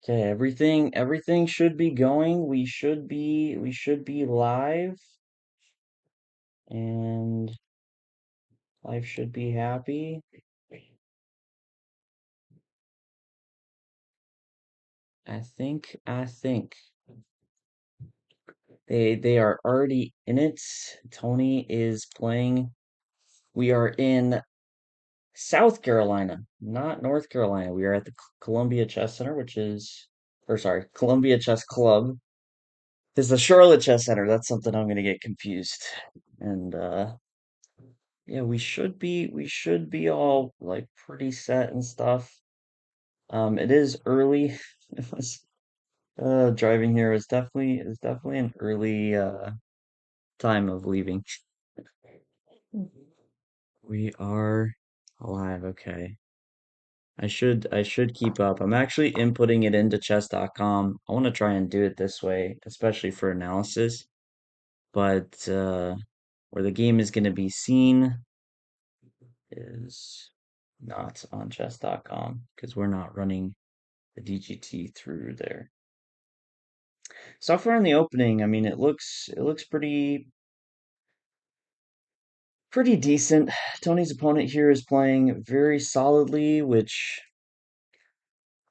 Okay, everything should be going. We should be live and life should be happy. I think they are already in it. Tony is playing. We are in South Carolina, not North Carolina. We are at the Columbia Chess Center, Columbia Chess Club. This is the Charlotte Chess Center. That's something I'm gonna get confused. And yeah, we should be all like pretty set and stuff. It is early. It was driving here is definitely an early time of leaving. We are alive, okay. I should keep up. I'm actually inputting it into chess.com. I want to try and do it this way, especially for analysis. But where the game is going to be seen is not on chess.com because we're not running the DGT through there. So far in the opening, I mean, it looks pretty decent. Tony's opponent here is playing very solidly, which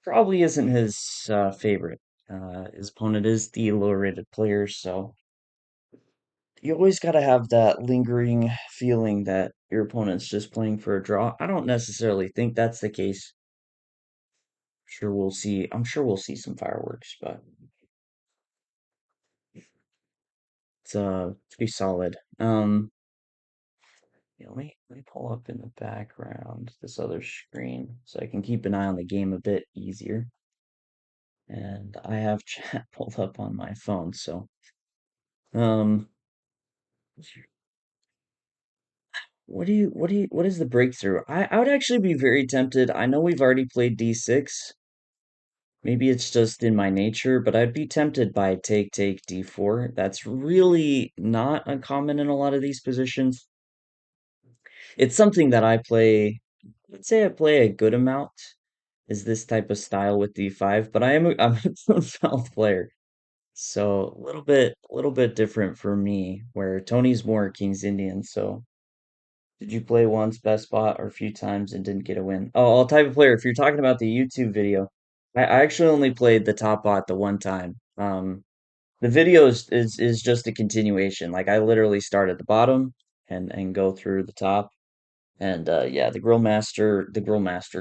probably isn't his favorite. His opponent is the lower rated player, so you always got to have that lingering feeling that your opponent's just playing for a draw. I don't necessarily think that's the case. Sure, we'll see. I'm sure we'll see some fireworks, but it's pretty solid. Yeah, let me pull up in the background this other screen so I can keep an eye on the game a bit easier. And I have chat pulled up on my phone, so um, what is the breakthrough? I would actually be very tempted. I know we've already played D6. Maybe it's just in my nature, but I'd be tempted by take D4. That's really not uncommon in a lot of these positions. It's something that I play, let's say I play a good amount, is this type of style with D5, but I'm a Toon South player. So a little bit different for me, where Tony's more King's Indian. So did you play once best spot or a few times and didn't get a win? Oh, all type of player. If you're talking about the YouTube video, I actually only played the top bot the one time. The video is just a continuation. Like I literally start at the bottom and go through the top. And yeah, the grill master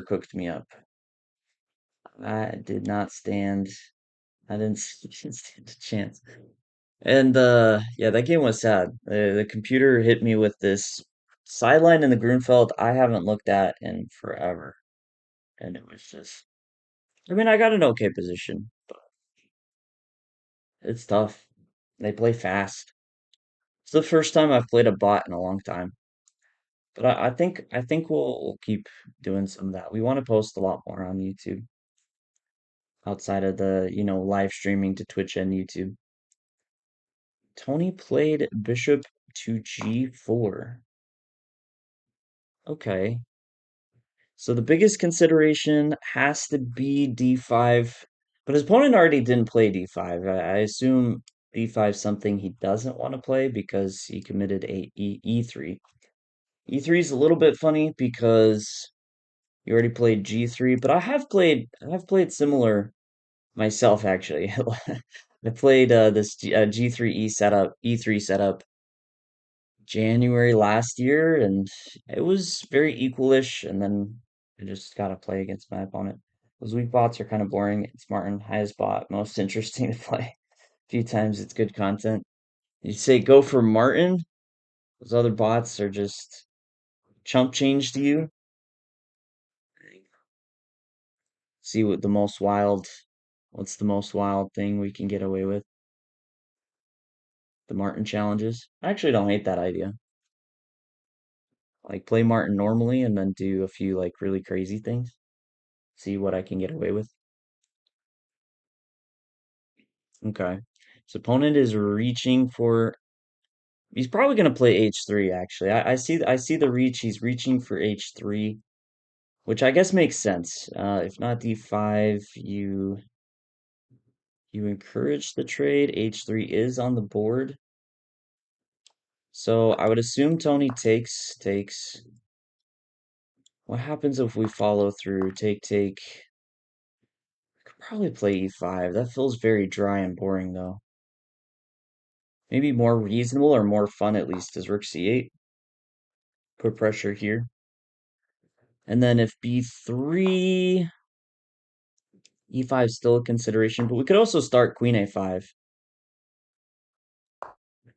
cooked me up. I did not stand. I didn't stand a chance. And yeah, that game was sad. The computer hit me with this sideline in the Grunfeld I haven't looked at in forever. And it was just, I mean, I got an okay position, but it's tough. They play fast. It's the first time I've played a bot in a long time. But I think we'll keep doing some of that. We want to post a lot more on YouTube outside of the, live streaming to Twitch and YouTube. Tony played bishop to g4. Okay. So the biggest consideration has to be d5, but his opponent already didn't play d5. I assume d5 is something he doesn't want to play because he committed e3. E3 is a little bit funny because you already played g3, but I have played similar myself actually. I played this g3 e3 setup January last year, and it was very equalish. And then I just got to play against my opponent. Those weak bots are kind of boring. It's Martin, highest bot, most interesting to play. A few times it's good content. You say go for Martin. Those other bots are just chump change to you. See what's the most wild thing we can get away with? The Martin challenges. I actually don't hate that idea. Like play Martin normally and then do a few like really crazy things. See what I can get away with. Okay. His opponent is reaching for. He's probably going to play h3. Actually, I see the reach. He's reaching for h3, which I guess makes sense. If not d5, you You encourage the trade. H3 is on the board. So I would assume Tony takes. What happens if we follow through? Take. Could probably play E5. That feels very dry and boring though. Maybe more reasonable or more fun at least is Rook C8. Put pressure here. And then if B3, E5 is still a consideration, but we could also start Queen A5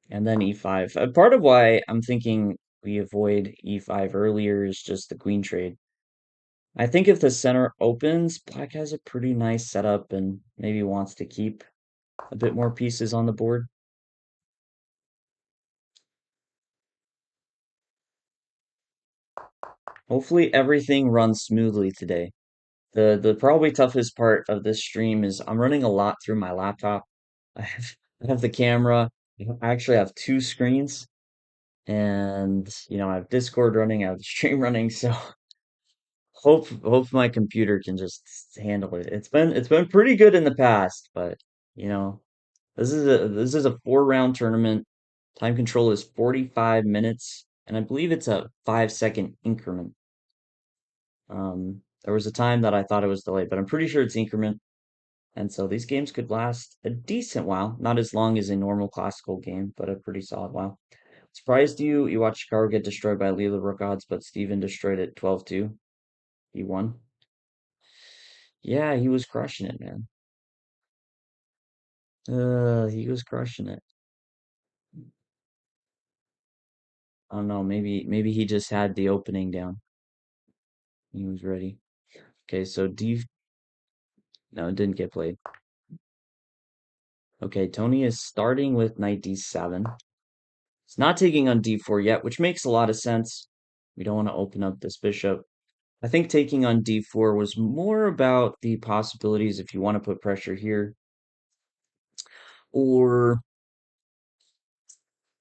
and then E5. Part of why I'm thinking we avoid E5 earlier is just the queen trade. I think if the center opens, Black has a pretty nice setup and maybe wants to keep a bit more pieces on the board. Hopefully everything runs smoothly today. The probably toughest part of this stream is I'm running a lot through my laptop. I have the camera. I actually have two screens and I have Discord running, I have the stream running, so hope my computer can just handle it. It's been pretty good in the past, but you know, this is a 4 round tournament. Time control is 45 minutes, and I believe it's a 5 second increment. There was a time that I thought it was delayed, but I'm pretty sure it's increment. And so these games could last a decent while, not as long as a normal classical game, but a pretty solid while. Surprised you watched Chicago get destroyed by Leela Rook odds, but Steven destroyed it 12-2. He won. Yeah, he was crushing it, man. He was crushing it. I don't know, maybe he just had the opening down. He was ready. Okay, so D no, it didn't get played. Okay, Tony is starting with knight D7. It's not taking on D4 yet, which makes a lot of sense. We don't want to open up this bishop. I think taking on D4 was more about the possibilities if you want to put pressure here. Or,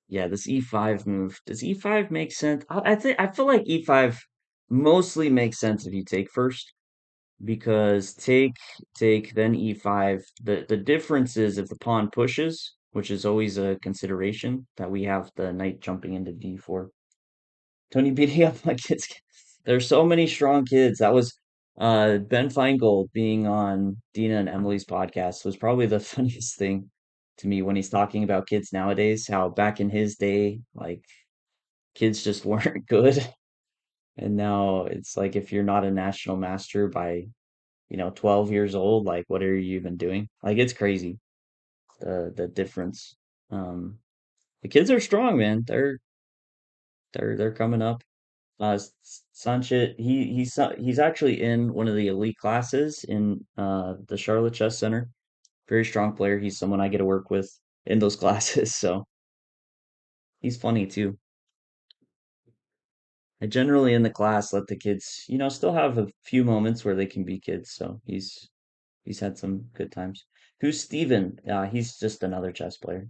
yeah, this E5 move. Does E5 make sense? I feel like E5 mostly makes sense if you take first. Because take, then E5. The difference is if the pawn pushes, which is always a consideration, that we have the knight jumping into D4. Tony beating up my kids. There's so many strong kids. That was Ben Feingold being on Dina and Emily's podcast was probably the funniest thing to me when he's talking about kids nowadays, how back in his day, like kids just weren't good. And now it's like if you're not a national master by 12 years old, like what are you even doing? Like it's crazy the difference. Um the kids are strong, man. They're coming up. Sanchez, he's actually in one of the elite classes in the Charlotte Chess Center. Very strong player. He's someone I get to work with in those classes, so he's funny too. I generally in the class let the kids, still have a few moments where they can be kids, so he's had some good times. Who's Steven? He's just another chess player.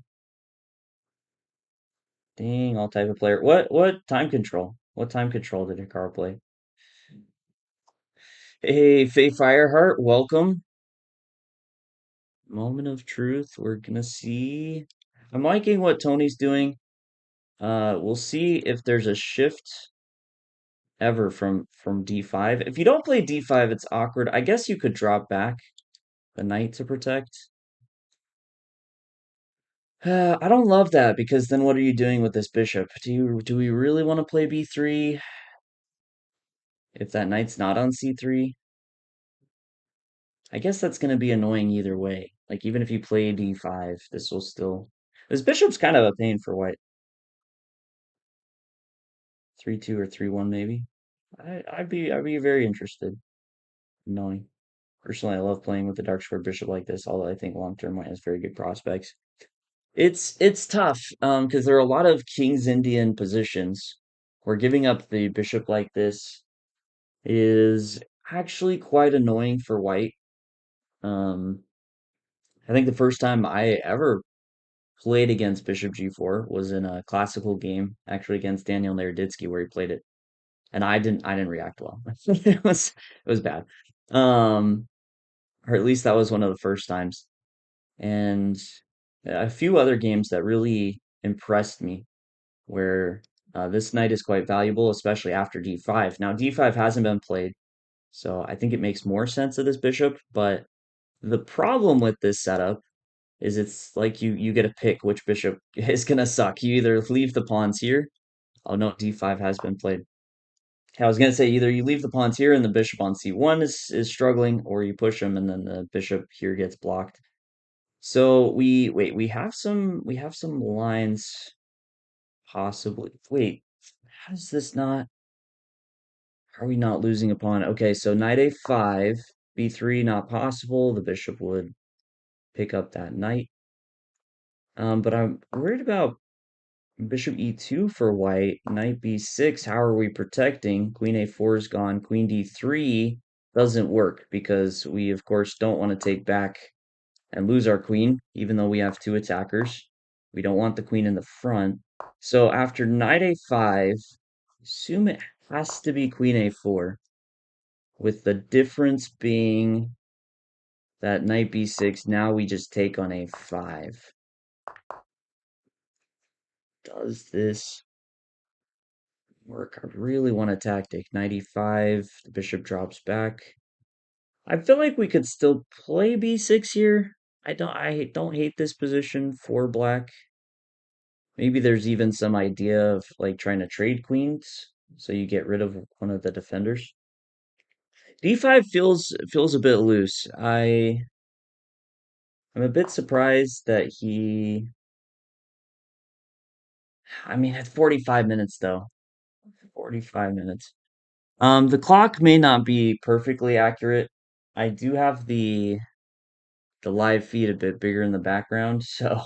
Dang, all type of player. What time control? What time control did Hikaru play? Hey, Faye Fireheart, welcome. Moment of truth. We're gonna see. I'm liking what Tony's doing. We'll see if there's a shift ever from D5. If you don't play D5, it's awkward. I guess you could drop back the knight to protect. I don't love that because then what are you doing with this bishop? Do we really want to play B3 if that knight's not on C3? I guess that's going to be annoying either way. Like even if you play D5, this will still. This bishop's kind of a pain for white. 3-2 or 3-1 maybe. I'd be very interested in knowing. Personally, I love playing with the dark square bishop like this, although I think long term white has very good prospects. It's tough because there are a lot of King's Indian positions where giving up the bishop like this is actually quite annoying for white. Um, I think the first time I ever played against Bishop G4 was in a classical game, actually against Daniel Naroditsky, where he played it, and I didn't react well. It was bad, or at least that was one of the first times. and a few other games that really impressed me where this knight is quite valuable, especially after d5. Now, d5 hasn't been played, so I think it makes more sense of this bishop, but the problem with this setup is it's like you get to pick which bishop is gonna suck. You either leave the pawns here. Oh no, d5 has been played. I was gonna say either you leave the pawns here and the bishop on c1 is struggling, or you push them and then the bishop here gets blocked. So we have some lines possibly. Wait, how does this not? Are we not losing a pawn? Okay, so knight a5, b3 not possible. The bishop would pick up that knight. But I'm worried about bishop e2 for white, knight b6. How are we protecting? Queen a4 is gone. Queen d3 doesn't work because we, of course, don't want to take back and lose our queen, even though we have two attackers. We don't want the queen in the front. So after knight a5, assume it has to be queen a4, with the difference being that knight b6, now we just take on a5. Does this work? I really want a tactic. Knight e5, the bishop drops back. I feel like we could still play b6 here. I don't hate this position for black. Maybe there's even some idea of like trying to trade queens so you get rid of one of the defenders. D5 feels a bit loose. I'm a bit surprised that I mean at 45 minutes though. 45 minutes. The clock may not be perfectly accurate. I do have the live feed a bit bigger in the background, so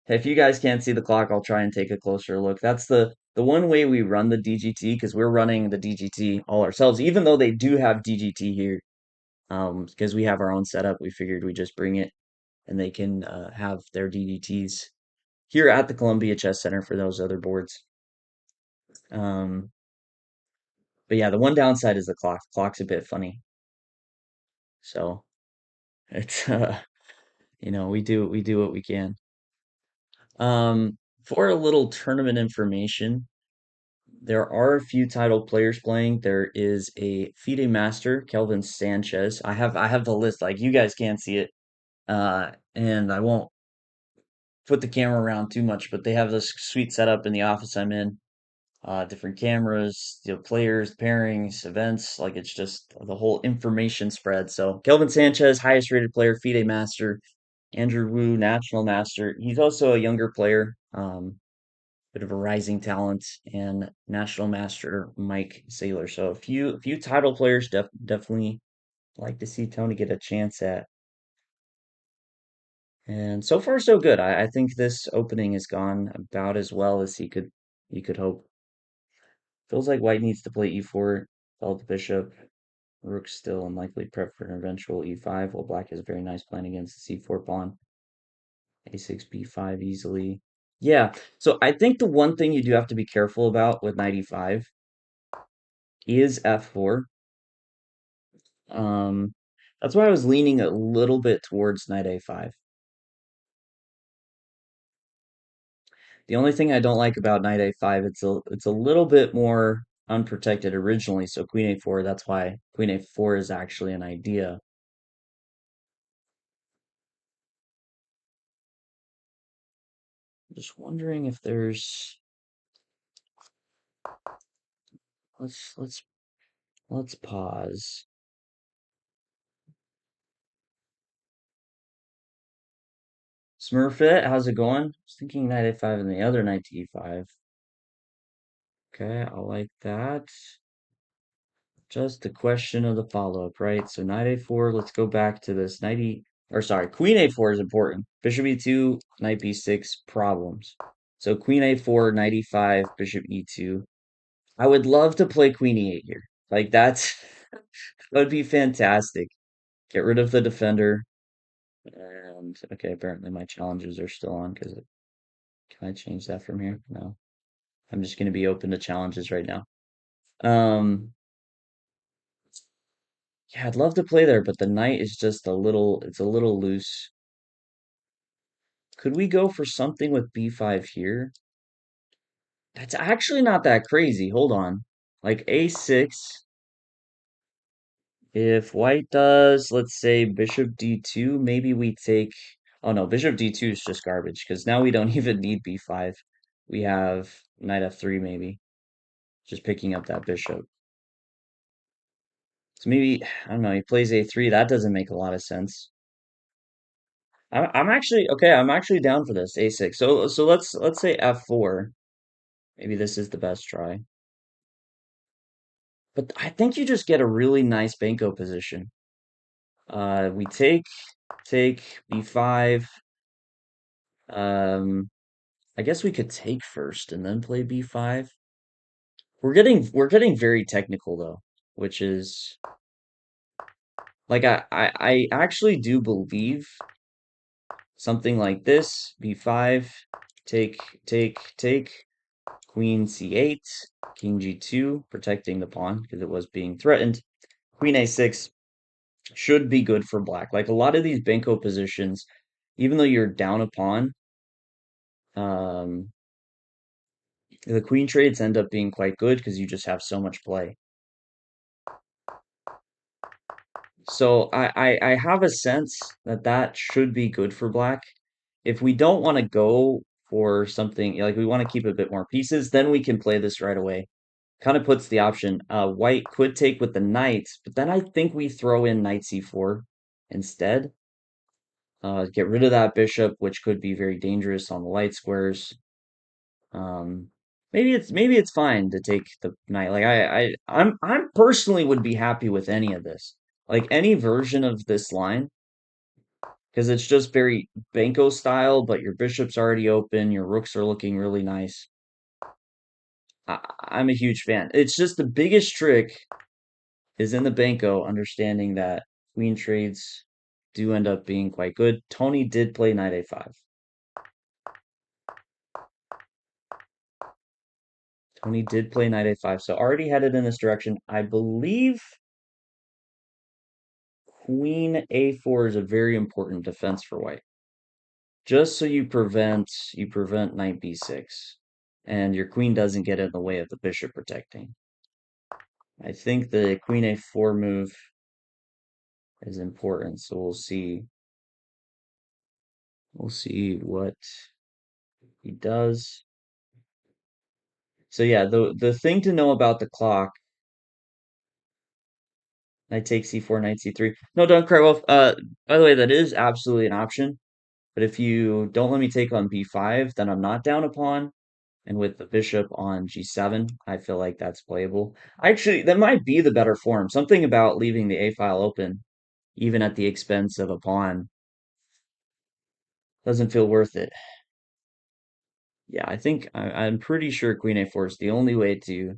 if you guys can't see the clock, I'll try and take a closer look. That's the one way we run the DGT because we're running the DGT all ourselves, even though they do have DGT here. Because we have our own setup, we figured we just bring it and they can have their DGTs here at the Columbia Chess Center for those other boards. Um, but yeah, the one downside is the clock. Clock's a bit funny, so it's we do what we can. For a little tournament information, there are a few titled players playing. There is a FIDE master, Kelvin Sanchez. I have the list. Like you guys can't see it, and I won't put the camera around too much. But they have this sweet setup in the office I'm in. Different cameras, players, pairings, events. Like it's just the whole information spread. So Kelvin Sanchez, highest rated player, FIDE master. Andrew Wu, national master. He's also a younger player. Bit of a rising talent, and national master Mike Saylor. So a few title players definitely like to see Tony get a chance at. And so far so good. I think this opening has gone about as well as he could hope. Feels like white needs to play e4, fell the bishop. Rook still unlikely prep for an eventual e5, while black has a very nice plan against the c4 pawn. A6, b5 easily. Yeah, so I think the one thing you do have to be careful about with knight e5 is f4. Um, that's why I was leaning a little bit towards knight a5. The only thing I don't like about knight a5, it's a little bit more unprotected originally. So queen a4, that's why queen a4 is actually an idea. Just wondering if there's let's pause. Smurfit, how's it going? I was thinking knight a5 and the other knight to e5. Okay, I like that. Just the question of the follow-up, right? So knight a4, let's go back to this. Queen a4 is important. Bishop e2, knight b6, problems. So queen a4, knight e5, bishop e2. I would love to play queen e8 here. Like that's that would be fantastic. Get rid of the defender. And okay, apparently my challenges are still on because can I change that from here? No. I'm just gonna be open to challenges right now. Um Yeah, I'd love to play there, but the knight is just it's a little loose. Could we go for something with b5 here? That's actually not that crazy. Hold on. Like a6, if white does, let's say bishop d2, maybe we take. Oh no, bishop d2 is just garbage because now we don't even need b5. We have knight f3 maybe, just picking up that bishop. So maybe, I don't know, he plays a3. That doesn't make a lot of sense. I'm actually okay. I'm actually down for this a6. So let's say f4. Maybe this is the best try. But I think you just get a really nice Benko position. We take b5. Um, I guess we could take first and then play b5. We're getting very technical though, which is like I actually do believe something like this, b5, take, take, queen c8, king g2, protecting the pawn because it was being threatened. Queen a6 should be good for black. Like a lot of these Benko positions, even though you're down a pawn, um, the queen trades end up being quite good because you just have so much play. So I have a sense that that should be good for black. If we don't want to go for something like we want to keep a bit more pieces, then we can play this right away. Kind of puts the option. White could take with the knight, but then I think we throw in knight c4 instead. Get rid of that bishop, which could be very dangerous on the light squares. Um, maybe it's fine to take the knight. Like I'm personally would be happy with any of this. Like any version of this line, because it's just very Benko style, but your bishop's already open, your rooks are looking really nice. I'm a huge fan. It's just the biggest trick is in the Benko, understanding that queen trades do end up being quite good. Tourney did play knight a5. Tourney did play knight a5, so already headed in this direction. I believe queen a4 is a very important defense for white. Just so you prevent knight b6, and your queen doesn't get in the way of the bishop protecting. I think the queen a4 move is important, so we'll see. We'll see what he does. So yeah, the thing to know about the clock, knight takes c4, knight c3. No, don't cry, Wolf. By the way, that is absolutely an option. But if you don't let me take on b5, then I'm not down a pawn. And with the bishop on g7, I feel like that's playable. Actually, that might be the better form. Something about leaving the a file open, even at the expense of a pawn, doesn't feel worth it. Yeah, I think I'm pretty sure queen a4 is the only way to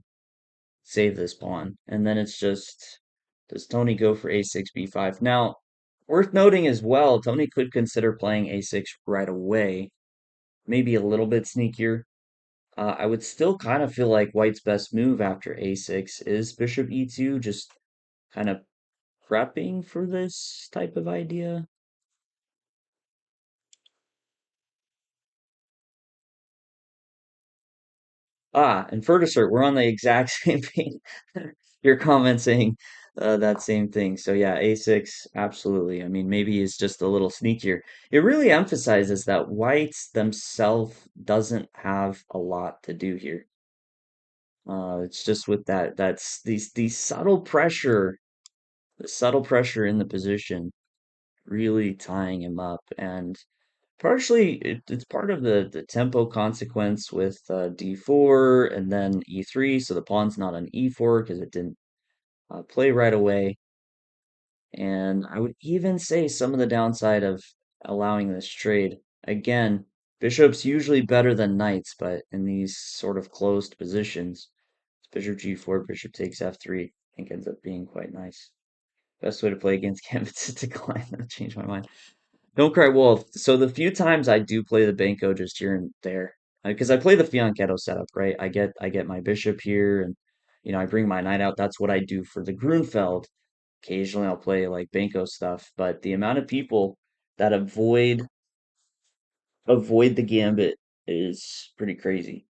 save this pawn. And then it's just, does Tony go for a6, b5? Now, worth noting as well, Tony could consider playing a6 right away, maybe a little bit sneakier. I would still kind of feel like white's best move after a6 is bishop e2, just kind of prepping for this type of idea. And Furtiser, we're on the exact same page. Your comment saying that same thing. So yeah, a6, absolutely. I mean, maybe it's just a little sneakier. It really emphasizes that whites themselves doesn't have a lot to do here. It's just with that's these the subtle pressure in the position, really tying him up. And partially, it's part of the tempo consequence with d4 and then e3. So the pawn's not on e4 because it didn't play right away. And I would even say some of the downside of allowing this trade. Again, bishop's usually better than knights, but in these sort of closed positions, bishop g4, bishop takes f3, I think ends up being quite nice. Best way to play against Gambit's to decline. That changed my mind. Don't cry wolf. So the few times I do play the Banco just here and there, because I play the Fianchetto setup, right? I get my bishop here, and I bring my knight out. That's what I do for the Grunfeld. Occasionally I'll play like Banco stuff, but the amount of people that avoid avoid the gambit is pretty crazy.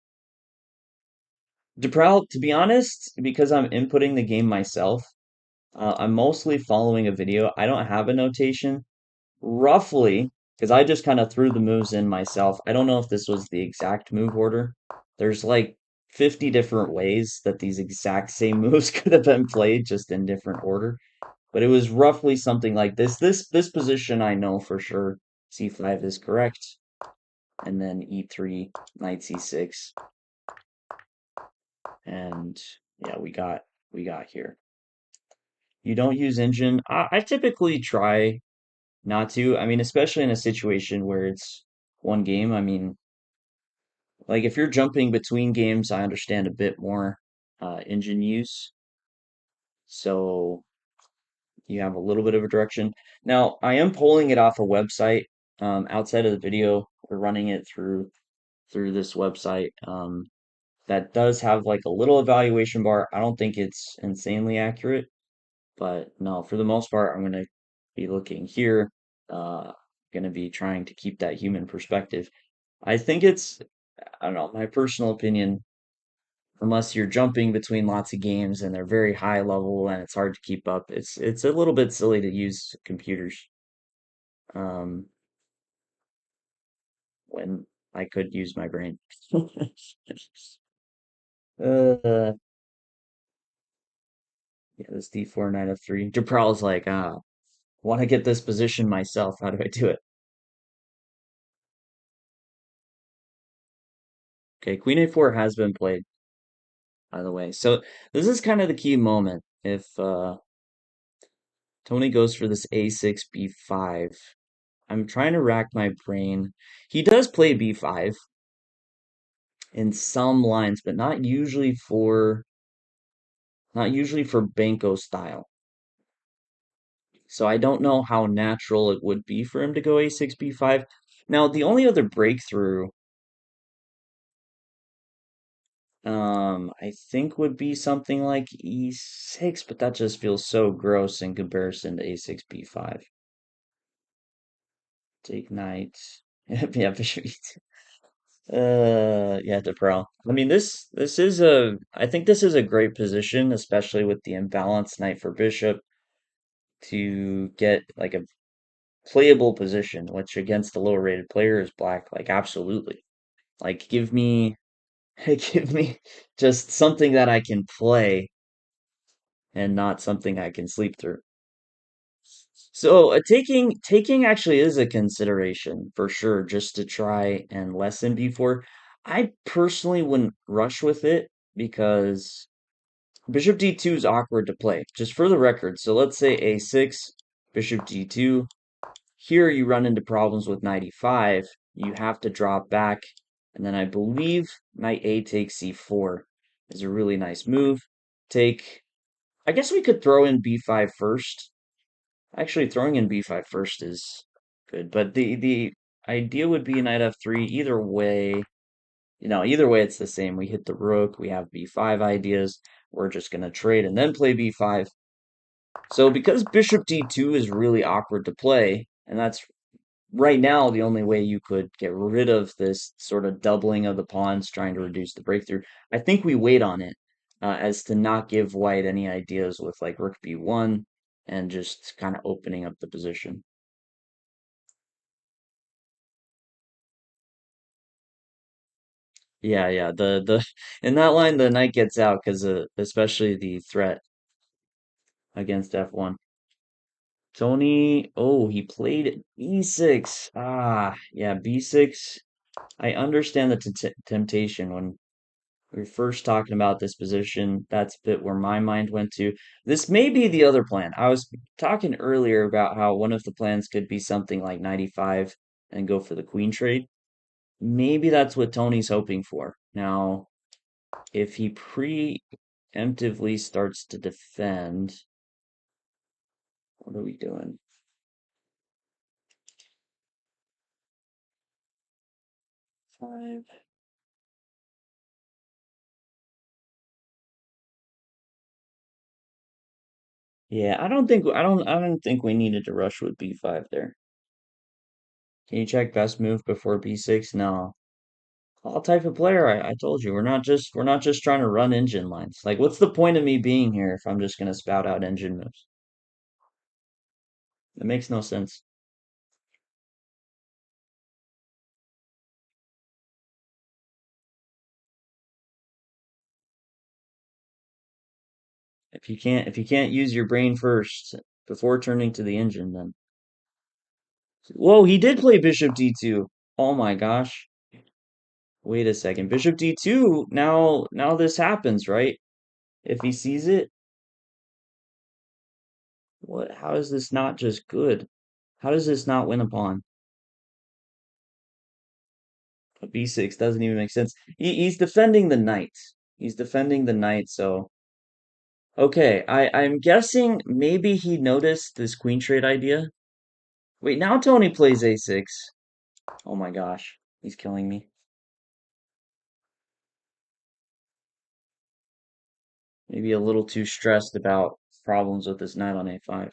DeProwl, to be honest, because I'm inputting the game myself, I'm mostly following a video. I don't have a notation. Roughly, because I just kind of threw the moves in myself. I don't know if this was the exact move order. There's like 50 different ways that these exact same moves could have been played, just in different order. But it was roughly something like this. This position I know for sure. C5 is correct, and then E3, knight C6, and yeah, we got here. You don't use engine. I typically try not to. I mean, especially in a situation where it's one game. I mean, like if you're jumping between games, I understand a bit more engine use. So you have a little bit of a direction. Now, I am pulling it off a website. Outside of the video, we're running it through this website that does have like a little evaluation bar. I don't think it's insanely accurate, but no, for the most part, I'm gonna be looking here. Gonna be trying to keep that human perspective. I think it's, I don't know, my personal opinion, unless you're jumping between lots of games and they're very high level and it's hard to keep up, it's a little bit silly to use computers um, when I could use my brain. uh, yeah, this D4 knight f3. Japral's like, want to get this position myself. How do I do it? Okay, Queen A4 has been played, by the way. So this is kind of the key moment. If Tony goes for this A6 B5, I'm trying to rack my brain. He does play B5 in some lines, but not usually for Banco style. So I don't know how natural it would be for him to go A6 B5. Now, the only other breakthrough I think would be something like E6, but that just feels so gross in comparison to A6 B5. Take knight. Yeah, bishop E2. Yeah, to pro. I mean, this is I think this is a great position, especially with the imbalanced knight for bishop, to get like a playable position, which against the lower rated player is black. Like absolutely. Like give me give me just something that I can play and not something I can sleep through. So taking actually is a consideration for sure, just to try and lessen B4. I personally wouldn't rush with it because Bishop D2 is awkward to play, just for the record. So let's say A6, Bishop D2. Here you run into problems with knight E5. You have to drop back, and then I believe knight A takes C4 is a really nice move. Take, I guess we could throw in B5 first. Actually, throwing in B5 first is good, but the idea would be knight F3. Either way it's the same. We hit the rook, we have B5 ideas. We're just gonna trade and then play B5. So because bishop D2 is really awkward to play, and that's right now the only way you could get rid of this sort of doubling of the pawns trying to reduce the breakthrough, I think we wait on it as to not give white any ideas with like rook b1 and just kind of opening up the position. Yeah, yeah. The in that line the knight gets out because especially the threat against f1. Tony, oh, he played b6. Yeah, b6. I understand the temptation when we were first talking about this position. That's a bit where my mind went to. This may be the other plan. I was talking earlier about how one of the plans could be something like 95 and go for the queen trade. Maybe that's what Tony's hoping for. Now, if he preemptively starts to defend, what are we doing? Five. Yeah, I don't think we needed to rush with B5 there. Can you check best move before b6? No. All type of player, I told you, we're not just trying to run engine lines. Like, what's the point of me being here if I'm just gonna spout out engine moves? It makes no sense. If you can't use your brain first before turning to the engine, then whoa, he did play bishop d2. Oh my gosh. Wait a second. Bishop d2. Now this happens, right? If he sees it, what? How is this not just good? How does this not win a pawn? A b6 doesn't even make sense. He's defending the knight. He's defending the knight, so okay. I'm guessing maybe he noticed this queen trade idea. Wait, now Tony plays a6. Oh my gosh, he's killing me. Maybe a little too stressed about problems with his knight on a5.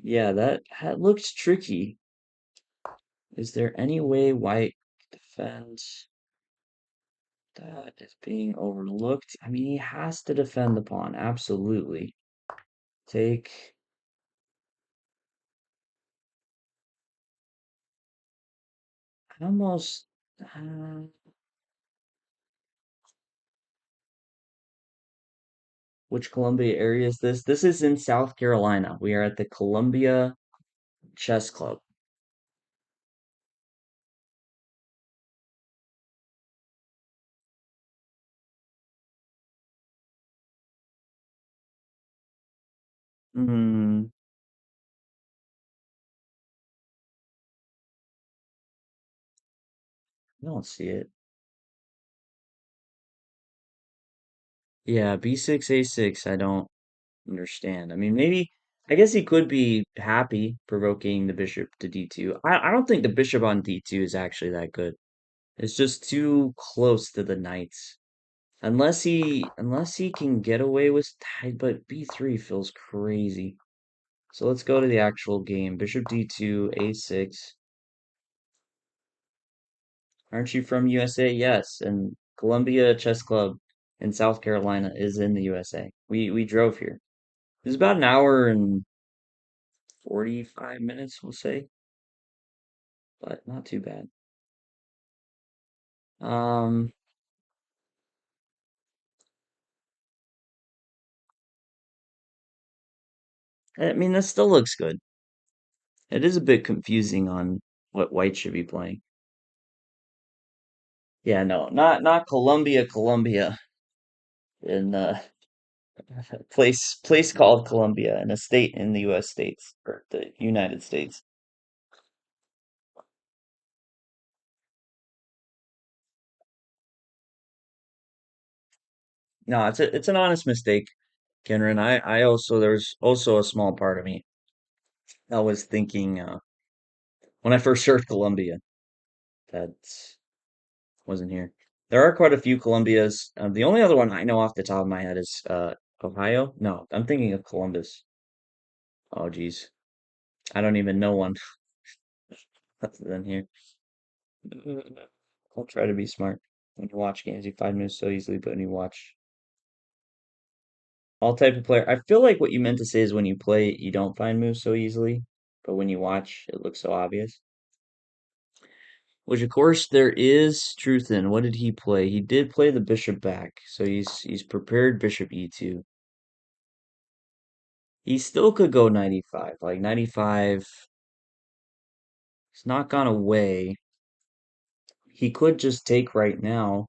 Yeah, that looks tricky. Is there any way white defends that is being overlooked? I mean, he has to defend the pawn, absolutely. Take. I almost. Uh, which Columbia area is this? This is in South Carolina. We are at the Columbia Chess Club. Hmm, I don't see it. Yeah, b6, a6, I don't understand. I mean, maybe, I guess he could be happy provoking the bishop to d2. I don't think the bishop on d2 is actually that good. It's just too close to the knights. Unless he can get away with but b3 feels crazy. So let's go to the actual game. Bishop d2, a6. Aren't you from USA? Yes, and Columbia Chess Club in South Carolina is in the USA. We drove here. It was about an hour and 45 minutes, we'll say, but not too bad. Um, I mean, that still looks good. It is a bit confusing on what white should be playing. Yeah, no, not Columbia, Columbia, in place called Columbia, in a state in the U.S. states or the United States. No, it's an honest mistake, Kenron. I also there's also a small part of me that was thinking when I first heard Columbia that wasn't here. There are quite a few Columbias. The only other one I know off the top of my head is Ohio. No, I'm thinking of Columbus. Oh, geez. I don't even know one other than here. I'll try to be smart. When you watch games, you find moves so easily, but when you watch all type of player, I feel like what you meant to say is when you play, you don't find moves so easily, but when you watch, it looks so obvious. Which, of course, there is truth in. What did he play? He did play the bishop back, so he's prepared bishop e2. He still could go 95. Like 95, it's not gone away. He could just take right now.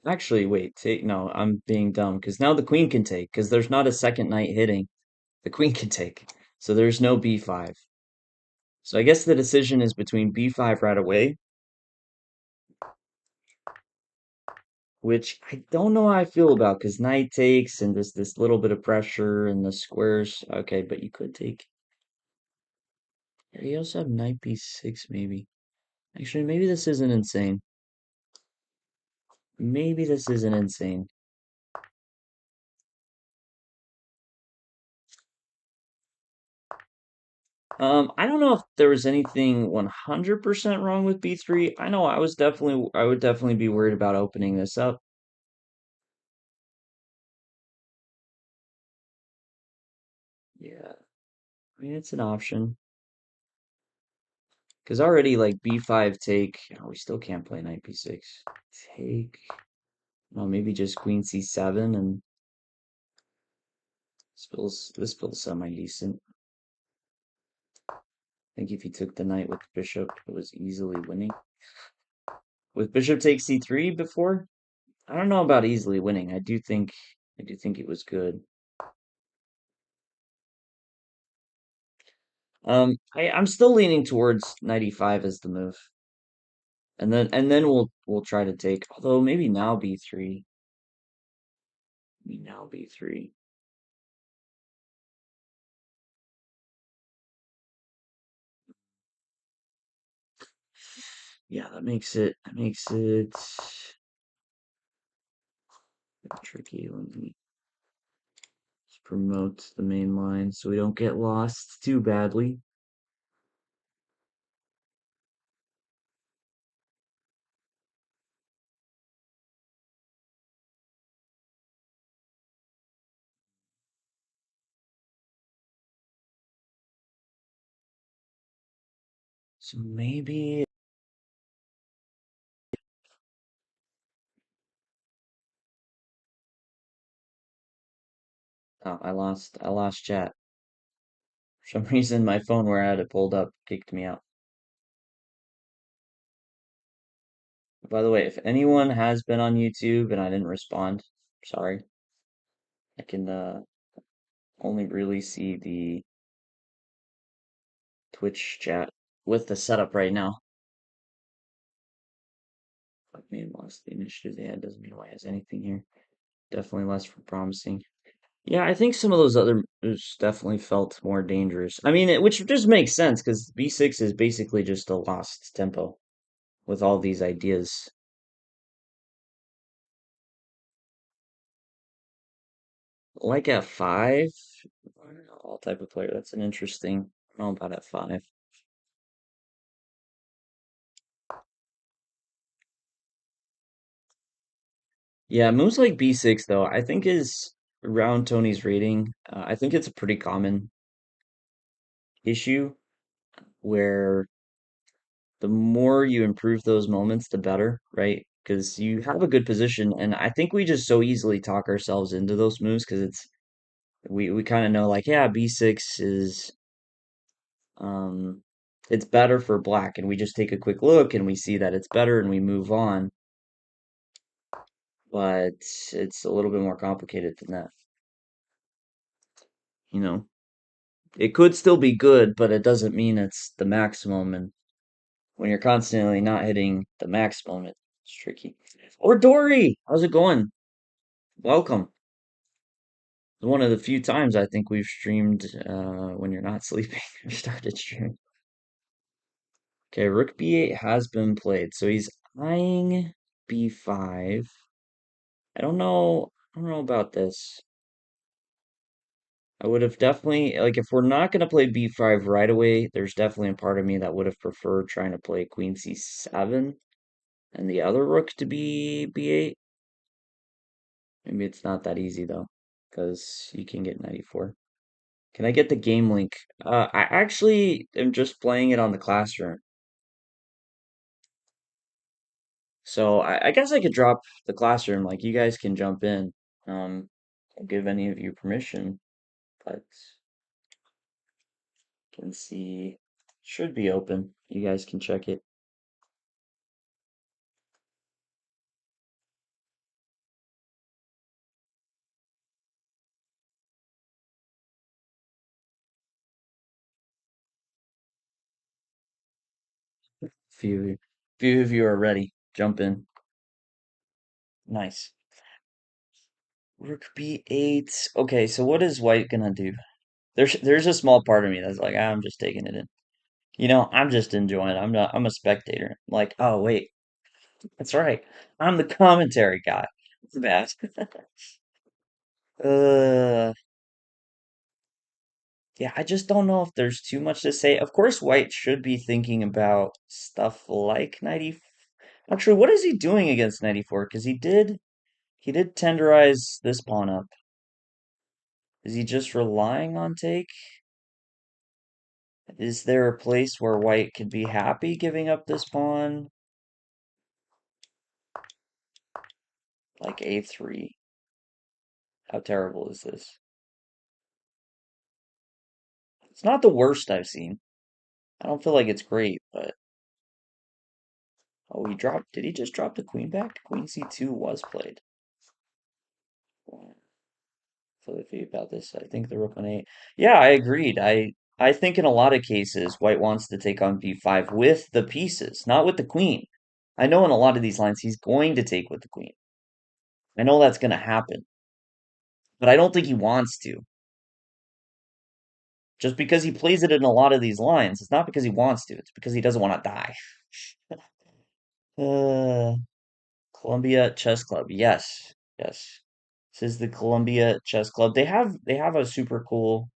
Actually, wait, take no, I'm being dumb because now the queen can take because there's not a second knight hitting. The queen can take. So there's no b5. So I guess the decision is between b5 right away, which I don't know how I feel about because knight takes and this little bit of pressure and the squares. Okay, but you could take. You also have knight b6 maybe. Actually, maybe this isn't insane. Maybe this isn't insane. I don't know if there was anything 100% wrong with B3. I know I would definitely be worried about opening this up. Yeah, I mean, it's an option. Because already, like, B5 take, oh, we still can't play knight B6. Take, no, maybe just queen C7, and this feels semi-decent. I think if you took the knight with the bishop, it was easily winning. With bishop takes C3 before, I don't know about easily winning. I do think it was good. I'm still leaning towards knight e5 as the move. And then we'll try to take, although maybe now b3. Maybe now b3. Yeah, that makes it tricky. Let me promote the main line so we don't get lost too badly. So maybe, oh, I lost chat. For some reason my phone where I had it pulled up kicked me out. By the way, if anyone has been on YouTube and I didn't respond, sorry. I can only really see the Twitch chat with the setup right now. But may have lost the initiative they had doesn't mean why has anything here. Definitely less for promising. Yeah, I think some of those other moves definitely felt more dangerous. I mean, which just makes sense because B6 is basically just a lost tempo with all these ideas. Like F5, I don't know, all type of player. That's an interesting. I don't know about F5. Yeah, moves like B6 though, I think is around Tony's rating. I think it's a pretty common issue where the more you improve those moments, the better, right? Because you have a good position, and I think we just so easily talk ourselves into those moves because we kind of know like, yeah, B6 is um it's better for black, and we just take a quick look and we see that it's better and we move on. But it's a little bit more complicated than that, you know. It could still be good, but it doesn't mean it's the maximum, and when you're constantly not hitting the maximum, it's tricky. Or Dory, how's it going? Welcome. One of the few times I think we've streamed when you're not sleeping or started streaming. Okay, Rook B8 has been played, so he's eyeing B5. I don't know about this. I would have definitely, like, if we're not going to play B5 right away, there's definitely a part of me that would have preferred trying to play Queen C7 and the other rook to be B8. Maybe it's not that easy though, because you can get 94. Can I get the game link? I actually am just playing it on the classroom. So I guess I could drop the classroom, like you guys can jump in. I'll give any of you permission, but can see should be open. You guys can check it. Few of you are ready. Jump in. Nice. Rook B8. Okay, so what is white gonna do? There's a small part of me that's like, I'm just taking it in. You know, I'm just enjoying it. I'm a spectator. Like, oh wait, that's right. I'm the commentary guy. It's bad. Uh, Yeah, I just don't know if there's too much to say. Of course, White should be thinking about stuff like 90. Actually, what is he doing against 94? Because he did tenderize this pawn up. Is he just relying on take? Is there a place where White could be happy giving up this pawn? Like A3. How terrible is this? It's not the worst I've seen. I don't feel like it's great, but oh, he dropped. Did he just drop the queen back? Queen C2 was played. Feel about this. I think the rook on 8. Yeah, I agreed. I think in a lot of cases, White wants to take on B5 with the pieces, not with the queen. I know in a lot of these lines he's going to take with the queen. I know that's going to happen, but I don't think he wants to. Just because he plays it in a lot of these lines, it's not because he wants to. It's because he doesn't want to die. Uh, Columbia Chess Club. Yes, yes. This is the Columbia Chess Club. They have a super cool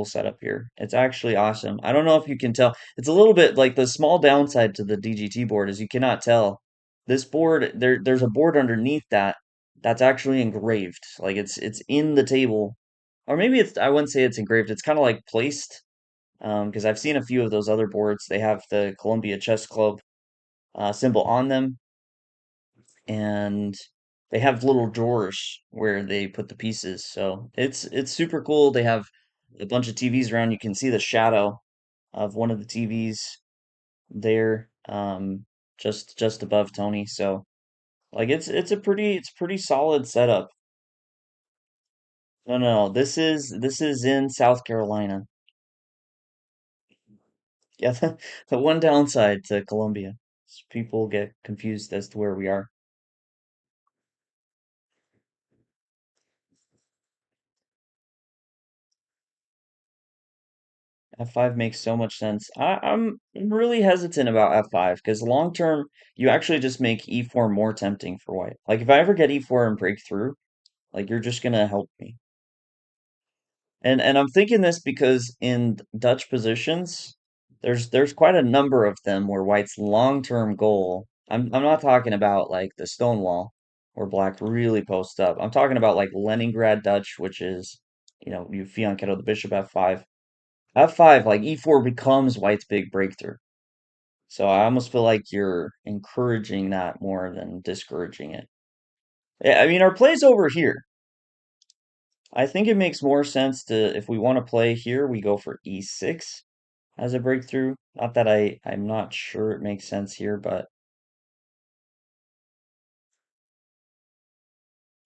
setup here. It's actually awesome. I don't know if you can tell. It's a little bit like the small downside to the DGT board is you cannot tell. This board there's a board underneath that's actually engraved. Like it's in the table. Or maybe it's I wouldn't say it's engraved. It's kind of like placed because I've seen a few of those other boards. They have the Columbia Chess Club symbol on them, and they have little drawers where they put the pieces. So it's super cool. They have a bunch of TVs around. You can see the shadow of one of the TVs there, just above Tony. So like it's pretty solid setup. No, no, no. This is in South Carolina. Yeah, the one downside to Columbia is people get confused as to where we are. F5 makes so much sense. I'm really hesitant about F5 because long term, you actually just make E4 more tempting for white. Like if I ever get E4 and break through, like you're just gonna help me. And I'm thinking this because in Dutch positions, there's quite a number of them where white's long-term goal. I'm not talking about like the Stonewall where black really posts up. I'm talking about like Leningrad Dutch, which is, you fianchetto the bishop F5. F5, like E4 becomes white's big breakthrough. So I almost feel like you're encouraging that more than discouraging it. Yeah, I mean, our play's over here. I think it makes more sense to, if we want to play here, we go for E6 as a breakthrough. Not that I'm not sure it makes sense here, but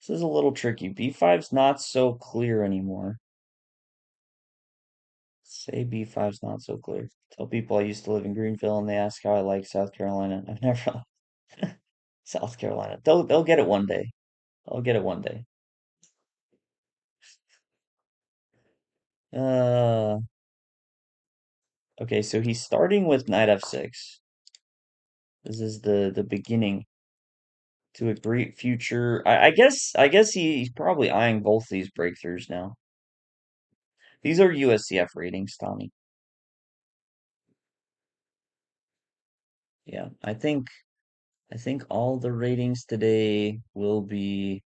this is a little tricky. B5's not so clear anymore. Say B5's not so clear. Tell people I used to live in Greenville and they ask how I like South Carolina. I've never South Carolina. They'll get it one day. I'll get it one day. Uh, okay, so he's starting with knight f6. This is the beginning to a great future. I guess he's probably eyeing both these breakthroughs now. These are USCF ratings, Tommy. Yeah, I think all the ratings today will be,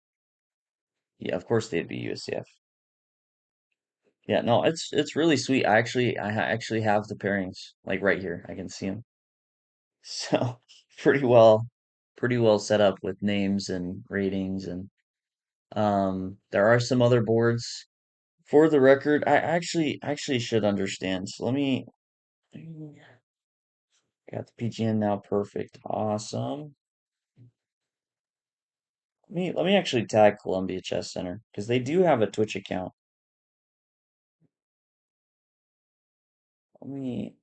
yeah, of course they'd be USCF. Yeah, no, it's really sweet. I actually have the pairings like right here. I can see them. So pretty well set up with names and ratings and there are some other boards. For the record, I actually should understand. So let me got the PGN now perfect. Awesome. Let me actually tag Columbia Chess Center because they do have a Twitch account. Let me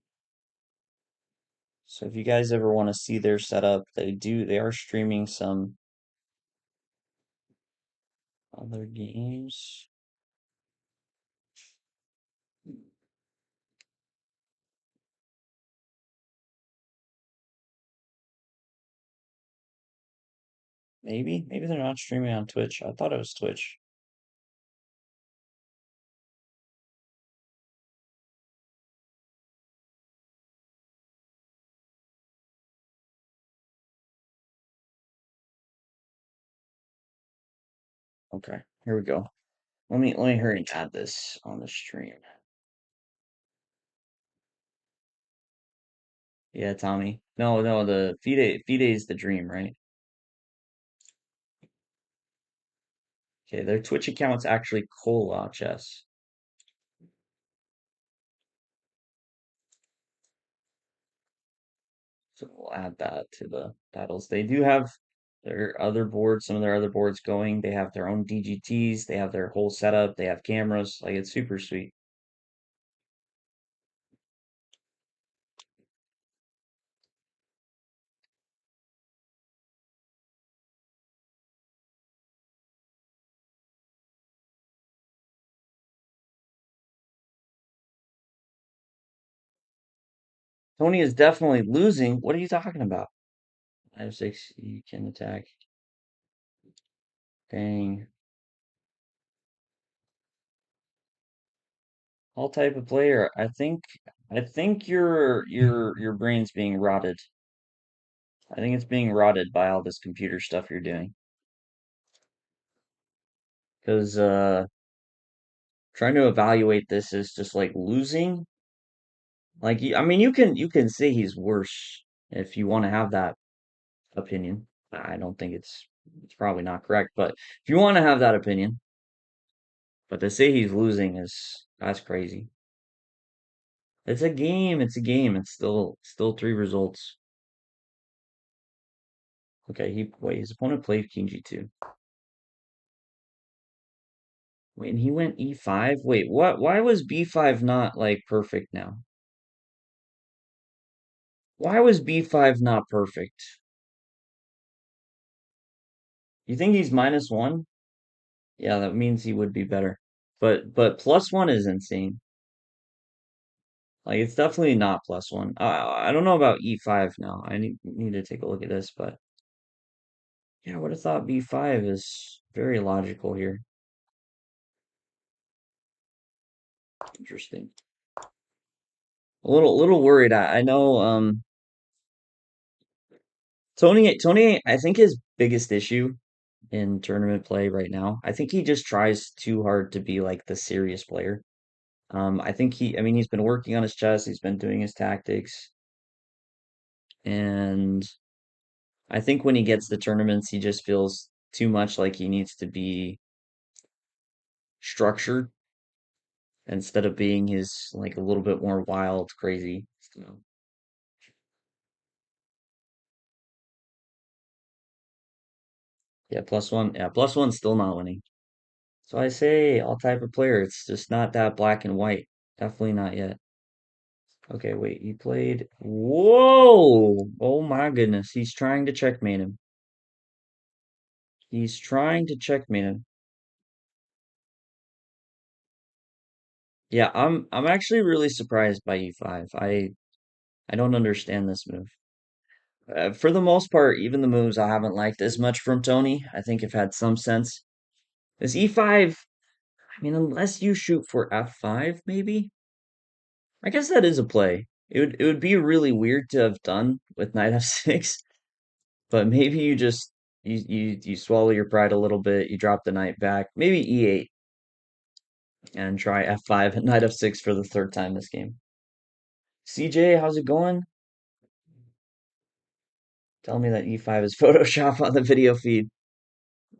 so if you guys ever want to see their setup, they are streaming some other games. Maybe they're not streaming on Twitch. I thought it was Twitch. Okay, here we go. Let me hurry and add this on the stream. Yeah, Tommy. No, no, the Fide is the dream, right? Okay, their Twitch account's actually Cola Chess. So we'll add that to the titles. They do have their other boards, some of their other boards going. They have their own DGTs, they have their whole setup, they have cameras. Like it's super sweet. Tony is definitely losing. What are you talking about? I have six, you can attack. Dang. All type of player. I think your brain's being rotted. I think it's being rotted by all this computer stuff you're doing. Because trying to evaluate this is just like losing. Like I mean you can say he's worse if you want to have that opinion. I don't think it's probably not correct, but if you want to have that opinion, but to say he's losing is that's crazy. It's a game, it's a game. It's still three results. Okay, his opponent played King G2. Wait, and he went E5? Wait, what? Why was B5 not like perfect now? Why was B5 not perfect? You think he's -1? Yeah, that means he would be better. But +1 is insane. Like it's definitely not +1. I don't know about E5 now. I need to take a look at this, but yeah, I would have thought B5 is very logical here. Interesting. A little worried. I know Tony I think his biggest issue in tournament play right now, I think he just tries too hard to be like the serious player. I mean he's been working on his chess, he's been doing his tactics, and I think when he gets the tournaments, he just feels too much like he needs to be structured instead of being his like a little bit more wild, crazy. So, yeah, +1. Yeah, +1's still not winning. So I say all type of player. It's just not that black and white. Definitely not yet. Okay, wait. He played. Whoa! Oh my goodness. He's trying to checkmate him. He's trying to checkmate him. Yeah, I'm actually really surprised by E5. I don't understand this move. For the most part, even the moves I haven't liked as much from Tony, I think have had some sense. This E5, I mean, unless you shoot for F5, maybe? I guess that is a play. It would be really weird to have done with Knight F6, but maybe you swallow your pride a little bit, you drop the knight back, maybe E8 and try F5 and Knight F6 for the third time this game. CJ, how's it going? Tell me that E5 is Photoshop on the video feed.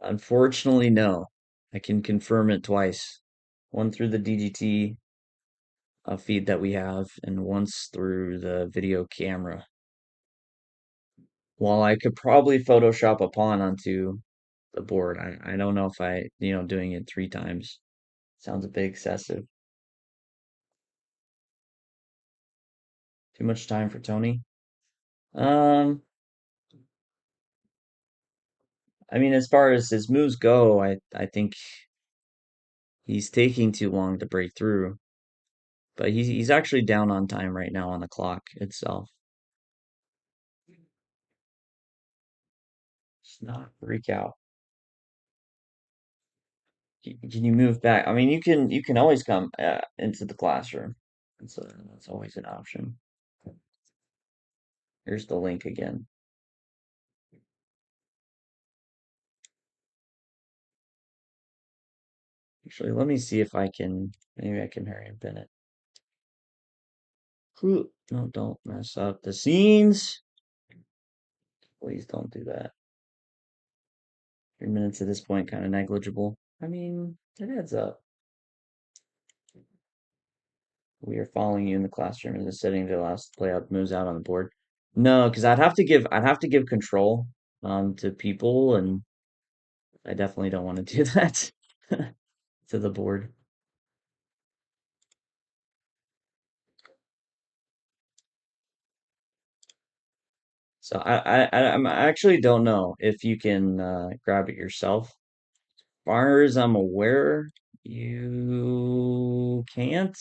Unfortunately, no. I can confirm it twice. One through the DGT feed that we have, and once through the video camera. While I could probably Photoshop a pawn onto the board, I don't know if doing it three times sounds a bit excessive. Too much time for Tony. Um, I mean, as far as his moves go, I think he's taking too long to break through. But he's actually down on time right now on the clock itself. Just not freak out. Can you move back? I mean, you can always come into the classroom. That's always an option. Here's the link again. Actually, let me see if I can, maybe I can hurry and pin it. No, don't mess up the scenes. Please don't do that. 3 minutes at this point, kind of negligible. I mean, it adds up. We are following you in the classroom and just setting the last layout moves out on the board. No, because I'd have to give control to people, and I definitely don't want to do that to the board. So I actually don't know if you can grab it yourself. Far as I'm aware, you can't,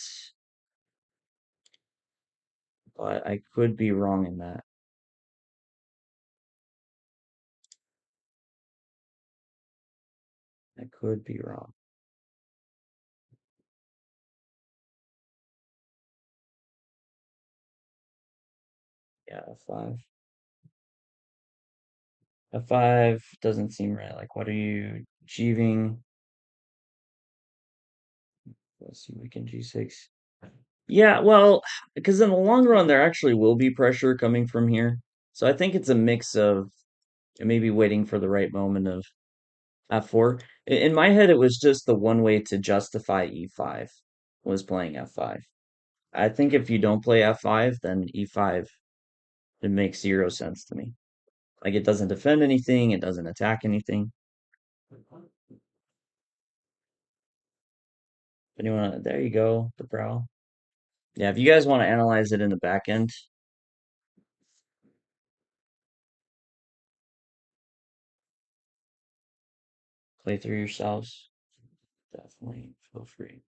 but I could be wrong in that. I could be wrong. Yeah, F5. F5 doesn't seem right. Like, what are you achieving? Let's see, we can G6. Yeah, well, because in the long run, there actually will be pressure coming from here. So I think it's a mix of maybe waiting for the right moment of F4. In my head, it was just the one way to justify E5 was playing F5. I think if you don't play F5, then E5, it makes zero sense to me. Like it doesn't defend anything, it doesn't attack anything. Anyone, there you go, the brow. Yeah, if you guys want to analyze it in the back end, play through yourselves. Definitely feel free.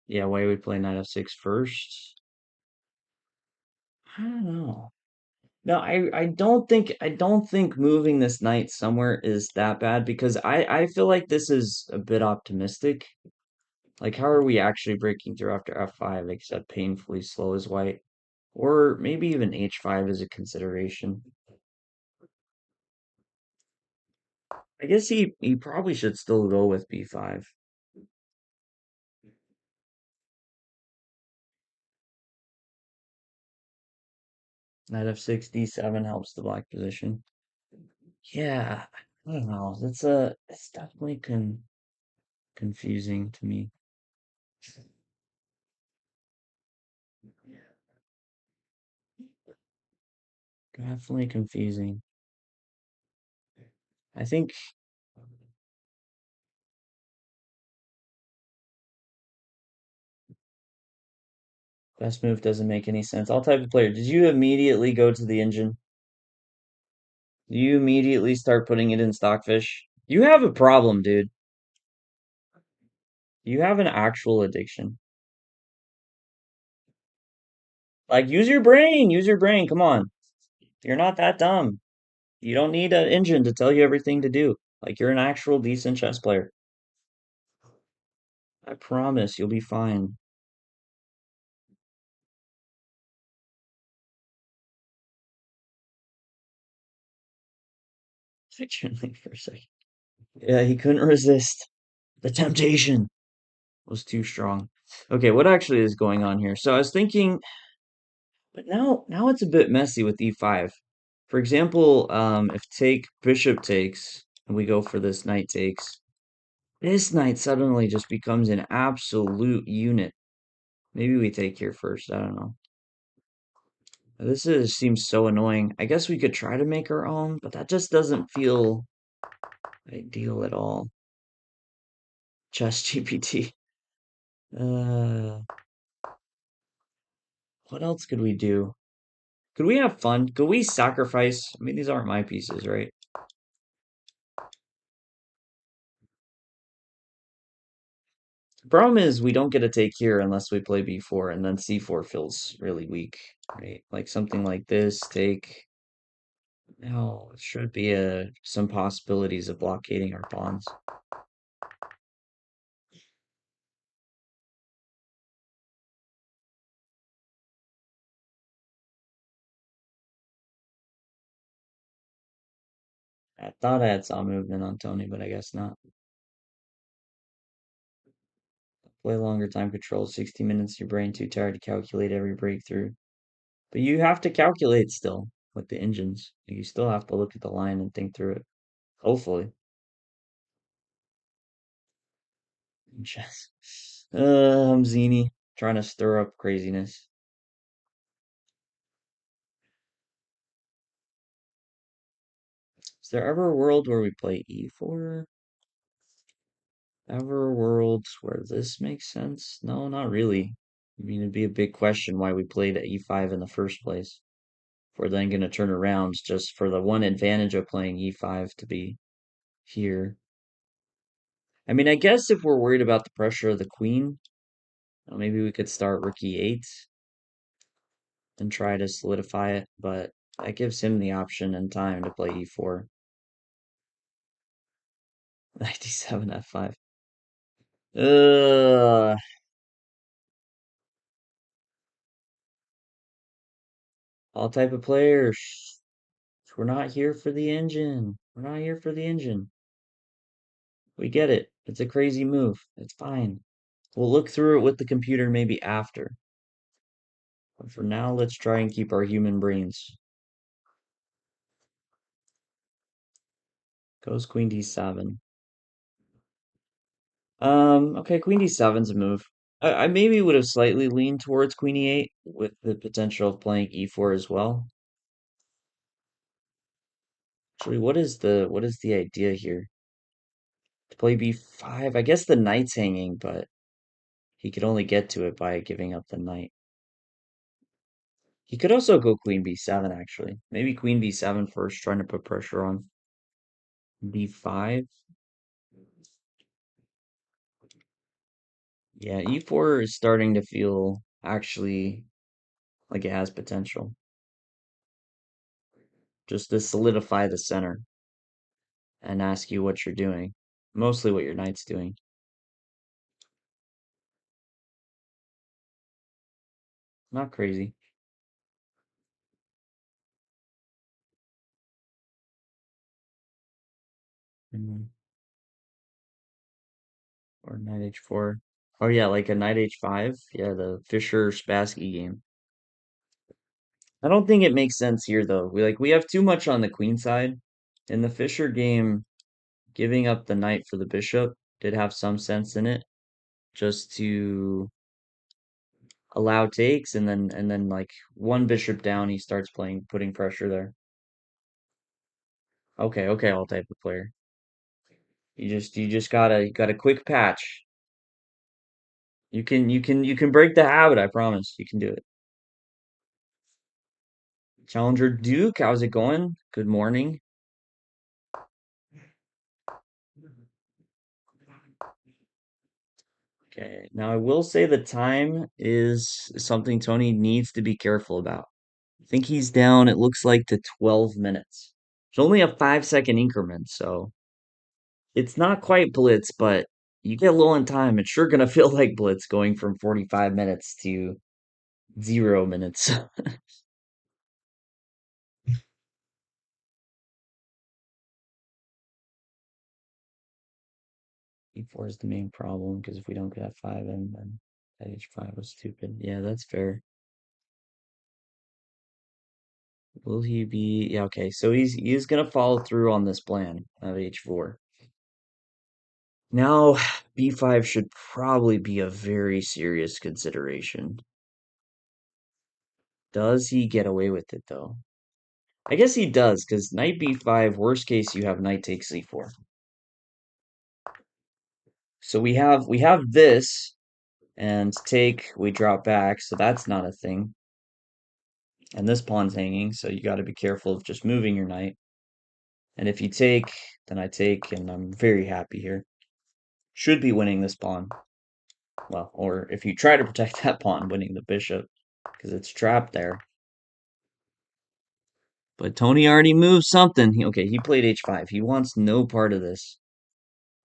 Yeah, why would we play knight f6 first? I don't know. No, I don't think moving this knight somewhere is that bad because I feel like this is a bit optimistic. Like how are we actually breaking through after f5 except painfully slow as white? Or maybe even h5 is a consideration. I guess he probably should still go with b5. Knight f6, d7 helps the black position. Yeah, I don't know. It's definitely confusing to me. Definitely confusing. I think best move doesn't make any sense. All type of player. Did you immediately go to the engine? Did you immediately start putting it in Stockfish? You have a problem, dude. You have an actual addiction. Like, use your brain. Use your brain. Come on. You're not that dumb. You don't need an engine to tell you everything to do. Like, you're an actual decent chess player. I promise you'll be fine. Fictionally for a second. Yeah, he couldn't resist. The temptation was too strong. Okay, what actually is going on here? So I was thinking, but now it's a bit messy with e5. For example, if take bishop takes, and we go for this knight takes, this knight suddenly just becomes an absolute unit. Maybe we take here first. I don't know. Seems so annoying. I guess we could try to make our own, but that just doesn't feel ideal at all. Chess GPT. Uh, what else could we do? Could we have fun? Could we sacrifice? I mean, these aren't my pieces, right? The problem is we don't get a take here unless we play b4, and then c4 feels really weak, right? Like something like this, take. No, it should be some possibilities of blockading our pawns. I thought I had saw movement on Tony, but I guess not. Play longer time control, 60 minutes, your brain too tired to calculate every breakthrough. But you have to calculate still with the engines. You still have to look at the line and think through it. Hopefully. Just, I'm Zini, trying to stir up craziness. Is there ever a world where we play E4? Ever worlds where this makes sense? No, not really. I mean, it'd be a big question why we played at E5 in the first place. If we're then going to turn around just for the one advantage of playing E5 to be here. I mean, I guess if we're worried about the pressure of the queen, maybe we could start rook E8 and try to solidify it, but that gives him the option and time to play E4. 97 F5. Ugh. All type of players. We're not here for the engine. We're not here for the engine. We get it. It's a crazy move. It's fine. We'll look through it with the computer maybe after. But for now, let's try and keep our human brains. Goes Queen D7. Okay, Queen D7's a move. I maybe would have slightly leaned towards Queen E8 with the potential of playing E4 as well. Actually, what is the idea here? To play B5. I guess the knight's hanging, but he could only get to it by giving up the knight. He could also go Queen B7 actually. Maybe Queen B7 first, trying to put pressure on B5. Yeah, E4 is starting to feel actually like it has potential. Just to solidify the center and ask you what you're doing. Mostly what your knight's doing. Not crazy. Mhm. Or knight H4. Oh yeah, like a knight H5. Yeah, the Fischer-Spassky game. I don't think it makes sense here though. We have too much on the queen side. In the Fischer game, giving up the knight for the bishop did have some sense in it, just to allow takes and then like one bishop down, he starts putting pressure there. Okay, okay, all type of player. You just got a quick patch. You can break the habit, I promise. You can do it. Challenger Duke, how's it going? Good morning. Okay, now I will say the time is something Tony needs to be careful about. I think he's down, it looks like, to 12 minutes. It's only a 5-second increment, so it's not quite blitz, but you get low on time, it's sure gonna feel like blitz going from 45 minutes to 0 minutes. E4 is the main problem because if we don't get F5 in, then that H5 was stupid. Yeah, that's fair. Will he be? Yeah, okay. So he is gonna follow through on this plan of H4. Now, B5 should probably be a very serious consideration. Does he get away with it though? I guess he does, because knight B5, worst case you have knight takes C4. So we have this, and take, we drop back, so that's not a thing. And this pawn's hanging, so you got to be careful of just moving your knight. And if you take, then I take, and I'm very happy here. Should be winning this pawn. Well, or if you try to protect that pawn, winning the bishop, because it's trapped there. But Tony already moved something. Okay, he played H5. He wants no part of this.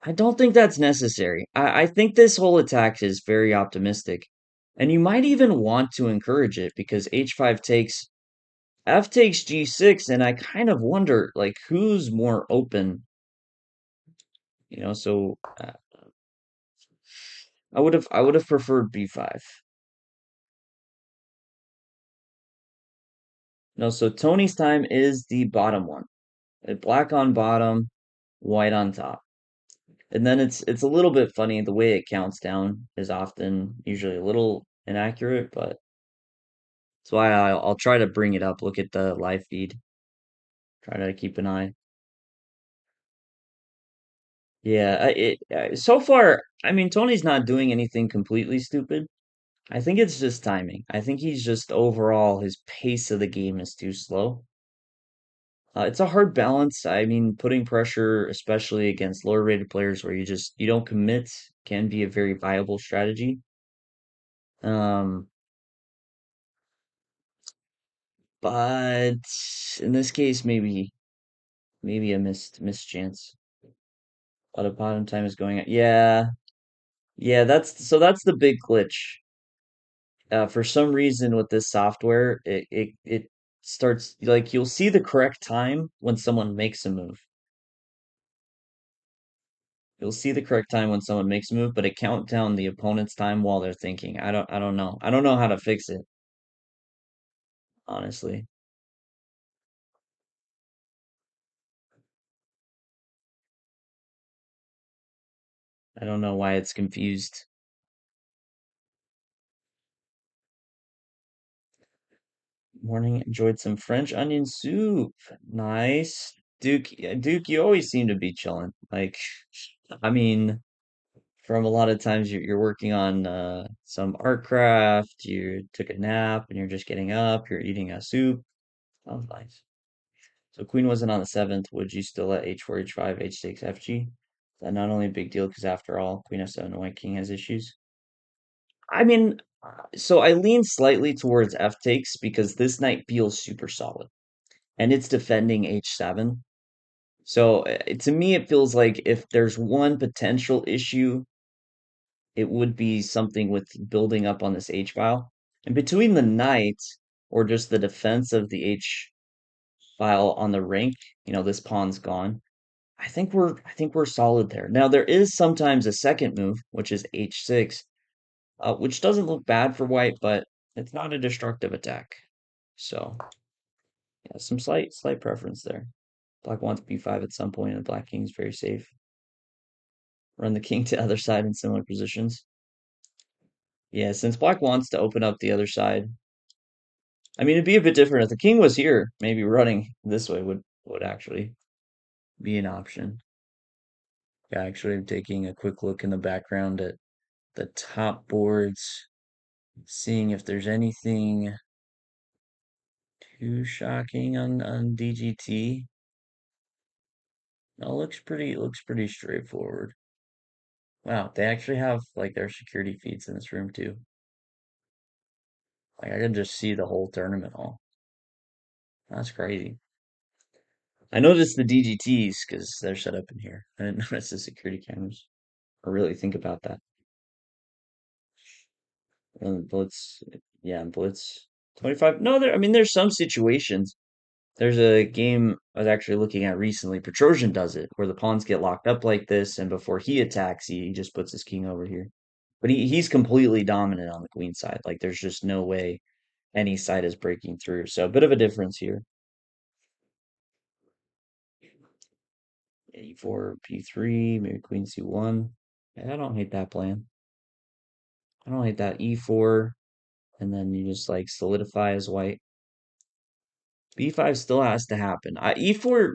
I don't think that's necessary. I think this whole attack is very optimistic. And you might even want to encourage it because H5 takes F takes G6, and I kind of wonder, like, who's more open, so I would have preferred B5. No, so Tony's time is the bottom one. Black on bottom, white on top. And then it's a little bit funny the way it counts down is often usually a little inaccurate, but that's why I'll try to bring it up, look at the live feed, try to keep an eye. Yeah, so far, I mean, Tony's not doing anything completely stupid. I think it's just timing. I think he's just overall his pace of the game is too slow. It's a hard balance. I mean, putting pressure, especially against lower rated players where you don't commit, can be a very viable strategy. Um, but in this case, maybe a missed chance. But a bottom time is going. Yeah, yeah. That's the big glitch. For some reason with this software, it starts like you'll see the correct time when someone makes a move. You'll see the correct time when someone makes a move, but it count down the opponent's time while they're thinking. I don't know. I don't know how to fix it, honestly. I don't know why it's confused. Morning, enjoyed some French onion soup. Nice. Duke, yeah, Duke, you always seem to be chilling. Like, I mean, from a lot of times you're working on some art craft, you took a nap and you're just getting up, you're eating a soup. Sounds nice. So queen wasn't on the seventh. Would you still let h4, h5, h takes fg? That not only a big deal because after all, queen f7 and white king has issues. I mean, so I lean slightly towards f takes because this knight feels super solid and it's defending h7. So to me, it feels like if there's one potential issue, it would be something with building up on this h file. And between the knight or just the defense of the h file on the rank, this pawn's gone. I think we're solid there. Now there is sometimes a second move, which is h6, which doesn't look bad for white, but it's not a destructive attack. So yeah, some slight preference there. Black wants b5 at some point, and the black king's very safe. Run the king to other side in similar positions. Yeah, since black wants to open up the other side. I mean, it'd be a bit different if the king was here. Maybe running this way would actually be an option. Yeah, actually, I'm taking a quick look in the background at the top boards, seeing if there's anything too shocking on DGT. No, looks pretty straightforward. Wow, they actually have like their security feeds in this room too. Like I can just see the whole tournament hall. That's crazy. I noticed the DGTs because they're set up in here. I didn't notice the security cameras or really think about that. Blitz, yeah, Blitz 25. No, I mean, there's some situations. There's a game I was actually looking at recently. Petrosian does it, where the pawns get locked up like this, and before he attacks, he just puts his king over here. But he's completely dominant on the queen side. Like, there's just no way any side is breaking through. So, a bit of a difference here. E4, P3, maybe queen C1. Yeah, I don't hate that plan. I don't hate that E4, and then you just like solidify as white. B5 still has to happen. E4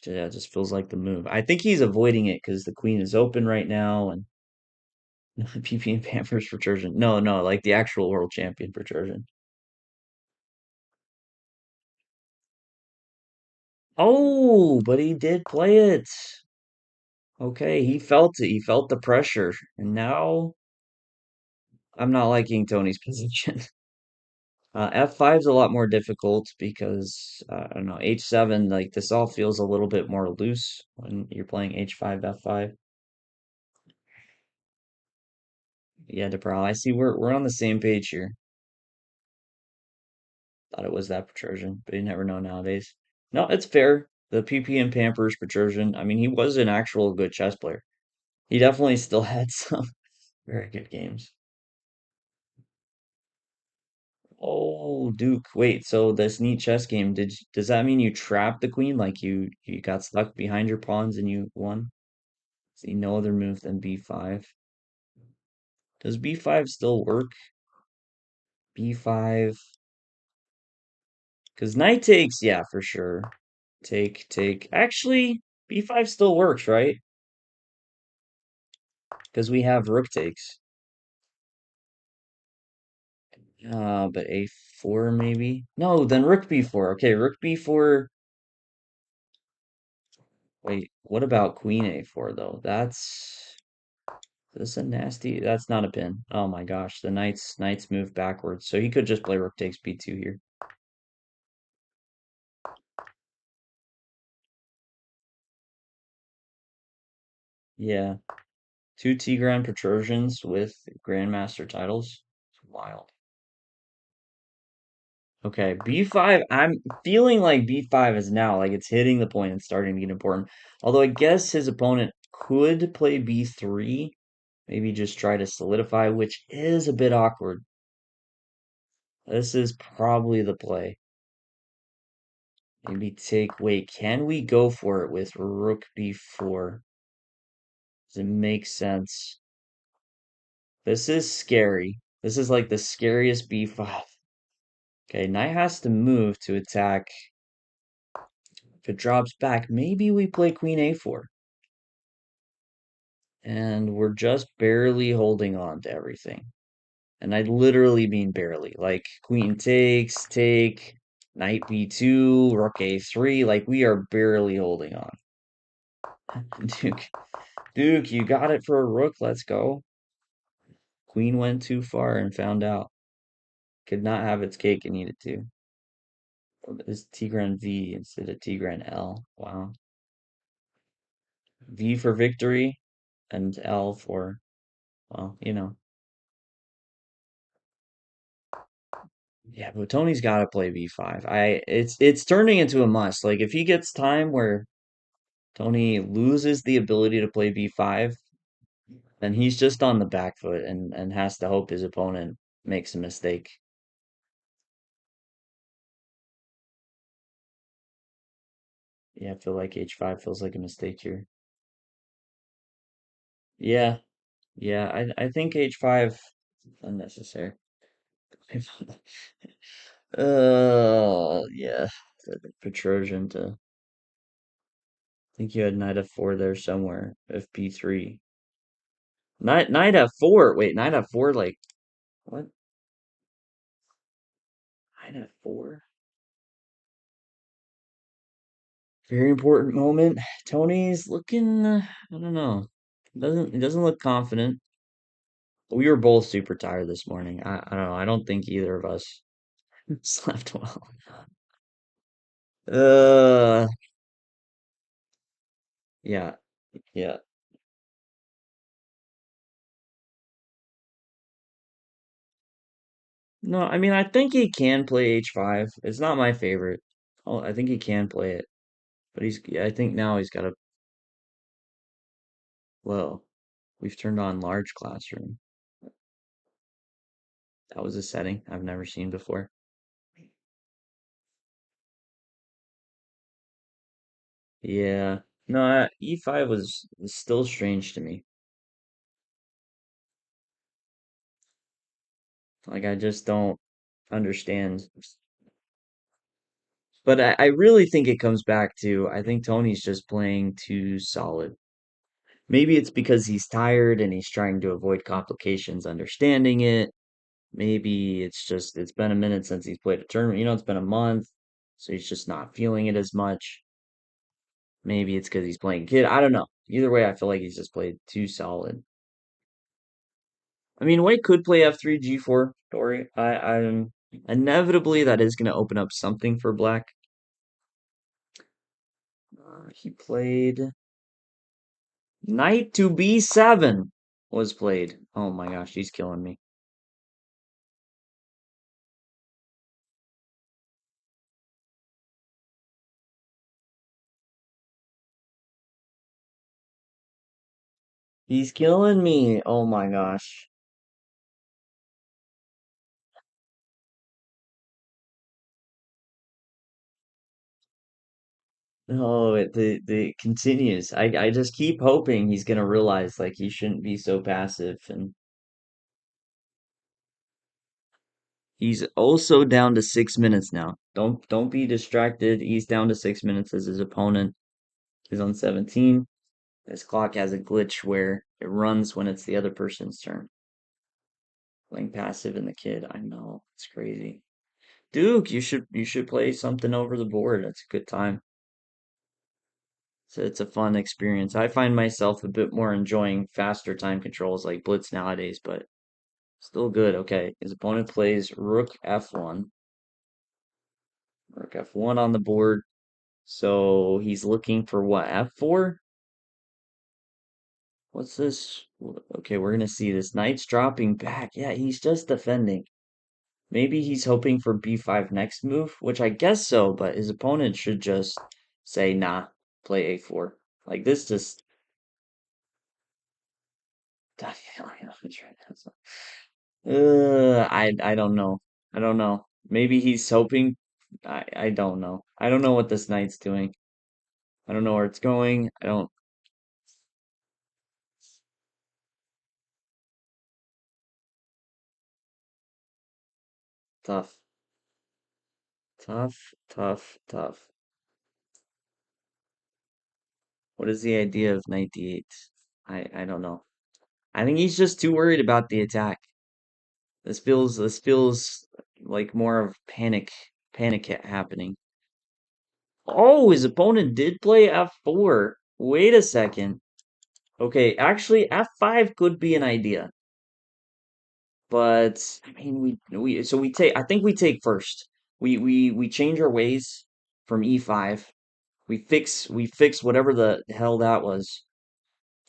yeah, just feels like the move. I think he's avoiding it because the queen is open right now, and PP and Pampers for Turgeon. No, no, like the actual world champion for Turgeon. Oh, but he did play it. Okay, he felt it. He felt the pressure, and now I'm not liking Tony's position. F5 is a lot more difficult because I don't know, H7, like this all feels a little bit more loose when you're playing H5, F5. Yeah, DePral, I see we're on the same page here. Thought it was that Petrosian, but you never know nowadays. No, it's fair. The PP and Pampers Petrosian. I mean, he was an actual good chess player. He definitely still had some very good games. Oh, Duke. Wait, so this neat chess game, does that mean you trapped the queen? Like you got stuck behind your pawns and you won? See, no other move than b5. Does b5 still work? b5. Because knight takes, yeah, for sure. Take, take. Actually, b5 still works, right? Because we have rook takes. But a4 maybe? No, then rook b4. Okay, rook b4. Wait, what about queen a4 though? This a nasty. That's not a pin. Oh my gosh, the knights move backwards. So he could just play rook takes b2 here. Yeah, two Tigran Petrosians with grandmaster titles. It's wild. Okay, b5. I'm feeling like b5 is now like it's hitting the point and starting to get important. Although I guess his opponent could play b3, maybe just try to solidify, which is a bit awkward. This is probably the play. Maybe take, wait, can we go for it with rook b4? Does it make sense? This is scary. This is like the scariest b5. Okay, knight has to move to attack. If it drops back, maybe we play queen a4. And we're just barely holding on to everything. And I literally mean barely. Like queen takes, take, knight b2, rook a3. Like we are barely holding on. Duke, Duke, you got it for a rook. Let's go. Queen went too far and found out. Could not have its cake and eat it too. It's Tigran V instead of Tigran L. Wow. V for victory and L for, well, you know. Yeah, but Tony's got to play b5. It's turning into a must. Like if he gets time where Tony loses the ability to play b5, then he's just on the back foot and has to hope his opponent makes a mistake. Yeah, I feel like h5 feels like a mistake here. Yeah, yeah, I think h5 unnecessary. Yeah, the Petrosian to. I think you had knight f4 there somewhere. If b3. Knight f4. Wait, knight f4. Like what? Knight f4. Very important moment. Tony's looking. I don't know. He doesn't look confident. We were both super tired this morning. I don't know. I don't think either of us slept well. Uh, yeah, yeah. No, I mean I think he can play h5. It's not my favorite. Oh, I think he can play it, but I think now he's got to. Whoa, we've turned on large classroom. That was a setting I've never seen before. Yeah. No, e5 was still strange to me. Like I just don't understand. But I really think it comes back to I think Tony's just playing too solid. Maybe it's because he's tired and he's trying to avoid complications understanding it. Maybe it's just it's been a minute since he's played a tournament. It's been a month, so he's just not feeling it as much. Maybe it's because he's playing kid. I don't know. Either way, I feel like he's just played too solid. I mean, White could play f3, g4, Dory. I'm inevitably that is going to open up something for Black. He played knight to b7 was played. Oh my gosh, he's killing me. He's killing me. Oh my gosh. No, it continues. I just keep hoping he's gonna realize like he shouldn't be so passive, and he's also down to 6 minutes now. Don't be distracted. He's down to 6 minutes as his opponent is on 17. This clock has a glitch where it runs when it's the other person's turn. Playing passive in the kid. I know. It's crazy. Duke, you should play something over the board. That's a good time. So it's a fun experience. I find myself a bit more enjoying faster time controls like Blitz nowadays, but still good. Okay, his opponent plays Rook F1. Rook F1 on the board. So he's looking for what? F4? What's this? Okay, we're gonna see this. Knight's dropping back. Yeah, he's just defending. Maybe he's hoping for b5 next move, which I guess so, but his opponent should just say, nah, play a4. Like this just I don't know. I don't know. Maybe he's hoping. I don't know. I don't know what this knight's doing. I don't know where it's going. I don't. Tough. Tough, tough, tough. What is the idea of knight d8? I don't know. I think he's just too worried about the attack. This feels like more of panic happening. Oh, his opponent did play f4. Wait a second. Okay, actually f5 could be an idea. But I mean we so we take I think we take first. We change our ways from e5. We fix whatever the hell that was,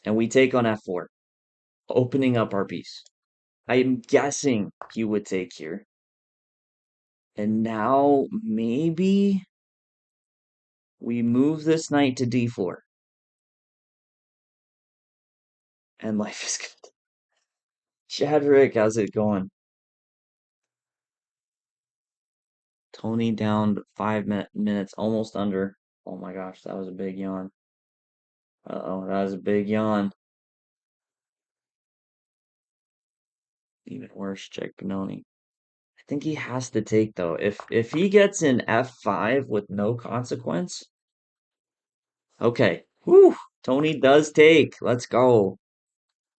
and we take on f4, opening up our piece. I am guessing he would take here. And now maybe we move this knight to d4, and life is good. Chadrick, how's it going? Tony down to 5 minutes, almost under. Oh my gosh, that was a big yawn. Uh-oh, that was a big yawn. Even worse, check Benoni. I think he has to take though. If he gets in f5 with no consequence, okay. Whew. Tony does take. Let's go.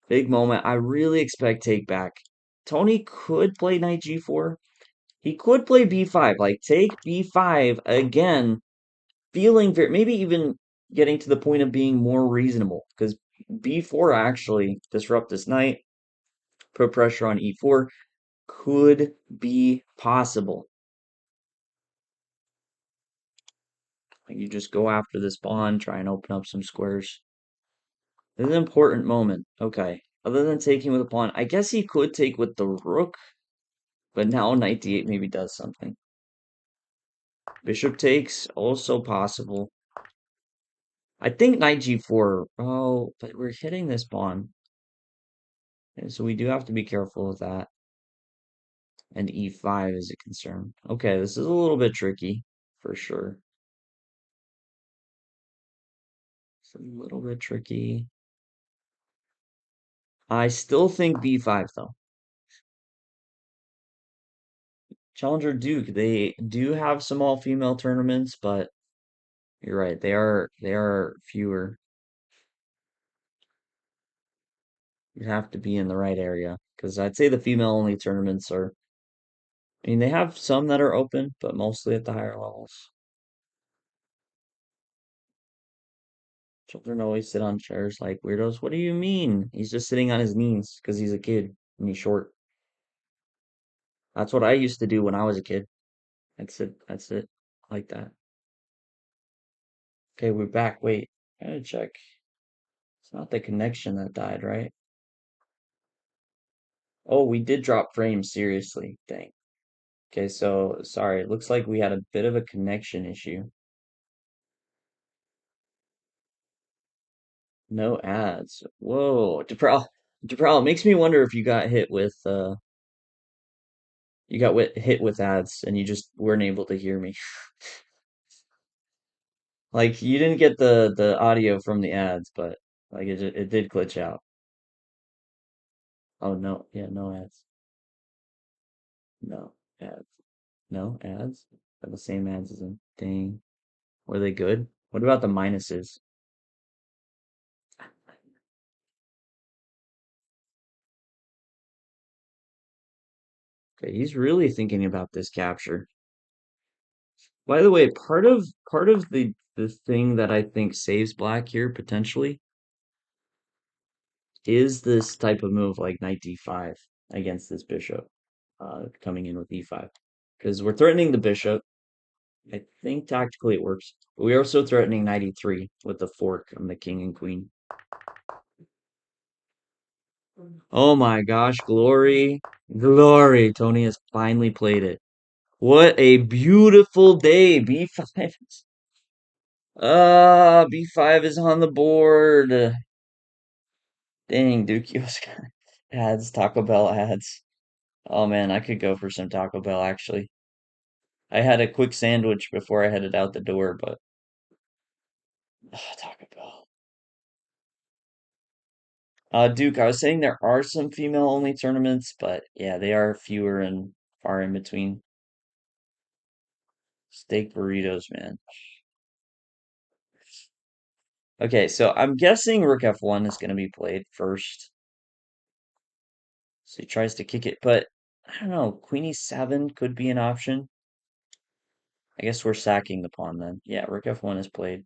Big moment. I really expect take back. Tony could play knight g4. He could play b5. Like take b5 again, feeling very maybe even getting to the point of being more reasonable because b4 actually disrupt this knight, put pressure on e4 could be possible. Like you just go after this pawn, try and open up some squares. This is an important moment. Okay. Other than taking with a pawn, I guess he could take with the rook, but now knight d8 maybe does something. Bishop takes, also possible. I think knight g4. Oh, but we're hitting this pawn. And so we do have to be careful with that. And e5 is a concern. Okay, this is a little bit tricky, for sure. It's a little bit tricky. I still think b5 though. Challenger Duke, they do have some all-female tournaments, but you're right, they are fewer. You have to be in the right area because I'd say the female-only tournaments are. I mean, they have some that are open, but mostly at the higher levels. Children always sit on chairs like weirdos. What do you mean? He's just sitting on his knees because he's a kid and he's short. That's what I used to do when I was a kid. That's it. That's it. Like that. Okay, we're back. Wait, I gotta check. It's not the connection that died, right? Oh, we did drop frames, seriously. Dang. Okay, so sorry. It looks like we had a bit of a connection issue. No ads. Whoa, Depral, it makes me wonder if you got hit with hit with ads and you just weren't able to hear me. Like you didn't get the audio from the ads, but like it did glitch out. Oh no, yeah, no ads. No ads. No ads. Got the same ads as them. Dang. Were they good? What about the minuses? Okay, he's really thinking about this capture. By the way, part of the thing that I think saves black here potentially is this type of move like knight d5 against this bishop, coming in with e5. Because we're threatening the bishop. I think tactically it works. But we're also threatening knight e3 with the fork on the king and queen. Oh my gosh, glory. Glory. Tony has finally played it. What a beautiful day. B5. B5 is on the board. Dang, Dukio's got ads, Taco Bell ads. Oh man, I could go for some Taco Bell actually. I had a quick sandwich before I headed out the door, but Taco Bell. Duke, I was saying there are some female-only tournaments, but yeah, they are fewer and far in between. Steak burritos, man. Okay, so I'm guessing Rook F1 is going to be played first. So he tries to kick it, but I don't know. Queen E7 could be an option. I guess we're sacking the pawn then. Yeah, Rook F1 is played.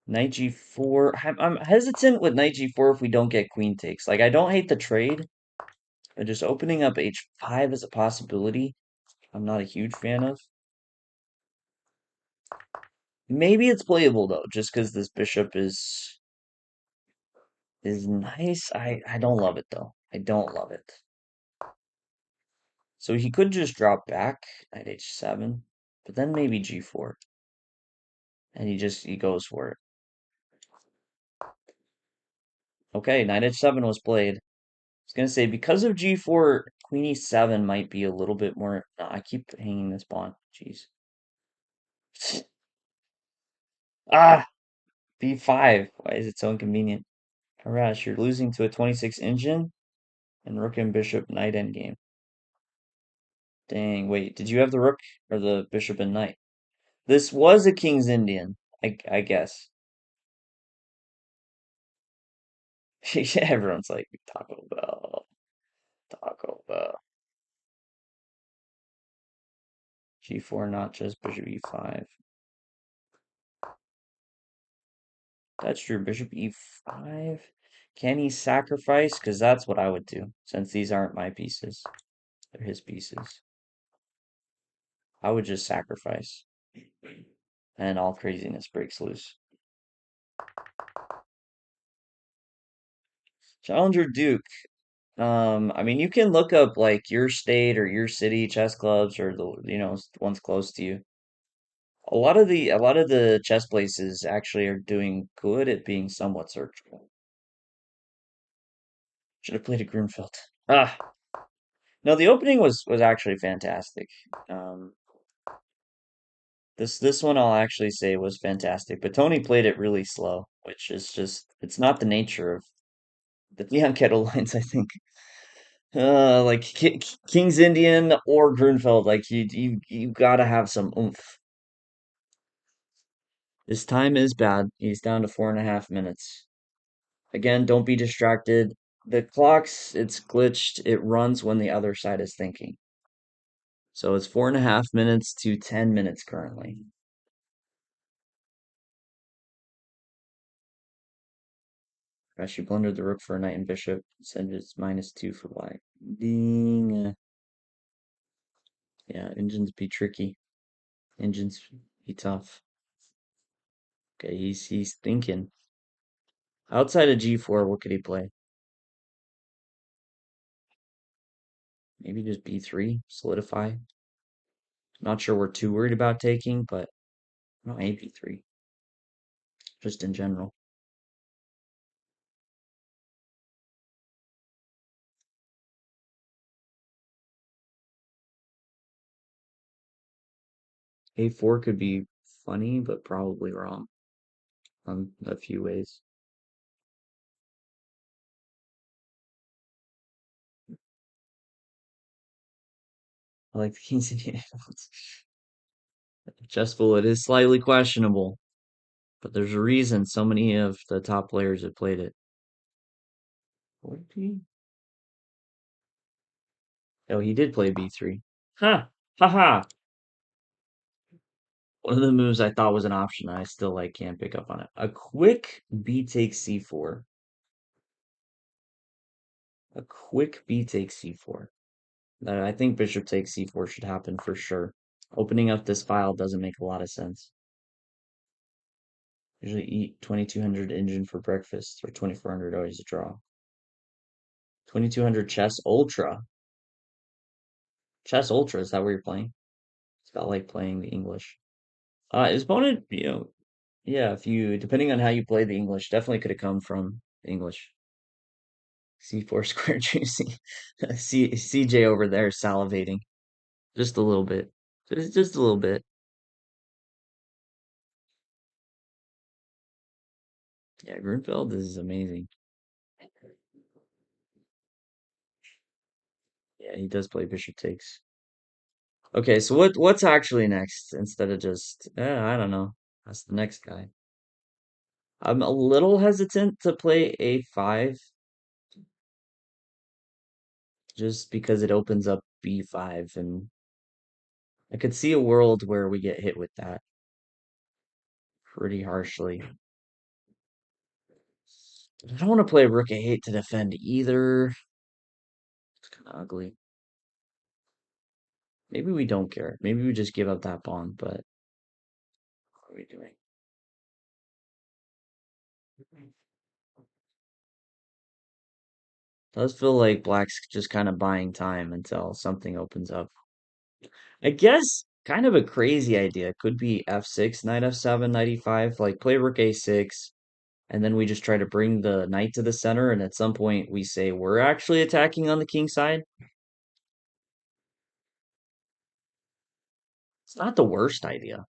Knight G4. I'm hesitant with Knight G4 if we don't get queen takes. Like, I don't hate the trade, but just opening up H5 is a possibility. I'm not a huge fan of. Maybe it's playable though, just because this bishop is nice. I don't love it though. I don't love it. So he could just drop back at H7, but then maybe G4, and he goes for it. Okay, knight H7 was played. I was gonna say because of G4, Queen E7 might be a little bit more. No, I keep hanging this pawn. Jeez. Ah, B5. Why is it so inconvenient? Harass, you're losing to a 26 engine and rook and bishop knight endgame. Dang, wait, did you have the rook or the bishop and knight? This was a King's Indian, I guess. Yeah, everyone's like, Taco Bell, Taco Bell. G4, not just bishop E5. That's true, bishop E5. Can he sacrifice? Because that's what I would do, since these aren't my pieces. They're his pieces. I would just sacrifice, and all craziness breaks loose. Challenger Duke. I mean, you can look up like your state or your city chess clubs or the ones close to you. A lot of the chess places actually are doing good at being somewhat searchable. Should have played a Grunfeld. Ah, no, the opening was actually fantastic. Um, this one I'll actually say was fantastic, but Tony played it really slow, which is just it's not the nature of the Neon Kettle lines, I think. Like King's Indian or Grunfeld, like you gotta have some oomph. His time is bad. He's down to 4.5 minutes. Again, don't be distracted. The clock's it's glitched. It runs when the other side is thinking. So it's 4.5 minutes to 10 minutes currently. Gosh, you blundered the rook for a knight and bishop. Said it's -2 for black. Ding. Yeah, engines be tricky. Engines be tough. Okay, he's thinking. Outside of G4, what could he play? Maybe just B3, solidify. Not sure we're too worried about taking, but no, A B3. just in general. A4 could be funny, but probably wrong on a few ways. I like the Kings Indiana. Chessable, it is slightly questionable, but there's a reason so many of the top players have played it. 40? Oh, he did play B3. Ha! Ha ha! One of the moves I thought was an option, I still like can't pick up on it. A quick B takes C4. A quick B takes C4. I think bishop takes C4 should happen for sure. Opening up this file doesn't make a lot of sense. Usually eat 2200 engine for breakfast or 2400 always a draw. 2200 chess ultra. Chess ultra, is that where you're playing? It's about like playing the English. His opponent, yeah, if you depending on how you play the English, definitely could have come from English. C4 square juicy. CJ over there salivating. Just a little bit. Just a little bit. Yeah, Grunfeld is amazing. Yeah, he does play bishop takes. Okay, so what's actually next instead of just I don't know. That's the next guy. I'm a little hesitant to play A5 just because it opens up B5 and I could see a world where we get hit with that pretty harshly. I don't want to play Rook A8 to defend either. It's kind of ugly. Maybe we don't care. Maybe we just give up that pawn, but what are we doing? Does feel like Black's just kind of buying time until something opens up. I guess kind of a crazy idea. Could be F6, Knight F7, Knight E5, like play Rook A6, and then we just try to bring the knight to the center, and at some point we say we're actually attacking on the king side. It's not the worst idea.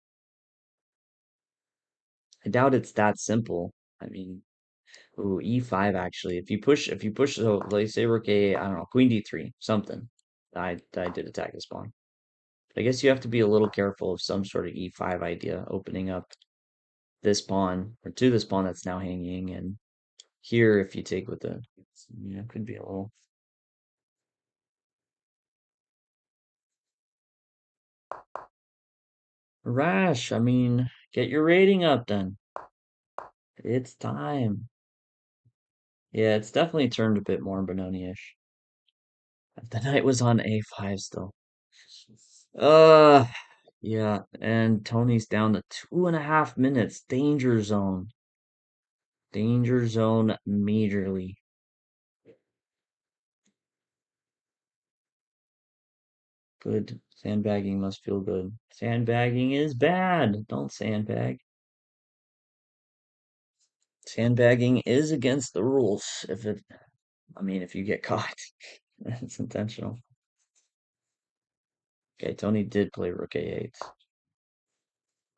I doubt it's that simple. I mean, ooh, E5 actually. If you push, so let's say Rook A, I don't know, Queen D3, something. I did attack this pawn. I guess you have to be a little careful of some sort of E5 idea, opening up this pawn, or to this pawn that's now hanging, and here if you take with the, could be a little rash. I mean, get your rating up then. It's time. Yeah, it's definitely turned a bit more Benoni-ish. The knight was on A5 still. Uh, yeah, and Tony's down to 2.5 minutes. Danger zone. Danger zone majorly. Good. Sandbagging must feel good. Sandbagging is bad. Don't sandbag. Sandbagging is against the rules. If you get caught, it's intentional. Okay, Tony did play Rook A8.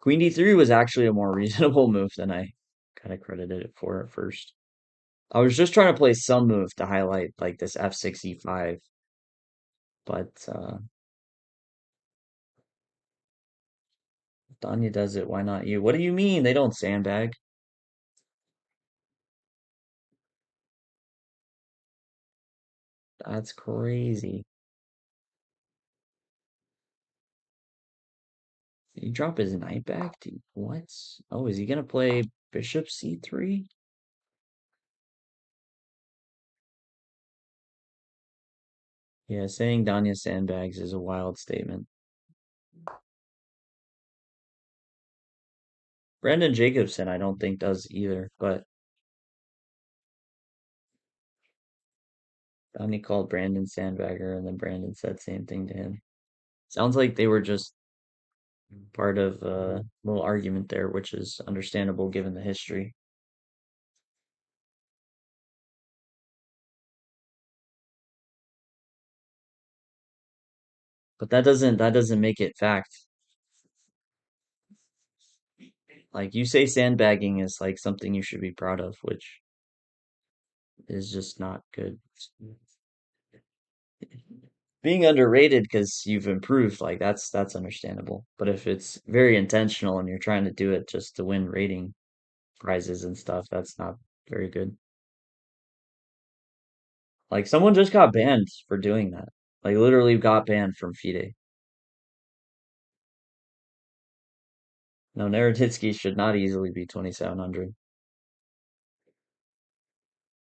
Queen D3 was actually a more reasonable move than I kind of credited it for at first. I was just trying to play some move to highlight like this F6 E5, but Danya does it. Why not you? What do you mean they don't sandbag? That's crazy. Did he drop his knight back? What? Oh, is he gonna play Bishop C3? Yeah, saying Danya sandbags is a wild statement. Brandon Jacobson, I don't think does either, but Donnie called Brandon sandbagger, and then Brandon said same thing to him. Sounds like they were just Part of a little argument there, which is understandable given the history. But that doesn't make it fact. Like you say sandbagging is like something you should be proud of, which is just not good. Being underrated because you've improved, like that's understandable. But if it's very intentional and you're trying to do it just to win rating prizes and stuff, that's not very good. Like someone just got banned for doing that. Like literally got banned from FIDE. No, Naroditsky should not easily be 2700.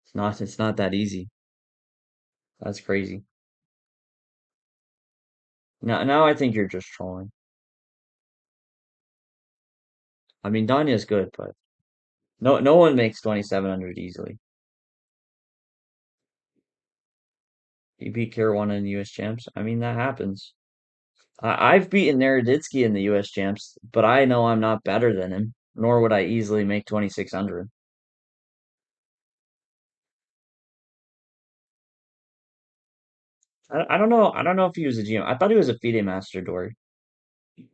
It's not that easy. That's crazy. Now I think you're just trolling. I mean, Danya's good, but no one makes 2700 easily. You beat Caruana in the US champs. I mean, that happens. I've beaten Naroditsky in the US champs, but I know I'm not better than him, nor would I easily make 2600. I don't know. I don't know if he was a GM. I thought he was a FIDE master, Dory.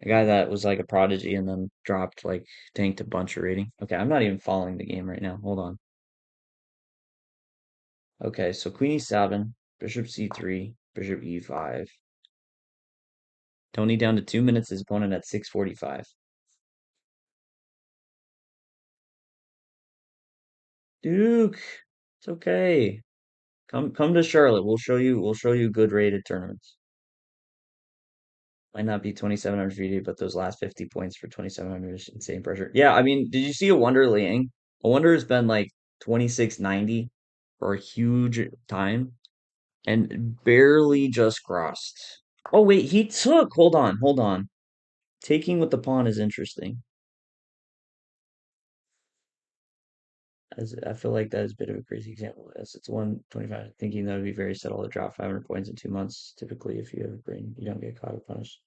A guy that was like a prodigy and then dropped like tanked a bunch of rating. Okay, I'm not even following the game right now. Hold on. Okay, so Queen E7, Bishop C3, Bishop E5. Tony down to 2 minutes, his opponent at 6:45. Duke, it's okay. Come to Charlotte. We'll show you good rated tournaments. Might not be 2700 VD, but those last 50 points for 2700 is insane pressure. Yeah, I mean, did you see a Wonder Liang? A Wonder has been like 2690 for a huge time and barely just crossed. Oh wait, he took. Hold on. Taking with the pawn is interesting. As I feel like that is a bit of a crazy example. As it's 125, thinking that would be very subtle to drop 500 points in 2 months. Typically, if you have a brain, you don't get caught or punished.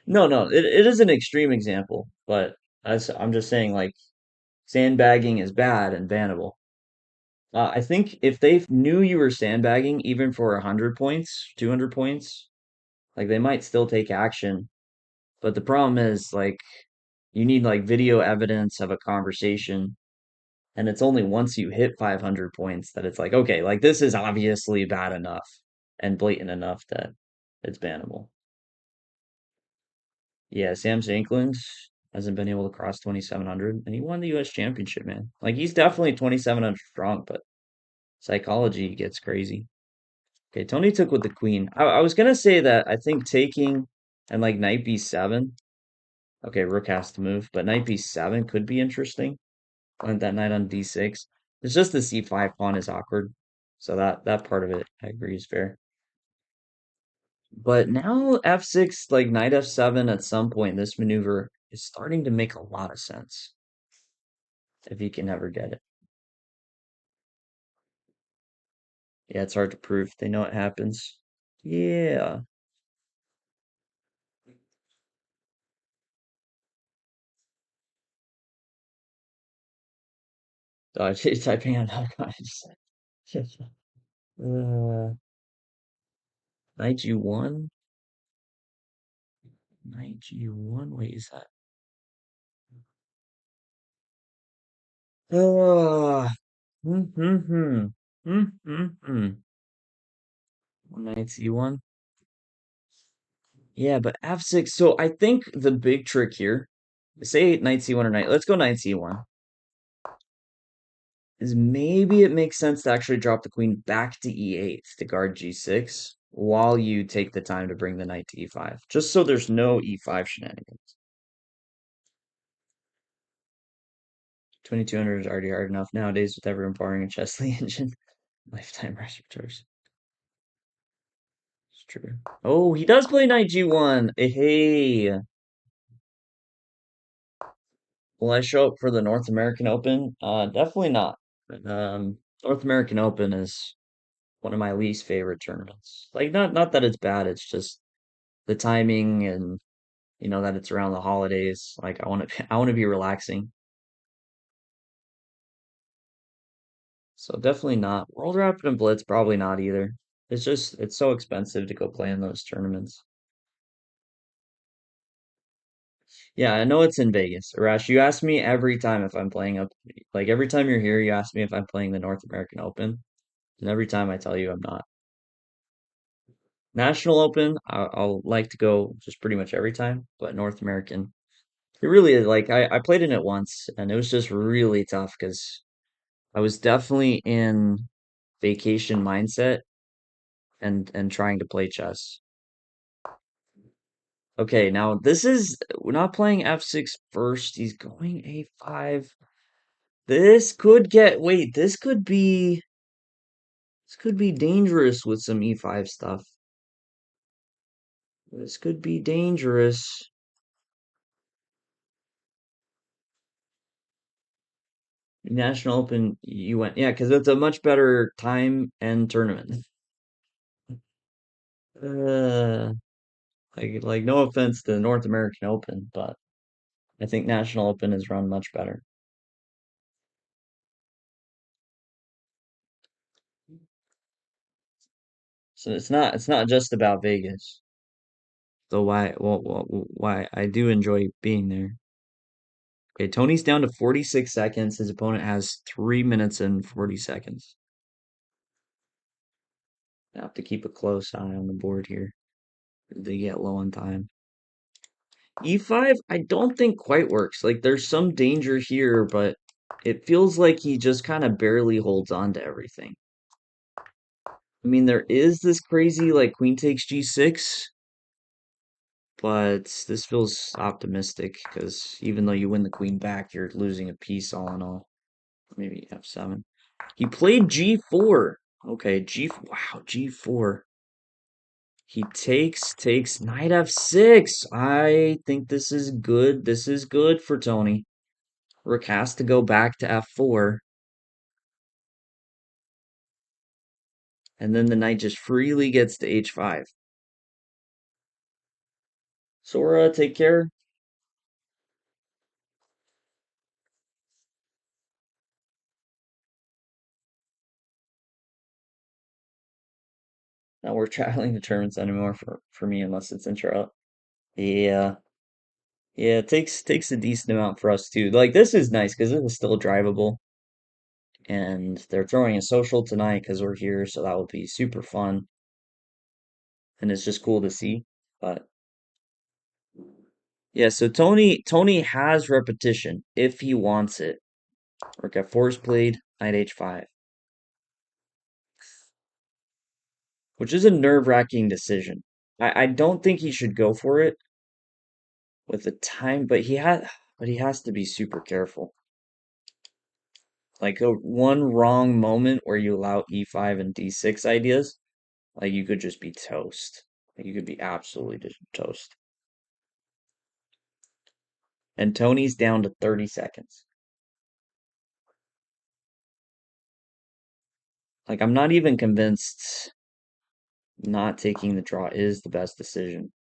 No, it is an extreme example, but I'm just saying, like, sandbagging is bad and bannable. I think if they knew you were sandbagging, even for 100 points, 200 points, like, they might still take action. But the problem is, like, you need, like, video evidence of a conversation. And it's only once you hit 500 points that it's like, okay, like, this is obviously bad enough and blatant enough that it's bannable. Yeah, Sam Shankland hasn't been able to cross 2700, and he won the US championship, man. Like, he's definitely 2700 strong, but psychology gets crazy. Okay, Tony took with the queen. I was gonna say that I think taking and like knight b7. Okay, rook has to move, but knight b7 could be interesting. And that knight on d6. It's just the c5 pawn is awkward. So that part of it I agree is fair. But now f6, like knight f7 at some point, this maneuver is starting to make a lot of sense if you can ever get it. Yeah, it's hard to prove. They know it happens. Yeah. Oh, I did typing out how I just knight g1? Knight g1? Wait, is that? Uh, hmm, hmm, hmm. Hmm, hmm, hmm. Knight c1? Yeah, but f6. So I think the big trick here, say knight c1 or knight. Let's go knight c1. Is maybe it makes sense to actually drop the queen back to e8 to guard g6 while you take the time to bring the knight to e5, just so there's no e5 shenanigans. 2200 is already hard enough nowadays with everyone borrowing a Chesley engine. Lifetime repertoires. It's true. Oh, he does play knight g1. Hey, will I show up for the North American Open? Definitely not. North American Open is one of my least favorite tournaments. Like, not that it's bad, it's just the timing and You know that it's around the holidays. Like I want to be relaxing. So definitely not. World Rapid and Blitz, probably not either. It's so expensive to go play in those tournaments. Yeah, I know it's in Vegas. Arash, you ask me every time if I'm playing up, like every time you're here, you ask me if I'm playing the North American Open. And every time I tell you I'm not. National Open, I'll like to go just pretty much every time, but North American, it really is like I played in it once and it was just really tough because I was definitely in vacation mindset and trying to play chess. Okay, now this is we're not playing F6 first. He's going A5. This could get wait, this could be dangerous with some E5 stuff. This could be dangerous. National Open, you went, yeah, because it's a much better time and tournament. Uh, like no offense to the North American Open, but I think National Open is run much better. So it's not just about Vegas. So why I do enjoy being there. Okay, Tony's down to 46 seconds. His opponent has 3 minutes and 40 seconds. I have to keep a close eye on the board here. They get low on time. E5, I don't think quite works. Like there's some danger here, but it feels like he just kind of barely holds on to everything. I mean, there is this crazy like queen takes G6, but this feels optimistic because even though you win the queen back, you're losing a piece all in all. Maybe F7. He played G4. Okay, wow, G4. He takes knight F6. I think this is good. This is good for Tony. Rook has to go back to F4. And then the knight just freely gets to H5. Sora, take care. Not worth traveling to tournaments anymore for me unless it's in Charlotte. Yeah. Yeah, it takes a decent amount for us too. Like this is nice because this is still drivable. And they're throwing a social tonight because we're here, so that will be super fun. And it's just cool to see. But yeah, so Tony has repetition if he wants it. Rook F4 is played, knight H5, which is a nerve-wracking decision. I don't think he should go for it with the time, but he has to be super careful. Like a one wrong moment where you allow E5 and D6 ideas, like you could just be toast. Like you could be absolutely just toast. And Tony's down to 30 seconds. Like I'm not even convinced not taking the draw is the best decision.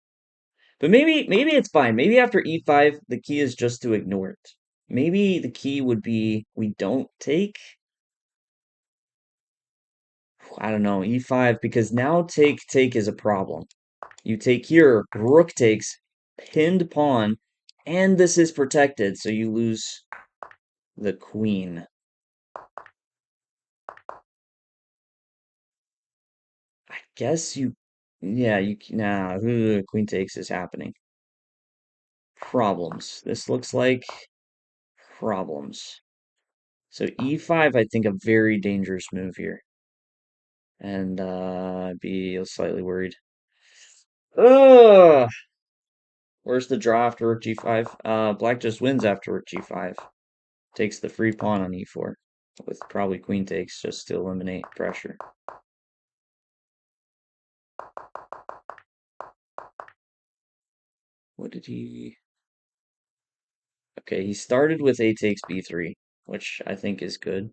But maybe it's fine. Maybe after E5 the key is just to ignore it. Maybe the key would be we don't take I don't know, E5 because now take is a problem. You take here, rook takes, pinned pawn, and this is protected, so you lose the queen. I guess you, yeah, nah, queen takes is happening. Problems. This looks like problems. So E5, I think a very dangerous move here. And I'd be slightly worried. Ugh! Where's the draw after rook G5? Black just wins after rook G5. Takes the free pawn on E4. With probably queen takes just to eliminate pressure. What did he... Okay, he started with A takes B3, which I think is good.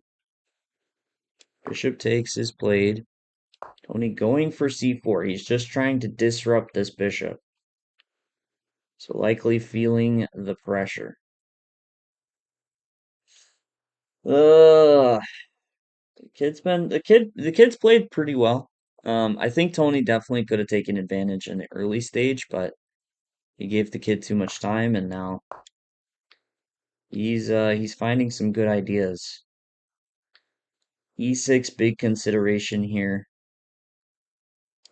Bishop takes is played. Tony going for C4. He's just trying to disrupt this bishop. So likely feeling the pressure. Uh, the kid's played pretty well. I think Tony definitely could have taken advantage in the early stage, but he gave the kid too much time, and now he's finding some good ideas. E6 big consideration here.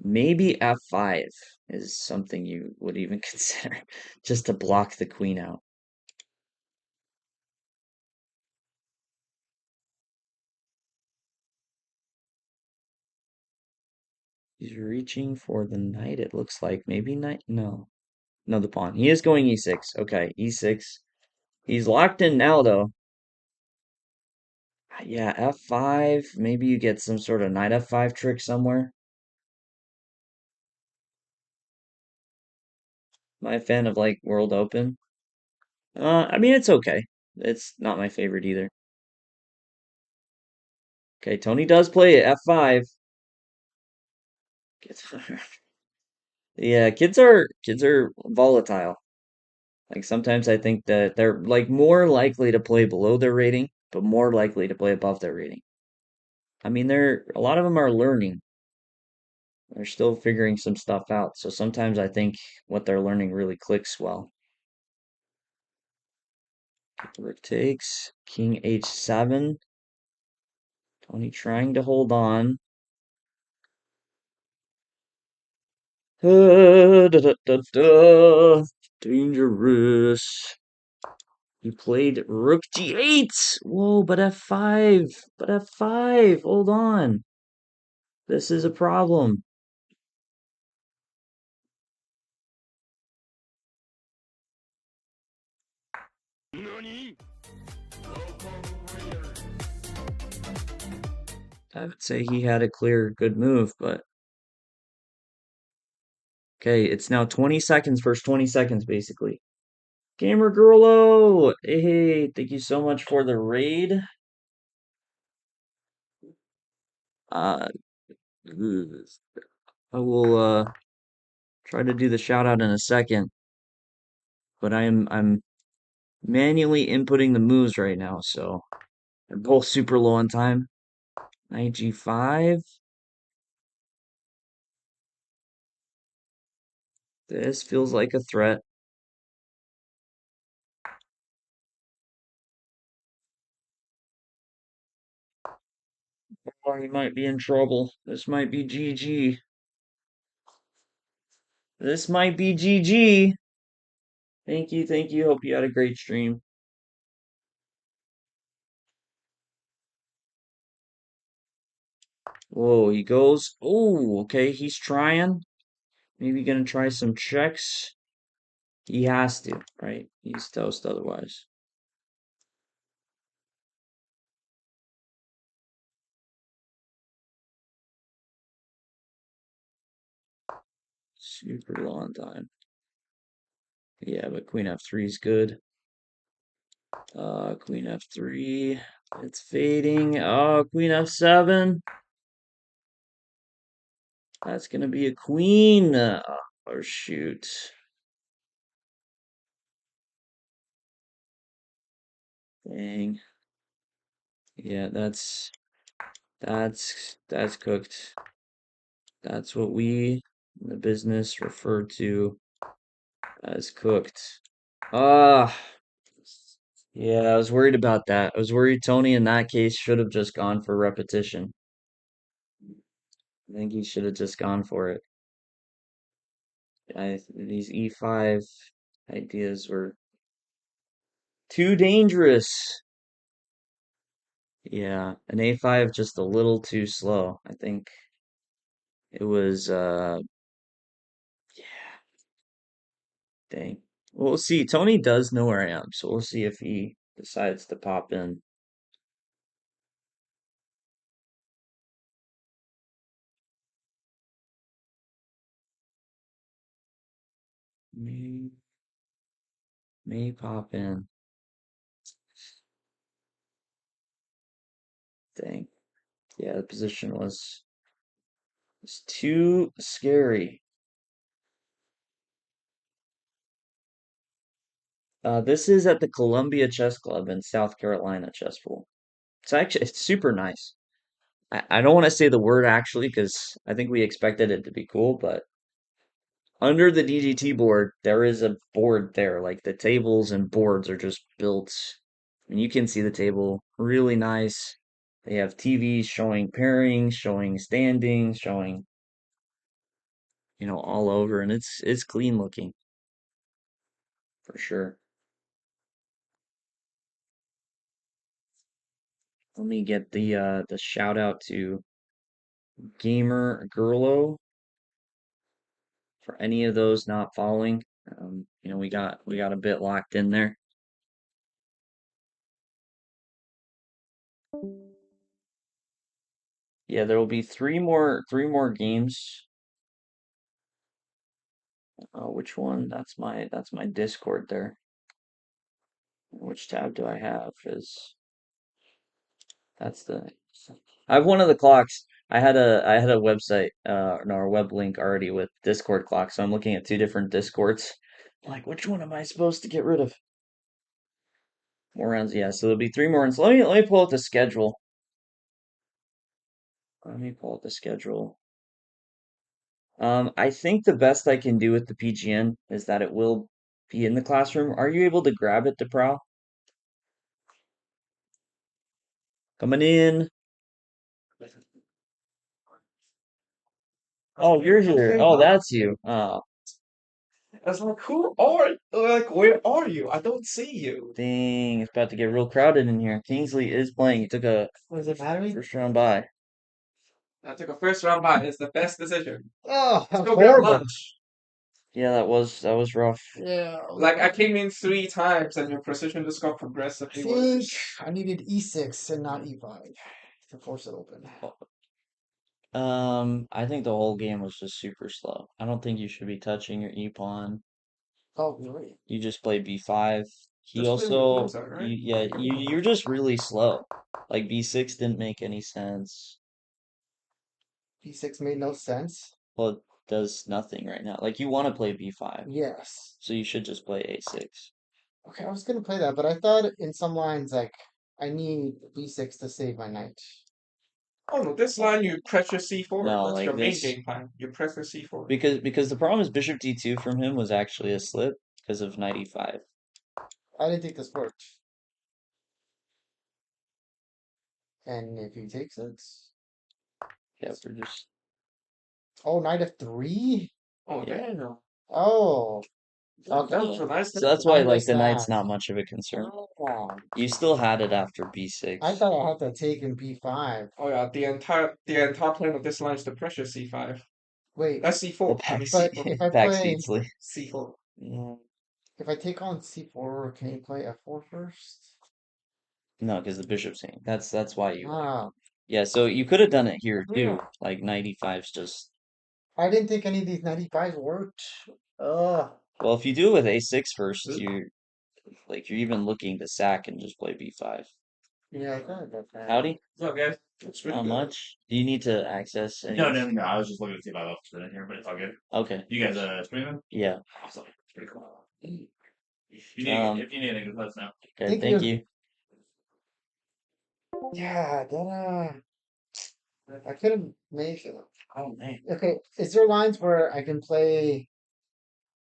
Maybe F5 is something you would even consider just to block the queen out. He's reaching for the knight, it looks like. Maybe knight? No. No, the pawn. He is going E6. Okay, E6. He's locked in now, though. Yeah, F5. Maybe you get some sort of knight F5 trick somewhere. Am I a fan of like World Open? I mean it's okay. It's not my favorite either. Okay, Tony does play it F5. Kids- Yeah, kids are volatile. Like sometimes I think that they're like more likely to play below their rating, but more likely to play above their rating. I mean, they're a lot of them are learning. They're still figuring some stuff out. So sometimes I think what they're learning really clicks well. Rook takes, King H7. Tony trying to hold on. Da, da, da, da. Dangerous. He played Rook G8. Whoa, but F5. But F5. Hold on. This is a problem. I would say he had a clear, good move, but okay, it's now 20 seconds versus 20 seconds, basically. Gamer Girlo! Hey, thank you so much for the raid. Uh, I will try to do the shout out in a second, but I'm manually inputting the moves right now, so they're both super low on time. Knight G5. This feels like a threat. Oh, he might be in trouble. This might be GG. This might be GG. Thank you, thank you. Hope you had a great stream. Whoa, he goes. Oh, okay, he's trying. Maybe gonna try some checks. He has to, right? He's toast otherwise. Super long time. Yeah, but Queen F3 is good. Queen F3. It's fading. Oh, Queen F7. That's gonna be a queen. Oh, shoot. Dang. Yeah, that's cooked. That's what we in the business refer to as cooked. Ah, yeah, I was worried about that. I was worried Tony in that case should have just gone for repetition. I think he should have just gone for it. These E5 ideas were too dangerous. Yeah, an A5 just a little too slow. I think it was yeah, dang. We'll see. Tony does know where I am, so we'll see if he decides to pop in. May may pop in. Dang. Yeah, the position was too scary. This is at the Columbia Chess Club in South Carolina Chess Pool. It's super nice. I don't want to say the word actually because I think we expected it to be cool, but under the DGT board, there is a board there. Like the tables and boards are just built, and you can see the table. Really nice. They have TVs showing pairings, showing standings, showing, all over, and it's clean looking for sure. Let me get the shout out to Gamer Girlo for any of those not following. We got a bit locked in there. Yeah, there will be three more games. Which one? That's my Discord there. Which tab do I have? That's the I have one of the clocks. I had a website no, a web link already with Discord clock, so I'm looking at two different Discords. Like, which one am I supposed to get rid of? More rounds, yeah. So there'll be three more rounds. Let me pull out the schedule. Let me pull out the schedule. I think the best I can do with the PGN is that it will be in the classroom. Are you able to grab it, DeProw? Coming in. Oh, you're here. Okay, Oh, huh? that's you. Oh, I was like, who are, like, where are you? I don't see you. dang, it's about to get real crowded in here. Kingsley is playing. He took a What does it matter? first round bye. I took a first round bye. It's the best decision. Oh, Let's that's go grab horrible. lunch. Yeah, that was rough. Yeah. Like, I came in 3 times and your precision just got I progressively think worse. I needed e6 and not e5 to force it open. I think the whole game was just super slow. I don't think you should be touching your e pawn. Oh, you're right. You just play b5. He Just play with the also, pawns out, right? yeah, you're just really slow. Like b6 didn't make any sense. e6 made no sense. Well, it does nothing right now. Like you want to play b5, Yes. so you should just play a6. Okay, I was gonna play that, but I thought in some lines like I need b6 to save my knight. Oh no, this line you press your c4. No, That's like your main this game plan. You press your c4. because the problem is bishop d2 from him was actually a slip because of knight e5. I didn't think this worked. And if he takes it, Yeah, we're just oh, knight f3. Oh yeah. damn. Oh, That okay. was a nice So that's I why like the knight's understand. not much of a concern. Oh, You still had it after I b6. thought I had to take in b5. Oh yeah, the entire plan of this line is to pressure c5. Wait, That's The c4. I mean but c4. if I backseat play, sleeve. c4. Yeah. if I take on c4, can you play f4 first? No, because the bishop's hanging. That's why you Ah, yeah. So you could have done it here Yeah. too. Like knight e5's just I didn't think any of these 95s worked. Ugh. well. If you do it with a6 first, you're even looking to sack and just play b5. Yeah, I thought about that. Howdy. What's up, guys? It's pretty Not good. much. Do you need to access any? No, no, no. I was just looking to see if I left it in here, but it's all good. Okay. You guys streaming? Yeah. Awesome. It's pretty cool. If you need anything, let us know. Okay. Thank Thank you. you. Yeah, then I could have made it. Oh man. Okay, is there lines where I can play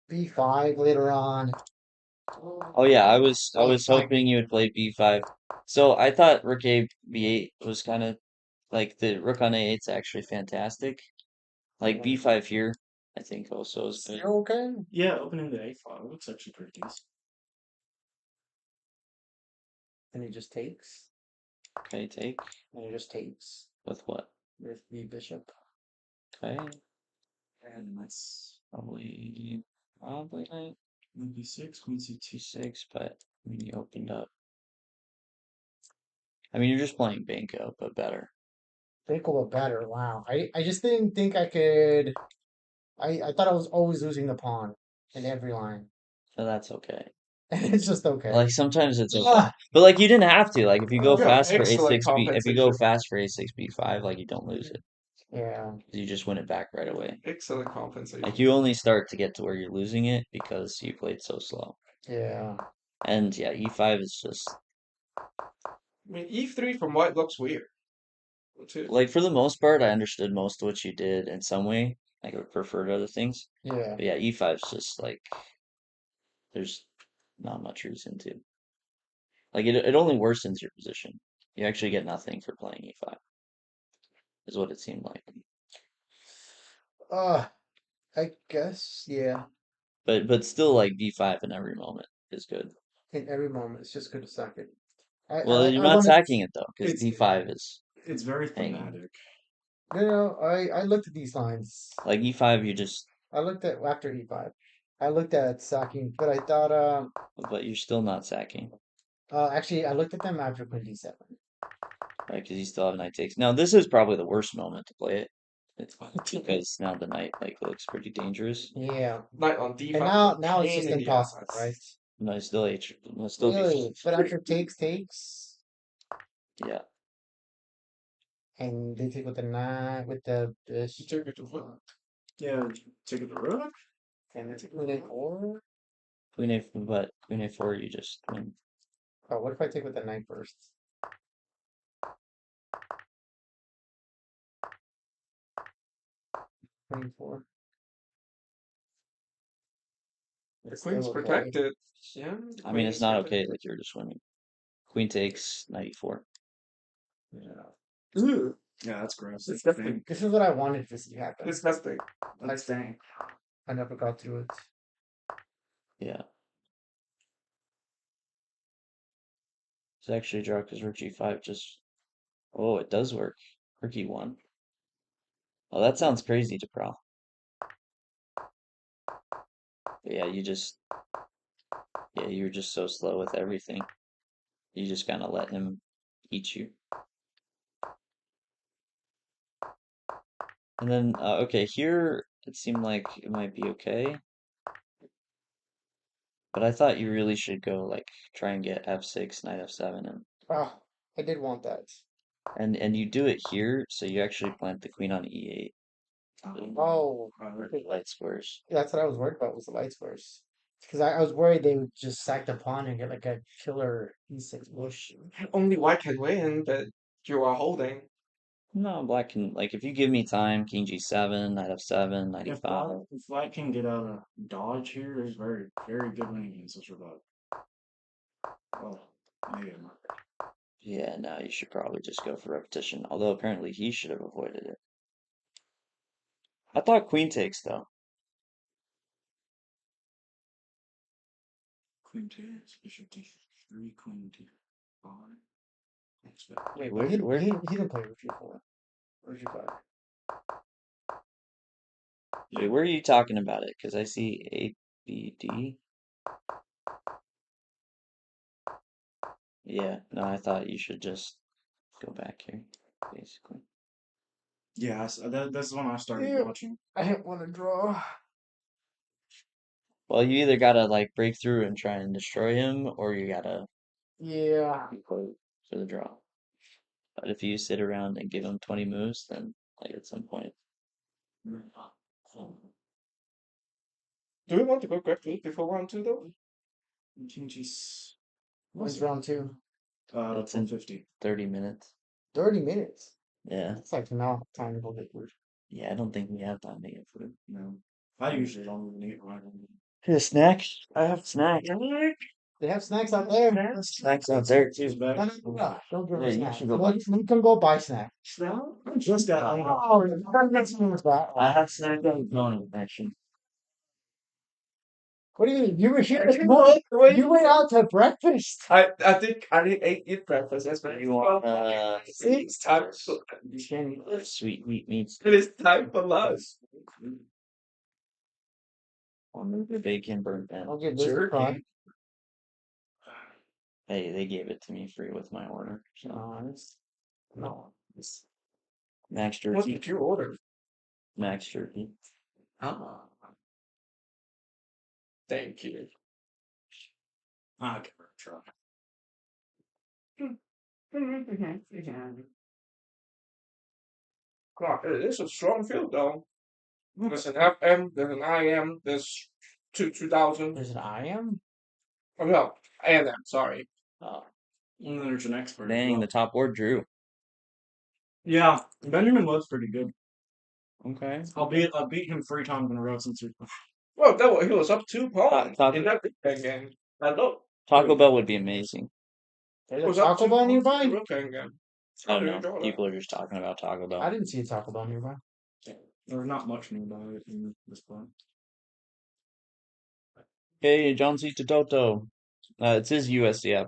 b5 later on? Oh yeah. I Oh, was fine. hoping you would play b5. So I thought rook a b8 was kind of like the rook on a8's actually fantastic. Like b5 here, I think also is good. You're okay? Yeah, opening the A file looks actually pretty decent. And he just takes. Okay, take And he just takes with what? with the bishop. Okay, And that's probably knight queen b6, queen c2. c6, but I mean you opened up. I mean you're just playing Banco, but better. Think a little better. Wow. I just didn't think I could. I thought I was always losing the pawn in every line. So that's okay. And it's just okay. Like sometimes it's okay. Ah, But like you didn't have to. Like if you go Yeah, fast for excellent a6 b if you go compensation. fast for a6 b5, like you don't lose it. yeah. You just win it back right away. Excellent Like compensation. you only start to get to where you're losing it because you played so slow. Yeah. And yeah, e5 is just I mean, e3 from white looks weird. Too. like for the most part, I understood most of what you did in some way. Like I would prefer to other things. Yeah. But yeah, e5 is just like there's not much reason to. Like it only worsens your position. You actually get nothing for playing e5, is what it seemed like. Uh, I guess, yeah. But still like d5 in every moment is good. In every moment, it's just good to suck it. Well, you're I not wanted. attacking it though, because It's d5 is it's very hanging. thematic. No, I looked at these lines. Like e5, you just, I looked at after E5. I looked at sacking, but I thought, but you're still not sacking, actually, I looked at them after Queen D7. right? Because you still have knight takes. Now this is probably the worst moment to play it. It's because now the knight like looks pretty dangerous. Yeah, Knight on d5. and now it's pain just in the impossible, ass. right? No, it's still H. It'll still be Really, but after takes, yeah. and they take with the knight with the You took it to what? Yeah, take it to rook. and it's Queen A4. Queen A, but Queen A4, you just win. Oh, what if I take with the knight first? Queen 4. The It's queen's still okay. protected. Yeah. I mean, it's not okay. Like you're just winning. Queen takes knight e4. Yeah. Ugh. Yeah, that's gross. It's disgusting. This is what I wanted to see happen. Disgusting. That's dang. I never got through it. Yeah. It's actually draw because rook g5 just. Oh, it does work. Rook e1. Oh, that sounds crazy to Pro. But yeah, you're just so slow with everything. You just kind of let him eat you. And then, okay, here it seemed like it might be okay. But I thought you really should go, like, try and get f6, knight f7, Oh, I did want that. and you do it here, so you actually plant the queen on e8. Oh, Light squares. that's what I was worried about was the light squares. Because I was worried they would just sack the pawn and get like a killer E6 bush. Only white can win, but you are holding. No, black can, like, if you give me time, king g7, knight f7, knight e5. If black can get out of dodge here, there's very, very good winning against this rebut. Oh, negative mark. Yeah, no, you should probably just go for repetition. Although apparently he should have avoided it. I thought queen takes though. Queen takes, bishop d3, queen d5. Wait, He didn't play with G4 or G5. Wait, where are you talking about it? Because I see A, B, D. Yeah, no, I thought you should just go back here, basically. Yeah, that's when I started Yeah. watching. I didn't want to draw. Well, you either gotta like break through and try and destroy him, or you gotta Yeah. go for the draw. But if you sit around and give him 20 moves, then like at some point. Do we want to go quickly before round 2 though? King g. When's round 2? That's in 50. 30 minutes. 30 minutes. Yeah. That's like now time to go get food. Yeah, I don't think we have time to get food. No, I usually don't even eat right. Get a snack? I have snack. They have snacks out there. Snacks out there. Cheers, No, back. don't give Yeah, me you snacks. should go buy You can go buy snacks. Just got Oh, don't mix me with that. I have snack on Tourney, actually. What do you mean? You were here this Wait, morning? wait. You went out to breakfast? I think I didn't eat breakfast. That's what You want it's time. sweet wheat meats? It is time for lunch. The bacon burnt I'll end. give this a try. Hey, they gave it to me free with my order. So Nice. no, it's Max What jerky. did you order? Max jerky. Ah. Thank you. I'll give her a try. God, it is a strong field though. There's an FM, there's an IM, there's 2000. There's an IM? Oh no, A&M, sorry. And then there's an expert. as Dang, well. the top board drew. Yeah, Benjamin was pretty good. Okay. I beat him 3 times in a row since we. Well, he was up 2 points Taco, in that Big Bang game. I know. Taco Bell would be amazing. There's He a was up Taco 2 Bell points in nearby? the Big Bang game. Oh I didn't no, know that. people are just talking about Taco I Bell. didn't see a Taco Bell nearby. There's not much nearby in this point. Hey, John C. Toto. It says USCF.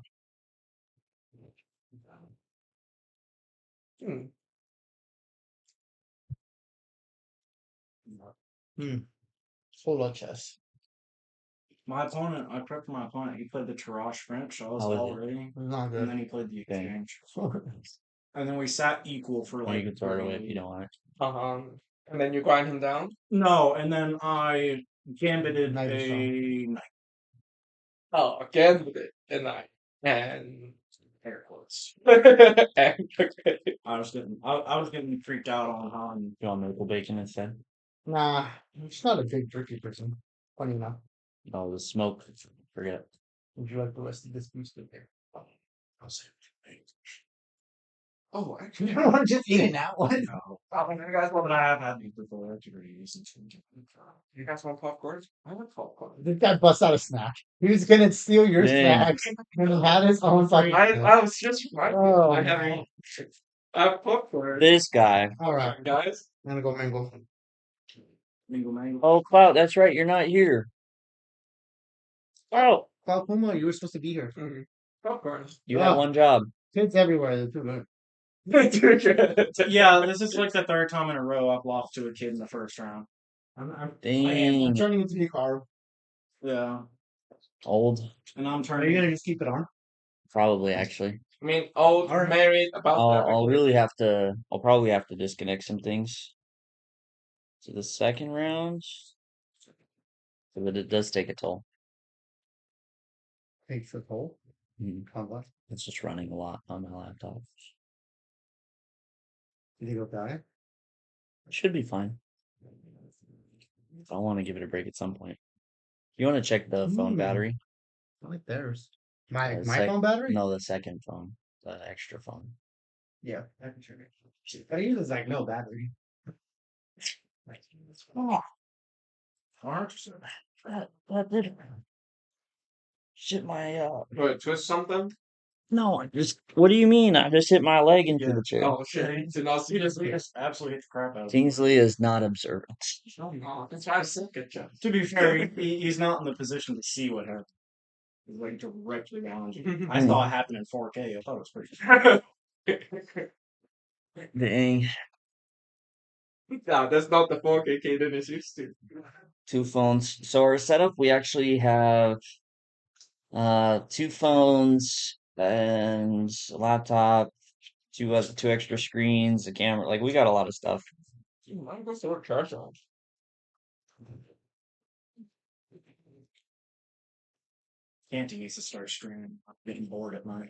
Hmm. Full of chess. My opponent, I prepped my opponent. He played the Tarrasch French. I was How is all it? ready, Not and good. then he played the Okay. exchange. And then we sat equal for Or you like can throw it away if 30. you don't want it. And then you grind him down. No, and then I gambited Knight is strong. a knight. Oh, again with it, and and Air quotes. okay. I was getting freaked out on how You want maple bacon instead? Nah, she's not a big turkey person. Funny enough. Oh, the smoke. Forget. Would you like the rest of this boosted there? I'll say Oh, You actually, don't want to just eat it now? What? no. You guys know that I have had these before. That's pretty decent. you guys want popcorn? I like popcorn. This guy busts out a snack. He was gonna steal your Dang. snacks and he had his own fucking I snack. was just Oh, I man. have popcorn. This guy. All right, Guys. I'm gonna go mingle. Mingle mangle. Oh, Clout, that's right. You're not here. Oh, Cloud Puma, you were supposed to be here. Popcorn. you have Oh, one job. kids everywhere. They're too good. Yeah, this is like the 3rd time in a row I've lost to a kid in the first round. I'm Dang. turning into the car. Yeah, Old. and I'm Are you turning. gonna just keep it on? Probably, actually. I mean, old, All right. married, about I'll probably have to disconnect some things. So the second round, but it does take a toll. Takes a toll. Mhm. How much? It's just running a lot on my laptop. Did he go die? It should be fine. I want to give it a break at some point. You want to check the phone battery? I like theirs. My The my phone battery? No, the second phone, the extra phone. Yeah, I can check it. But it uses like no battery. Oh, Aren't that did shit my Wait, twist something? No, I just. What do you mean? I just hit my leg into Yeah. the chair. Oh shit! Did not see He this. just absolutely hit the crap out of him. Kingsley is not observant. Oh no, that's why I suck at you. To be fair, he's not in the position to see what happened. He's like directly behind you. I saw it happen in 4K. I thought it was pretty. Dang. Nah, that's not the 4K Caden is used to. Two phones. So our setup, we actually have two phones and a laptop, two extra screens, a camera. Like we got a lot of stuff. Mine goes to work charge on. Canty needs to start streaming. I'm getting bored at night.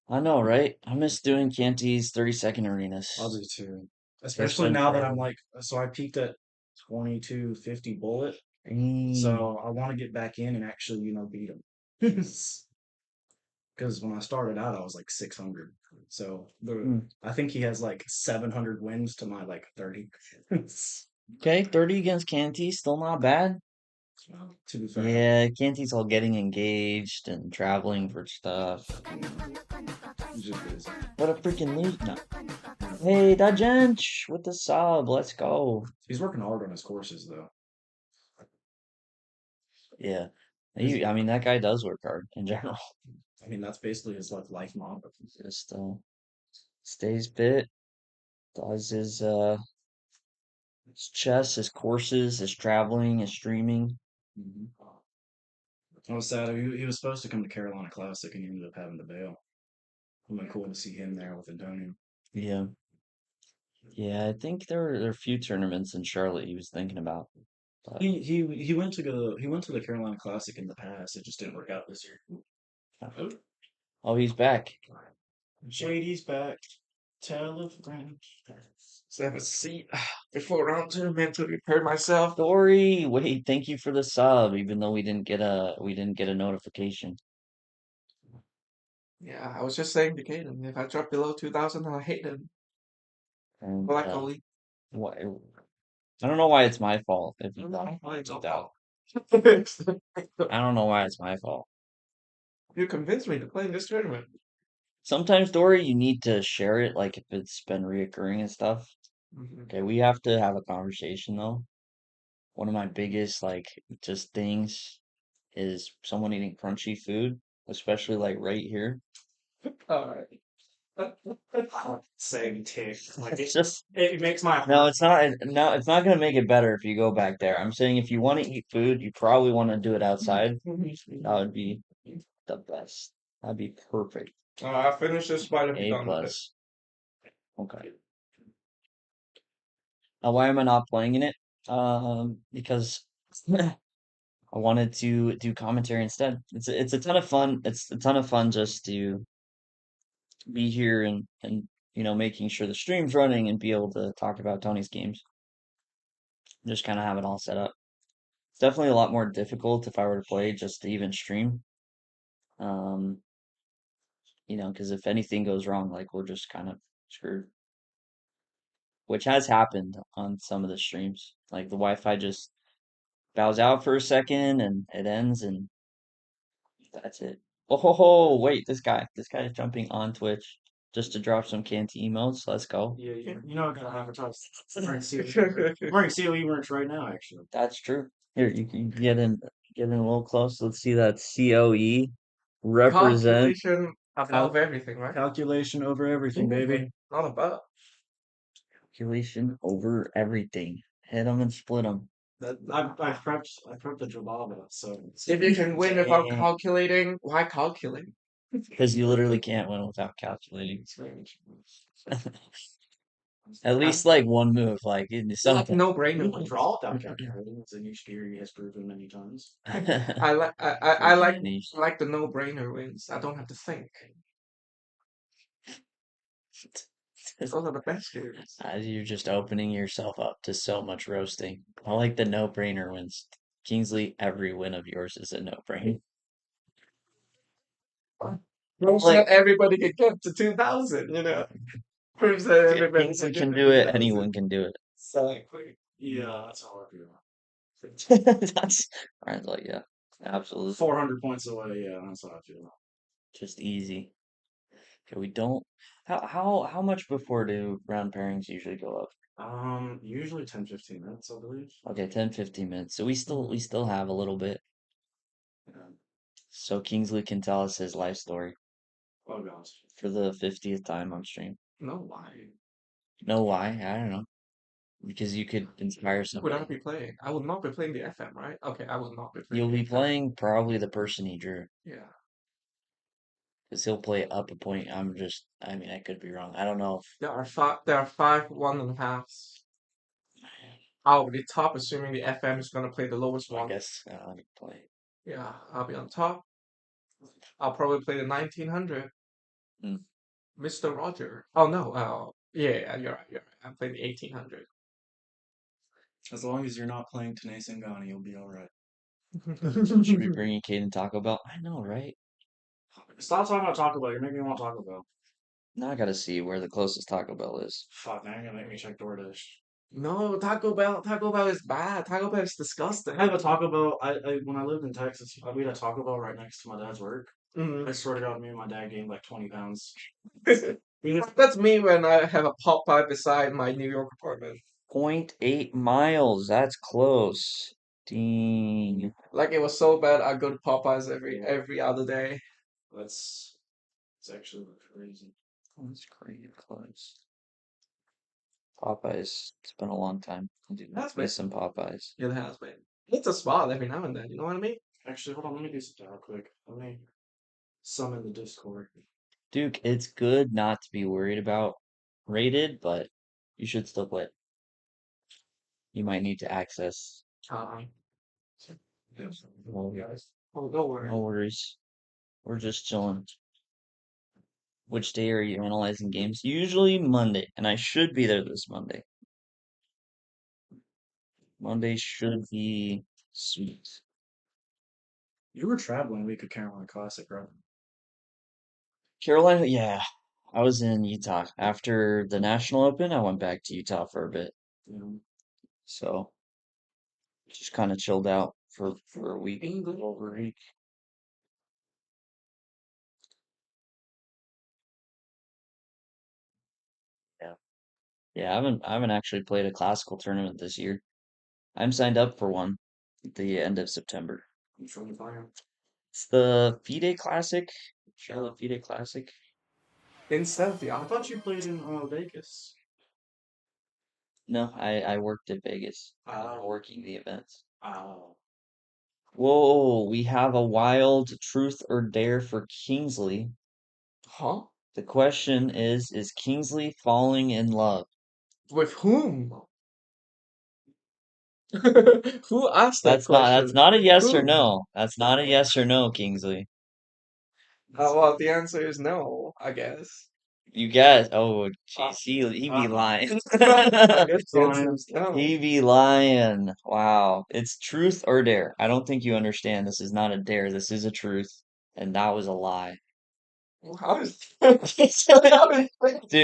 I know, right? I miss doing Canty's 30-second arenas. I'll do too. It's Especially been now that forever. I'm like, so I peaked at 2250 bullet. Mm. So I want to get back in and actually, beat him. Because when I started out, I was like 600. So I think he has like 700 wins to my like 30. Okay, 30 against Canty, still not bad. To be fair. Yeah, Canty's all getting engaged and traveling for stuff. He's just busy. What a freaking lead. No. Hey, Dajench with the sub. Let's go. He's working hard on his courses though. Yeah. I mean, that guy does work hard in general. I mean, that's basically his like life motto. Just stays fit, does his chess, his courses, his traveling, his streaming. I was sad. He was supposed to come to Carolina Classic and he ended up having to bail. It would have been cool to see him there with Antonio. Yeah. Yeah, I think there are a few tournaments in Charlotte he was thinking about. But He went to the Carolina Classic in the past. It just didn't work out this year. oh, he's back. JD's back. Tell a friend. Let's have a seat before round 2. Mentally prepare myself. Dory, wait, thank you for the sub, even though we didn't get a notification. Yeah, I was just saying to Kaden, if I drop below 2,000, I'll hate him. And Black Oli. why, I don't know why it's my fault if you Why it's dropped all out. I don't know why it's my fault. You convinced me to play in this tournament. Sometimes, Dory, you need to share it, like if it's been reoccurring and stuff. Mhm. Okay, we have to have a conversation though. One of my biggest like just things is someone eating crunchy food, especially like right here. Alright. Same tick. Like It's just it makes my no, it's not. No, it's not gonna make it better if you go back there. I'm saying if you want to eat food, you probably want to do it outside. That would be the best. That'd be perfect. I'll finish this fight if you're A done with it. plus. Okay. Now, why am I not playing in it? Because I wanted to do commentary instead. It's a ton of fun. It's a ton of fun just to be here and making sure the stream's running and be able to talk about Tony's games. Just kind of have it all set up. It's definitely a lot more difficult if I were to play just to even stream. Um, because if anything goes wrong, like we're just kind of screwed. Which has happened on some of the streams. Like the Wi-Fi just bows out for a second and it ends and that's it. Oh ho ho, wait, this guy is jumping on Twitch just to drop some canty emotes. Let's go. yeah, you know I gotta advertise. I'm wearing COE merch right now, actually. That's true. Here, you can get in a little close. Let's see that COE represent Calculation above everything, right? Calculation over everything, baby. Not above. calculation over everything. Hit them and split them. I prepped the Jababa, so If you can win without Dang. calculating, why calculate? Because you literally can't win without calculating. At least like one move, like in It's like something. no you brainer can wins. draw without calculating. It's an each theory has proven many times. I like I like Niche. like the no brainer wins. I don't have to think. Those are the best theories. You're just opening yourself up to so much roasting. I like the no-brainer wins. Kingsley, every win of yours is a no-brainer. Proves Like that everybody can get to 2,000, Proves that everybody Kingsley can can get to do it, 2,000. anyone can do it. Exactly. Yeah, that's how I feel. That's I was like, yeah, absolutely. 400 points away. Yeah, that's how I feel. Just easy. Okay, we don't. How much before do round pairings usually go up? Usually 10, 15 minutes, I believe. Okay, 10, 15 minutes. So we still have a little bit. Yeah. So Kingsley can tell us his life story Oh gosh. for the 50th time on stream. No, why? Know why? I don't know. Because you could inspire Would I somebody. be playing? I would not be playing the FM, right? Okay, I will not be playing You'll the be FM. playing probably the person he drew. Yeah. Because he'll play up a point. I mean, I could be wrong. I don't know if There are five 1.5s. I'll be top, assuming the FM is gonna play the lowest I one. guess I could play. Yeah, I'll be on top. I'll probably play the 1900. Hmm. Mr. Roger. Oh no. Yeah, you're right. You're right. I'm playing the 1800. As long as you're not playing Tanae Singani, you'll be alright. Should be bringing Caden Taco Bell. I know, right? Stop talking about Taco Bell. You're making me want Taco Bell. Now I gotta see where the closest Taco Bell is. Fuck, now you're gonna make me check DoorDash. No, Taco Bell. Taco Bell is bad. Taco Bell is disgusting. I have a Taco Bell. When I lived in Texas, we had a Taco Bell right next to my dad's work. I swear to God, me and my dad gained like 20 pounds. That's me when I have a Popeye beside my New York apartment. 0.8 miles. That's close. Dang. Like it was so bad, I go to Popeyes every other day. That's it's actually crazy. Oh, that's crazy close. Popeyes. It's been a long time. I do That's miss some Popeyes. It has been. It's a spot every now and then. You know what I mean? Actually, hold on. Let me do something real quick. Let me summon the Discord. Duke, it's good not to be worried about rated, but you should still play. You might need to access. Uh, No oh, don't worry. worries. We're just chilling. Which day are you analyzing games? Usually Monday, and I should be there this Monday. Monday should be sweet. You were traveling week of Carolina Classic, right? Carolina, yeah. I was in Utah. After the National Open, I went back to Utah for a bit. So just kind of chilled out for a week, a little over a week. Yeah. Yeah, I haven't actually played a classical tournament this year. I'm signed up for one at the end of September. Which one you playing? It's the FIDE Classic, Charlotte FIDE Classic. Instead of the I thought you played in Vegas. No, I worked at Vegas, Oh. working the events. Oh. Whoa, we have a wild truth or dare for Kingsley. Huh? The question is Kingsley falling in love? With whom? Who asked that That's question? not a yes or Who? no. That's not a yes or no, Kingsley. Well, the answer is no, I guess. You guess. Oh, Uh, jeez, he be Uh-oh. lying. I guess the answer Fine. is no. He be lying. Wow. It's truth or dare. I don't think you understand. This is not a dare. This is a truth. And that was a lie. How is Dude,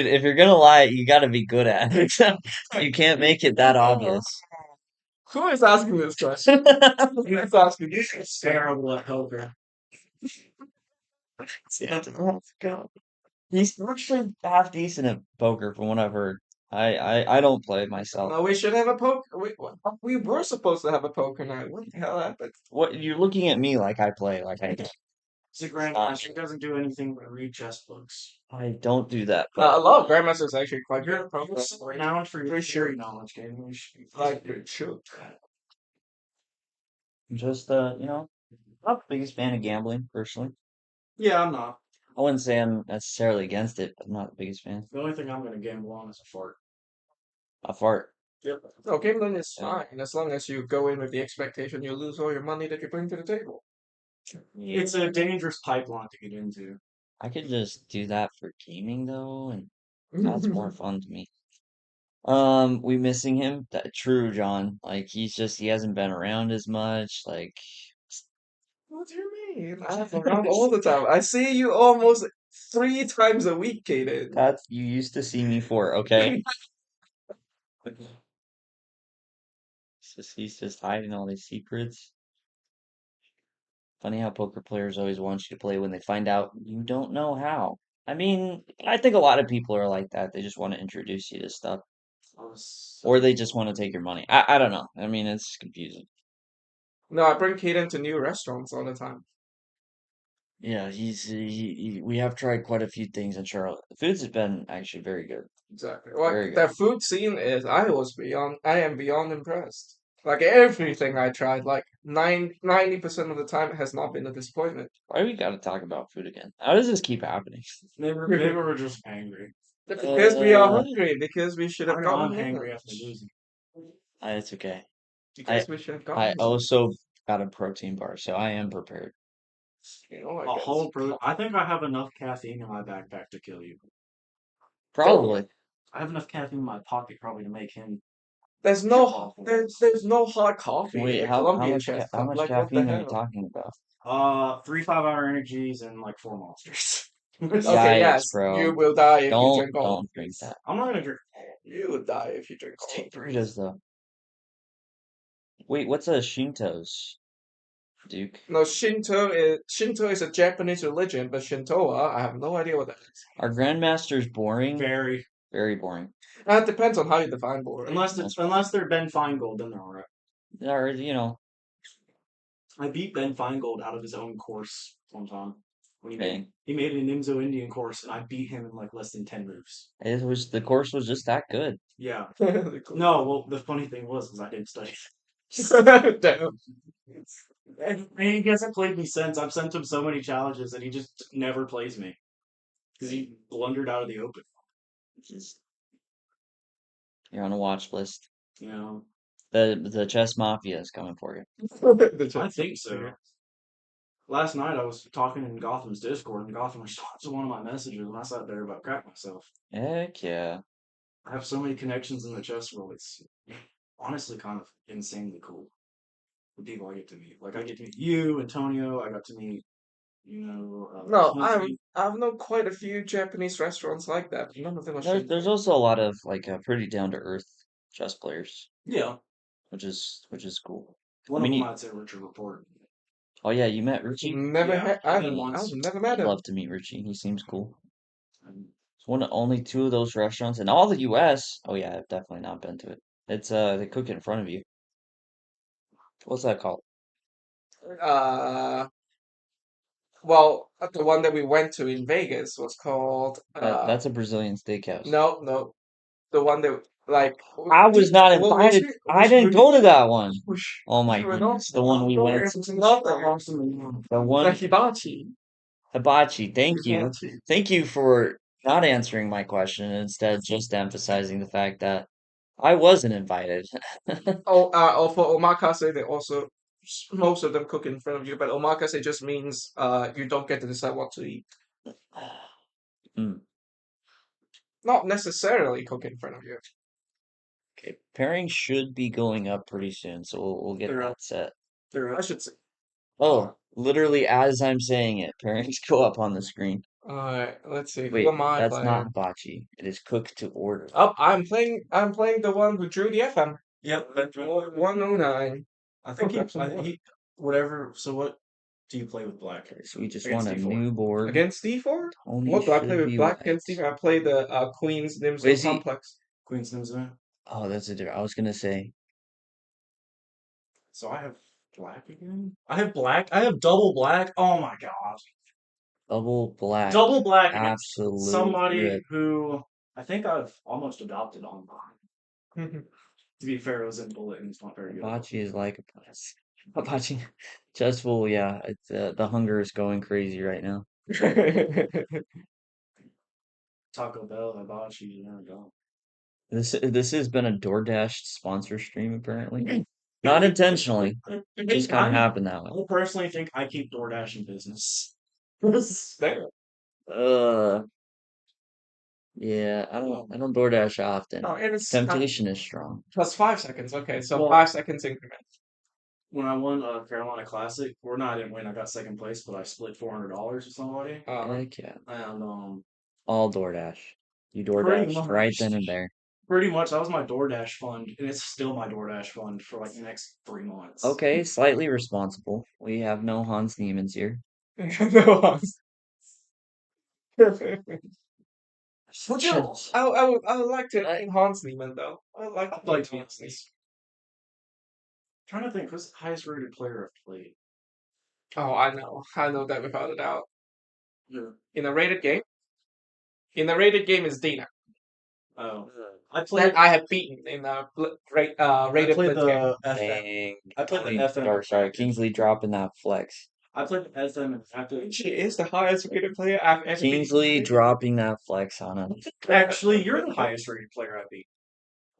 if you're gonna lie, you gotta be good at it. You can't make it that obvious. Who is asking this question? Who is asking this question? Terrible at poker. He's actually half decent at poker from what I've heard. I don't play myself. No, we should have a poker. We were supposed to have a poker night. What the hell happened? What you're looking at me like I play, like I He's a grandmaster. He doesn't do anything but read chess books. I don't do that, A but lot of grandmasters actually quite good You're at poker. renowned for your Pretty sure. theory knowledge, Gabe. You should be Like, shoot. just not the biggest fan of gambling personally. Yeah, I'm not. I wouldn't say I'm necessarily against it, but I'm not the biggest fan. The only thing I'm going to gamble on is a fart. A fart. Yep. No, gambling is Yeah. fine as long as you go in with the expectation you lose all your money that you bring to the table. It's a dangerous pipeline to get into. I could just do that for gaming though, and that's more fun to me. We missing him? True, John. Like he hasn't been around as much. Like What do you mean? I'm around all the time. I see you almost 3 times a week, Kaden. that's you used to see me for, okay? He's just hiding all these secrets. Funny how poker players always want you to play when they find out you don't know how. I mean, I think a lot of people are like that. They just want to introduce you to stuff, or they just want to take your money. I don't know. I mean, it's confusing. No, I bring Kaden to new restaurants all the time. Yeah, we have tried quite a few things in Charlotte. The foods has been actually very good. Exactly. Like Very the good. food scene is, I am beyond impressed. Like everything I tried, like 90% of the time, it has not been a disappointment. Why we gotta talk about food again? How does this keep happening? Maybe we're just angry. Because we are Uh, hungry, because we should have I'm gotten hangry lunch. after losing. it's okay. Because we should have I gotten lunch. also got a protein bar, so I am prepared. You know, I A guess. whole I think I have enough caffeine in my backpack to kill you. Probably. I have enough caffeine in my pocket probably to make him. There's no there's no hot coffee Wait, in the how Columbia much chest how cup. much Like what the caffeine are you hell? talking about? 3 5-hour energies and like 4 monsters. Okay, Yikes, yes, bro. you will die if you drink all of Don't drink these. that. I'm not gonna drink. You will die if you drink all Steak of these. burritos though. Wait, what's a Shinto's, Duke? No, Shinto is a Japanese religion, but Shintoa, I have no idea what that is. Are grandmasters boring? Very. Very boring. It depends on how you define boring. Unless they're Ben Feingold, then they're alright. Or I beat Ben Feingold out of his own course one time. When okay. he made a Nimzo Indian course, and I beat him in like less than 10 moves. The course was just that good. Yeah. No, well, the funny thing was I didn't study. Damn. And he hasn't played me since. I've sent him so many challenges that he just never plays me. Because he blundered out of the open. You're on a watch list. You know? The chess mafia is coming for you. I think so. Last night I was talking in Gotham's Discord, and Gotham responds to one of my messages, and I sat there about crap myself. Heck yeah. I have so many connections in the chess world. It's honestly kind of insanely cool. The people I get to meet. Like, I get to meet you, Antonio. I got to meet No, smoky. I've known quite a few Japanese restaurants like that. None of them are There's shameful. also a lot of like pretty down to earth chess players, Yeah, which is cool. one I of mean, them you, I'd say Richard Report. oh yeah, you met Richie? Never Yeah, had. I met him I've once. never met I'd him. love to meet Richie. He seems cool. And It's one of only two of those restaurants in all the US. Oh yeah, I've definitely not been to it. It's they cook it in front of you. What's that called? Uh, well, the one that we went to in Vegas was called That's a Brazilian steakhouse. no, the one that like I was not what was invited. it? I didn't go to that one. Whoosh. Oh my You were not. goodness. The one we went to. The The one hibachi. Hibachi. Thank you. Hibachi. Thank you for not answering my question and instead just emphasizing the fact that I wasn't invited. Oh, for omakase, they also most of them cook in front of you, but omakase just means you don't get to decide what to eat. Mm. Not necessarily cook in front of you. Okay, pairing should be going up pretty soon, so we'll get they're that set. I should say. Oh, literally as I'm saying it, pairings go up on the screen. Alright, let's see. Who Wait, am I that's not playing? hibachi. It is cooked to order. Oh, I'm playing the one who drew the FM. Yep, that's right. 109. I think Cook up some more. he whatever. So what do you play with black? Okay, so we just Against want a D4. new board. Against D4? Tony What do I play should with be black white. against D4? I play the Queen's Wait, Nimzo is he? Complex. Queen's Nimzo. Oh, that's a different. I was gonna say So I have black again. I have black. I have double black. Oh my god. double black. Double black against Absolute somebody rip. who I think I've almost adopted online. To be fair, it was in Bullet and it's not very good. Hibachi is like a plus. Hibachi. Chessful, yeah. It's the hunger is going crazy right now. Taco Bell, Hibachi, there we go. This has been a DoorDash sponsor stream apparently. Not intentionally. Just kind of happened that way. I personally think I keep DoorDash in business. There. Uh, yeah, I don't DoorDash often. Oh, and it's Temptation is strong. plus 5 seconds. Okay, so Well- 5 seconds increment. When I won Carolina Classic, or no, I didn't win. I got second place, but I split $400 with somebody. Heck yeah. And All DoorDash. You Pretty DoorDashed right much. then and there. pretty much that was my DoorDash fund, and it's still my DoorDash fund for like the next 3 months. Okay, slightly responsible. We have no Hans Niemans here. No, Still, I would like to enhance Neiman though. I would like to I'd like to enhance enhance trying to think who's the highest rated player I've played. Oh, I know that without a doubt. Yeah. In a rated game, is Dina. Oh, I That played. I have beaten in a rated I played blitz game. the FM. Dang. I played the Tony- FM. Or sorry, Kingsley dropping that flex. I played the FM and active. She is the highest rated player I've ever Kingsley beaten. dropping that flex on us. Actually, you're the highest rated player I beat.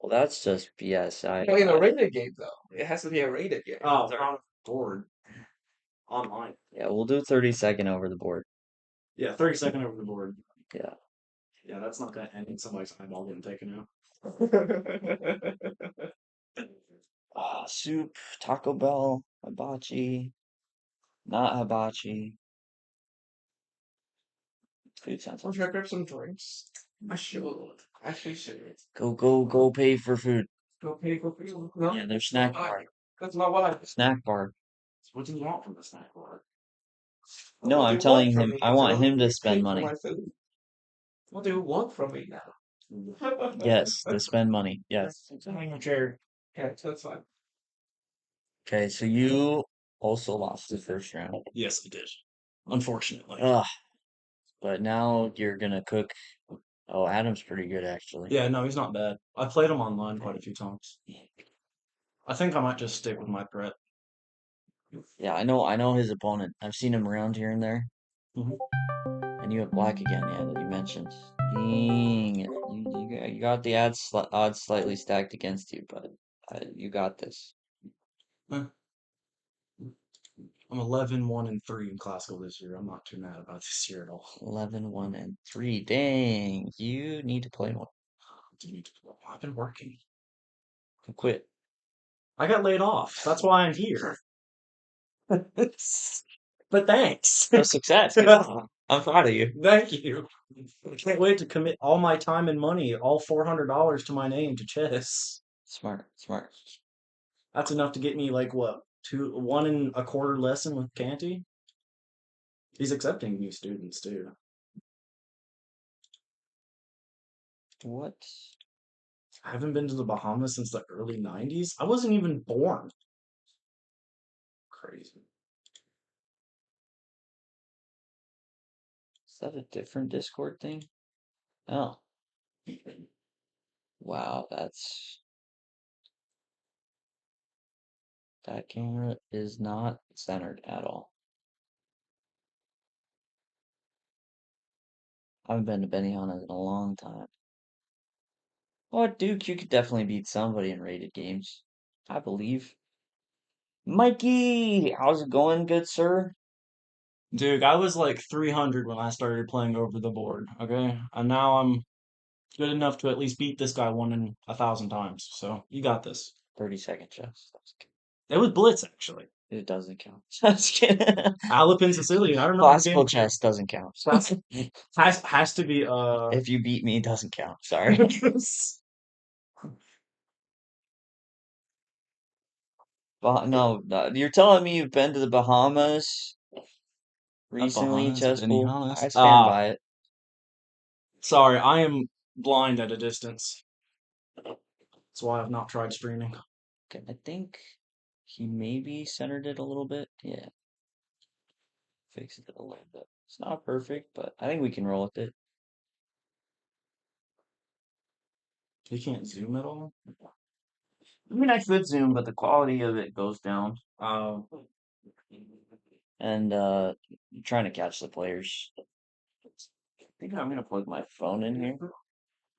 Well, that's just BS. No, in a rated game though, it has to be a rated game. Oh, they're on board. Online. Yeah, we'll do 30-second over the board. Yeah, 30-second over the board. Yeah. Yeah, that's not gonna end in somebody's eyeball getting taken out. Soup, Taco Bell, hibachi, not hibachi. Food sounds Should I grab some drinks? I should. Actually, should. Go pay for food. Go pay for food. No, Yeah, there's snack not bar. that's not what I. Snack bar. What do you want from the snack bar? No, What I'm do you telling want from him me? I want Tell him me to spend pay for money. my food. What do you want from me now? Yes, to spend money. Yes. Hang a chair. Yeah, that's fine. Okay, so you also lost the first round. Yes, I did. Unfortunately. Ugh. But now you're gonna cook. Oh, Adam's pretty good actually. Yeah, no, he's not bad. I played him online quite a few times. I think I might just stick with my threat. Yeah, I know his opponent. I've seen him around here and there. Mhm. And you have black again, yeah, that you mentioned. Dang, you got the odds slightly stacked against you, but you got this. I'm 11-1-3 in classical this year. I'm not too mad about this year at all. 11, 1, and 3. Dang, you need to play more. I've been working. Quit. I got laid off. That's why I'm here. But thanks. No success. Good job. I'm proud of you. Thank you. I can't wait to commit all my time and money, all $400 to my name to chess. Smart, smart. That's enough to get me like what, 1.25 lesson with Canty. He's accepting new students too. What? I haven't been to the Bahamas since the early 90s. I wasn't even born. Crazy. Is that a different Discord thing? Oh. Wow, that camera is not centered at all. I haven't been to Benihana in a long time. Oh, Duke, you could definitely beat somebody in rated games. I believe. Mikey, how's it going, good sir? Dude, I was like 300 when I started playing over the board, okay? And now I'm good enough to at least beat this guy 1 in 1,000 times. So you got this. 30-second chess. It was Blitz, actually. It doesn't count. Just kidding. Alapin Sicilian. I remember the Classical game. chess doesn't count. Has to be If you beat me, it doesn't count. Sorry. No, no, you're telling me you've been to the Bahamas recently, Bahamas, chess pool? Benihanas. I stand by it. Sorry, I am blind at a distance. That's why I've not tried streaming. Okay, I think he maybe centered it a little bit. Yeah, fixed it a little bit. It's not perfect, but I think we can roll with it. You can't zoom at all? I mean, I could zoom, but the quality of it goes down. Uh, And I'm trying to catch the players. I think I'm gonna plug my phone in here.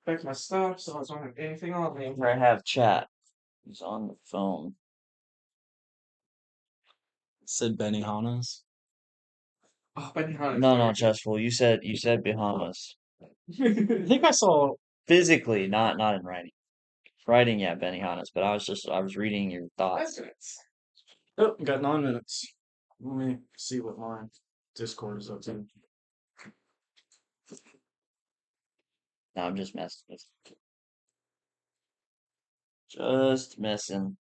Back my stuff, so I don't have anything on me. Where I have chat. He's on the phone. said Benihanas. Oh, Benihana is No, very no, Chessful. You said Bahamas. I good. think I saw. Physically, not in writing. Writing, yeah, Benihanas, but I was reading your thoughts. That's Oh, got 9 minutes. Let me see what my Discord is up to. No, I'm just messing with Just messing.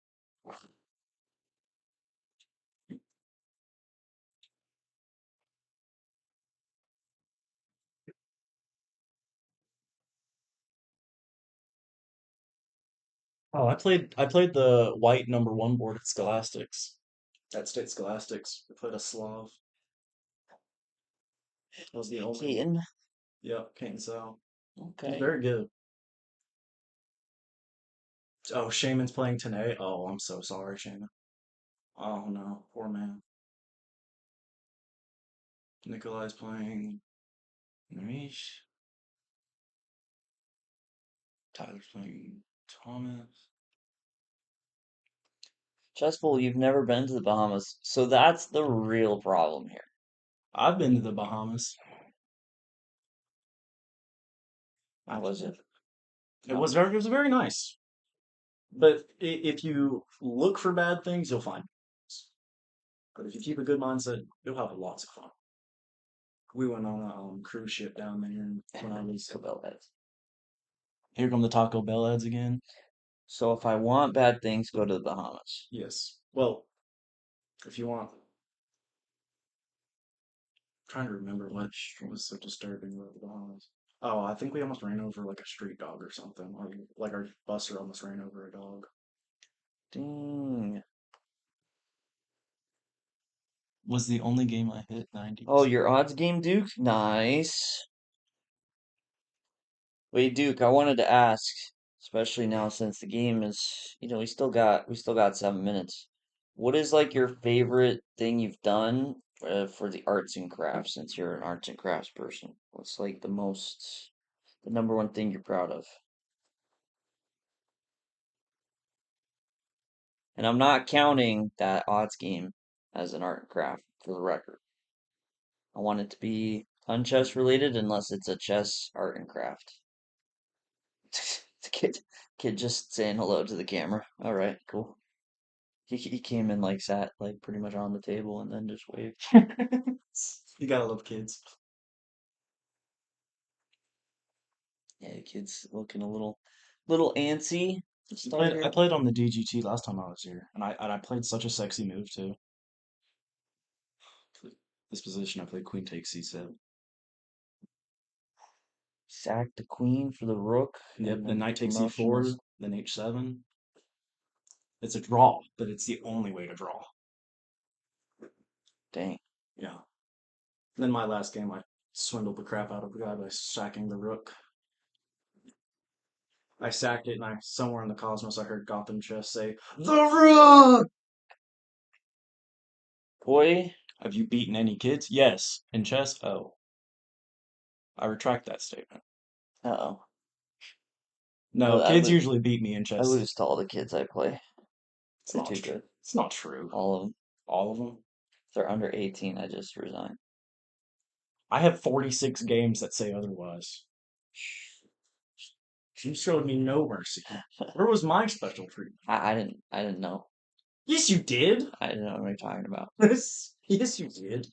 Oh, I played the white #1 board at Scholastics. At State Scholastics. I played a Slav. That was the only. Keaton. Yeah, Kane Sal. He's Okay. very good. Oh, Shaman's playing Tourney. Oh, I'm so sorry, Shaman. Oh no, poor man. Nikolai's playing Namish. Tyler's playing Thomas. Chessful, you've never been to the Bahamas, so that's the real problem here. I've been to the Bahamas. How was it? It was very nice. But if you look for bad things, you'll find. But if you keep a good mindset, you'll have lots of fun. We went on a cruise ship down there when I was. Taco heads. Here come the Taco Bell ads again. So if I want bad things, go to the Bahamas. Yes. Well, if you want. Trying to remember what was so disturbing about the Bahamas. Oh, I think we almost ran over like a street dog or something. Or like our buster almost ran over a dog. Dang. Was the only game I hit 90s. Oh, your odds game, Duke? Nice. Wait, Duke, I wanted to ask, especially now since the game is, we still got 7 minutes. What is like your favorite thing you've done for the arts and crafts since you're an arts and crafts person? What's like the number one thing you're proud of? And I'm not counting that odds game as an art and craft for the record. I want it to be unchess related unless it's a chess art and craft. The kid just saying hello to the camera. All right, cool. He came in like sat like pretty much on the table and then just waved. You gotta love kids. Yeah, the kid's looking a little antsy. to start I here. played on the DGT last time I was here, and I played such a sexy move too. This position, I played Queen takes C7. Sack the queen for the rook, Yep, and then then knight takes promotions. C4, then H7. It's a draw, but it's the only way to draw. Dang. Yeah. Then my last game, I swindled the crap out of the guy by sacking the rook. I sacked it, and somewhere in the cosmos I heard Gotham Chess say, "The rook." Boy, Have you beaten any kids? Yes. In chess? Oh, I retract that statement. uh-oh. No, kids usually beat me in I chess. lose to all the kids I play. It's They're not too true. good. It's not true. All of them. All of them. If they're under 18, I just resign. I have 46 games that say otherwise. You showed me no mercy. Where was my special treatment? I didn't know. Yes, you did. I didn't know what you're talking about. Yes, you did.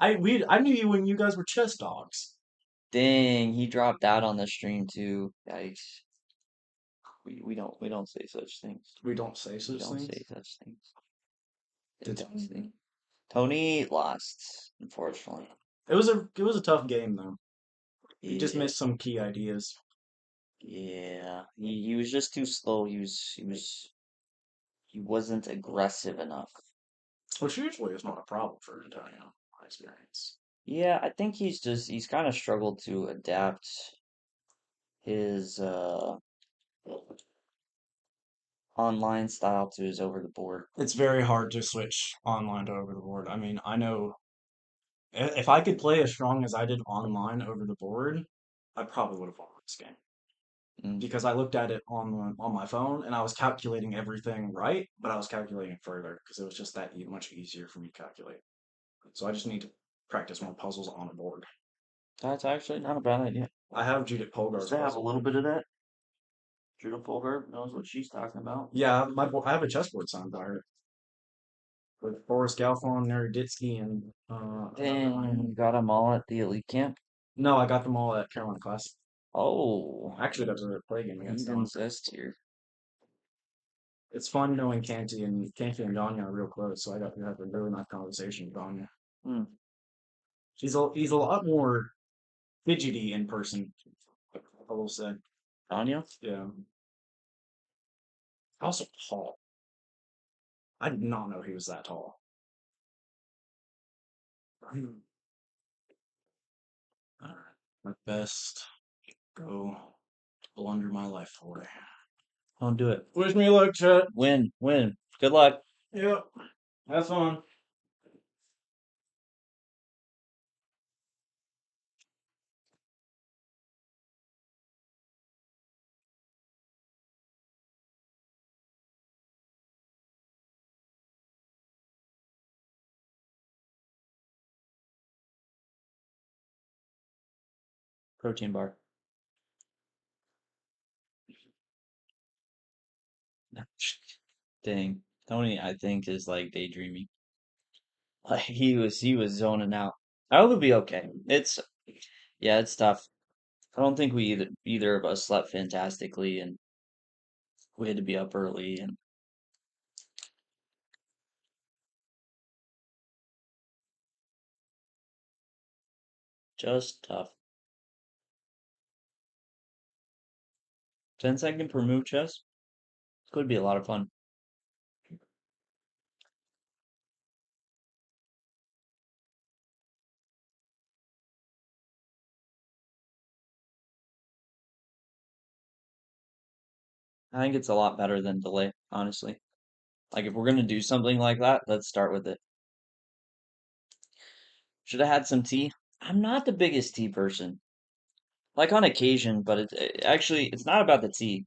I I knew you when you guys were chess dogs. Dang, he dropped out on the stream too. Yikes. We don't say such things. We don't say We such don't things. say such things. Did Disgusting. Tony lost, unfortunately. it was a tough game though. He just Yeah, missed some key ideas. yeah. He was just too slow. He wasn't aggressive enough. Which usually is not a problem for Antonio, in my experience. Yeah, I think he's kind of struggled to adapt his online style to his over the board. It's very hard to switch online to over the board. I mean, I know if I could play as strong as I did online over the board, I probably would have won this game. Mm. Because I looked at it on my phone and I was calculating everything right, but I was calculating further because it was just that much easier for me to calculate. So I just need to practice more puzzles on a board. That's actually not a bad idea. I have Judith Polgar's Just to have a puzzle. little bit of that. Judah Fulger knows what she's talking about. Yeah, I have a chessboard signed by her with Boris Galfon, Naroditsky, and Dang, you got them all at the elite camp. no, I got them all at Carolina Classic. Oh, I actually got to play a game against them. he's S tier. It's fun knowing Canty and Danya are real close, so I got to have a really nice conversation with Danya. Hmm. He's a lot more fidgety in person, I will say. Anya? Yeah. Also tall. I did not know he was that tall. Alright. My best go blunder my life for. Don't do it. Wish me luck, Chet. Win. Good luck. Yep. Have fun. Protein bar. Dang. Tony, I think, is like daydreaming. Like he was zoning out. I hope it'll be okay. It's tough. I don't think we either of us slept fantastically, and we had to be up early, and just tough. 10-second per move chess. Could be a lot of fun. I think it's a lot better than delay, honestly. Like if we're gonna do something like that, let's start with it. Should have had some tea. I'm not the biggest tea person. Like on occasion, but actually it's not about the tea.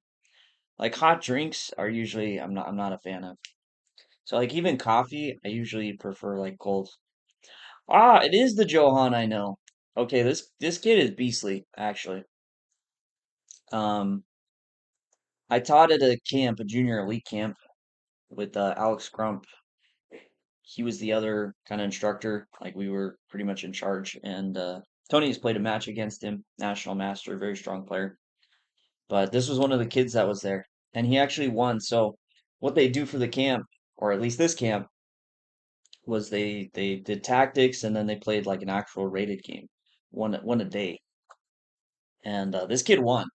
Like hot drinks are usually I'm not a fan of. So like even coffee, I usually prefer like cold. Ah, it is the Johan I know. Okay, this kid is beastly, actually. Um, I taught at a camp, a junior elite camp, with Alex Crump. He was the other kind of instructor. Like we were pretty much in charge. And Tony's played a match against him, national master, very strong player. But this was one of the kids that was there, and he actually won. So what they do for the camp, or at least this camp, was they did tactics and then they played like an actual rated game, one a day. And this kid won.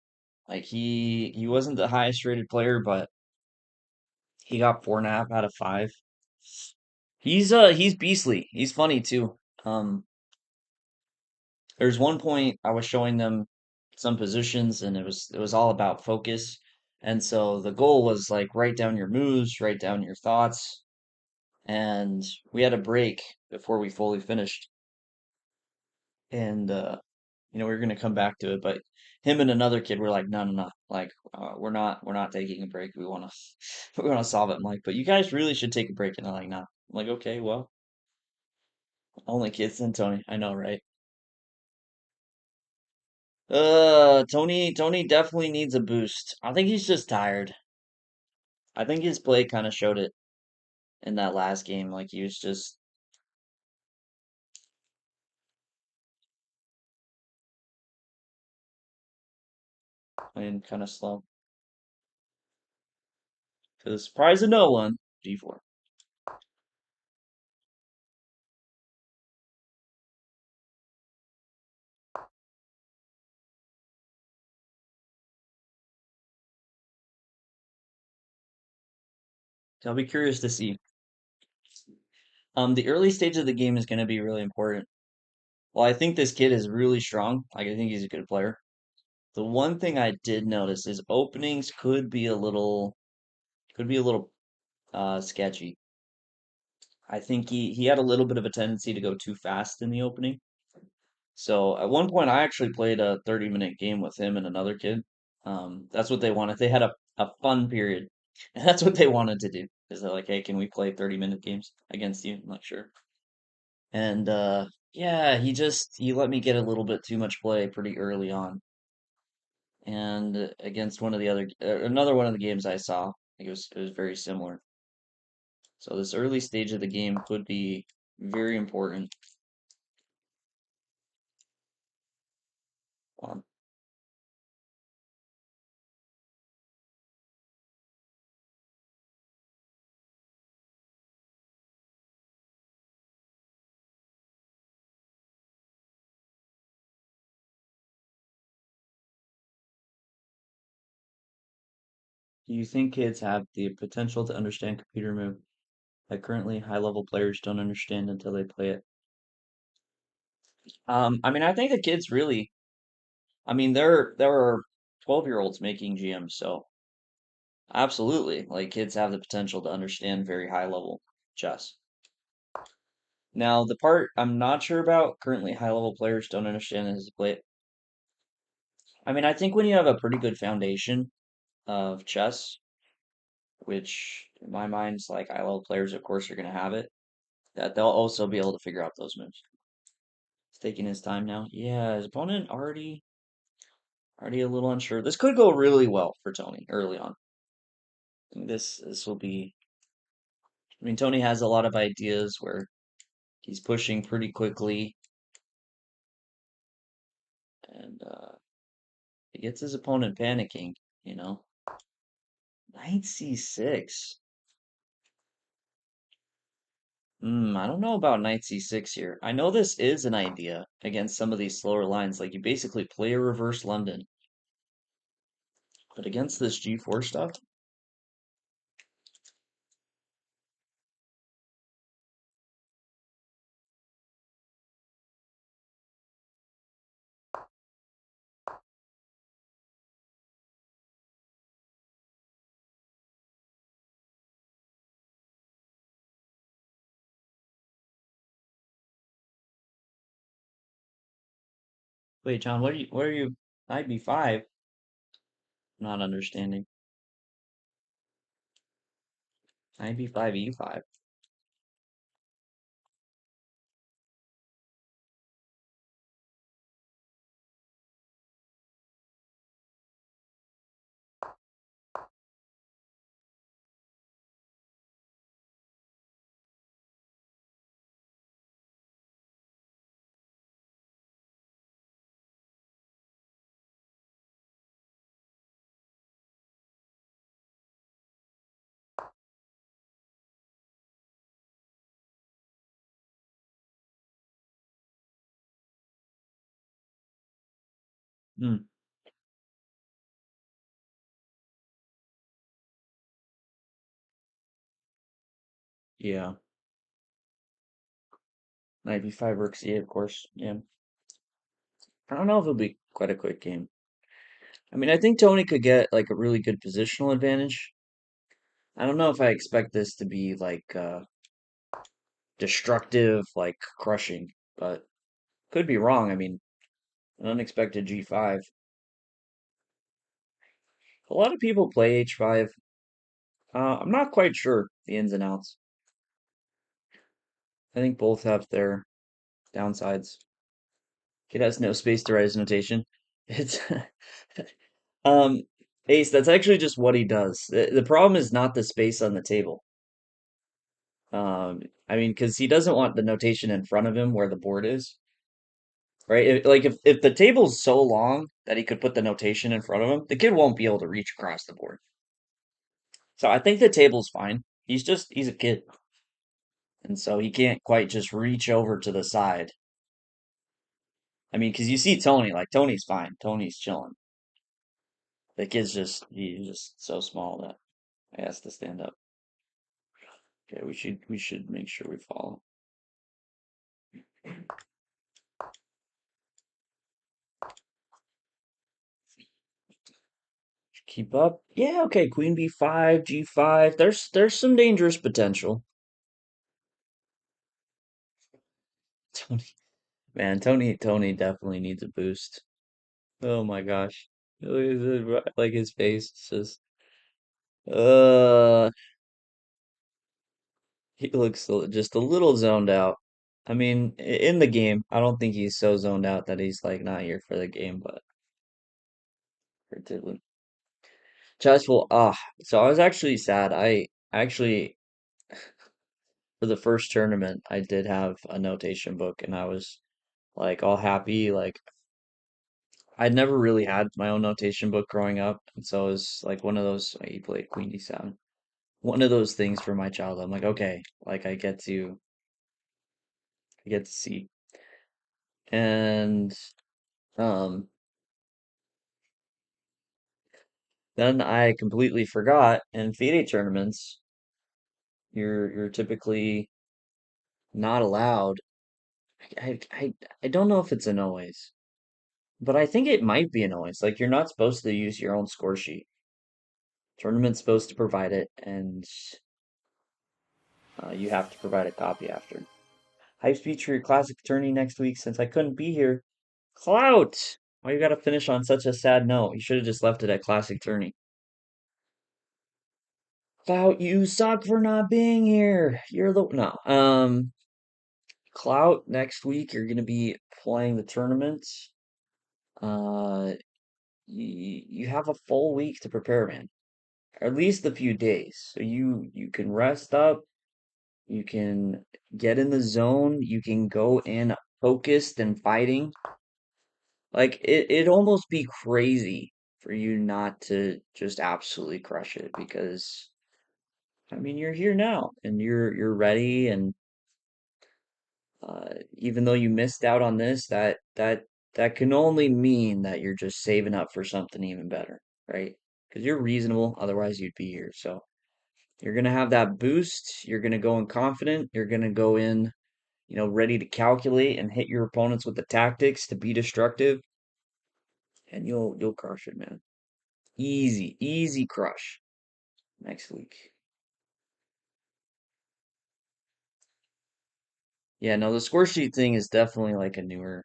Like he wasn't the highest rated player, but he got 4.5 out of 5. He's beastly. He's funny too. Um, there's one point I was showing them some positions, and it was all about focus. And so the goal was like write down your moves, write down your thoughts, and we had a break before we fully finished. And we were gonna come back to it, but him and another kid were like, no, no, no, like we're not taking a break. We want to we want to solve it. I'm like, but you guys really should take a break. And they're like, no. I'm like, okay, well, only kids than Tony. I know, right? Tony definitely needs a boost. I think he's just tired. I think his play kind of showed it in that last game. Like he was just playing kind of slow. To the surprise of no one, G4. I'll be curious to see. The early stage of the game is going to be really important. Well, I think this kid is really strong. Like I think he's a good player. The one thing I did notice is openings could be a little sketchy. I think he had a little bit of a tendency to go too fast in the opening. So at one point, I actually played a 30-minute game with him and another kid. That's what they wanted. They had a fun period, and that's what they wanted to do. Is they're like, hey, can we play 30-minute games against you? I'm like, sure. And yeah, he let me get a little bit too much play pretty early on. And against another one of the games I saw, I think it was very similar. So this early stage of the game could be very important. Um, do you think kids have the potential to understand computer move that currently high-level players don't understand until they play it? I mean, I think the kids really. I mean, there are 12-year-olds making GMs, so absolutely, like kids have the potential to understand very high-level chess. Now, the part I'm not sure about, currently high-level players don't understand is to play it. I mean, I think when you have a pretty good foundation of chess, which in my mind is like high-level players, of course, are going to have it, that they'll also be able to figure out those moves. He's taking his time now. Yeah, his opponent already a little unsure. This could go really well for Tony early on. I think this will be. I mean, Tony has a lot of ideas where he's pushing pretty quickly, and he gets his opponent panicking. You know, knight c6. I don't know about knight c6 here. I know this is an idea against some of these slower lines. Like you basically play a reverse London, but against this g4 stuff, wait, John, what are you? Knight b5. Not understanding. Knight b5 e5. Hmm. Yeah. Knight b5 rook c8, of course. Yeah. I don't know if it'll be quite a quick game. I mean, I think Tony could get like a really good positional advantage. I don't know if I expect this to be like destructive, like crushing, but could be wrong. I mean, an unexpected g5. A lot of people play h5. I'm not quite sure the ins and outs. I think both have their downsides. It has no space to write his notation. It's um Ace, that's actually just what he does. The problem is not the space on the table. I mean, because he doesn't want the notation in front of him where the board is, right? If the table's so long that he could put the notation in front of him, the kid won't be able to reach across the board. So I think the table's fine. He's a kid, and so he can't quite just reach over to the side. I mean, because you see Tony, like Tony's fine. Tony's chilling. The kid's he's just so small that he has to stand up. Okay, we should make sure we follow. Keep up. Yeah, okay. Queen b5, g5. There's some dangerous potential. Tony, man, Tony definitely needs a boost. Oh my gosh. Like his face just uh he looks just a little zoned out. I mean, in the game, I don't think he's so zoned out that he's like not here for the game, but relatively. Chessful, so I was actually sad. I actually for the first tournament, I did have a notation book and I was like all happy. Like I'd never really had my own notation book growing up, and so it was like one of those like, you played Queen D7. One of those things from my childhood. I'm like, okay, like I get to see. And um then I completely forgot in FIDE tournaments, you're typically not allowed. I don't know if it's a noise, but I think it might be a noise. Like you're not supposed to use your own score sheet. Tournament's supposed to provide it, and you have to provide a copy after. Hype speech for your classic tourney next week since I couldn't be here. Clout! Why you gotta finish on such a sad note? You should have just left it at classic tourney. Clout, you suck for not being here. You're the no. Clout next week. You're gonna be playing the tournament. Uh, you have a full week to prepare, man. Or at least a few days, so you can rest up. You can get in the zone. You can go in focused and fighting. Like it'd almost be crazy for you not to just absolutely crush it because I mean you're here now and you're ready and even though you missed out on this that can only mean that you're just saving up for something even better, right? Because you're reasonable, otherwise you'd be here. So you're gonna have that boost, you're gonna go in confident, you're gonna go in, ready to calculate and hit your opponents with the tactics to be destructive, and you'll crush it, man. Easy, easy crush next week. Yeah, no, the score sheet thing is definitely like it's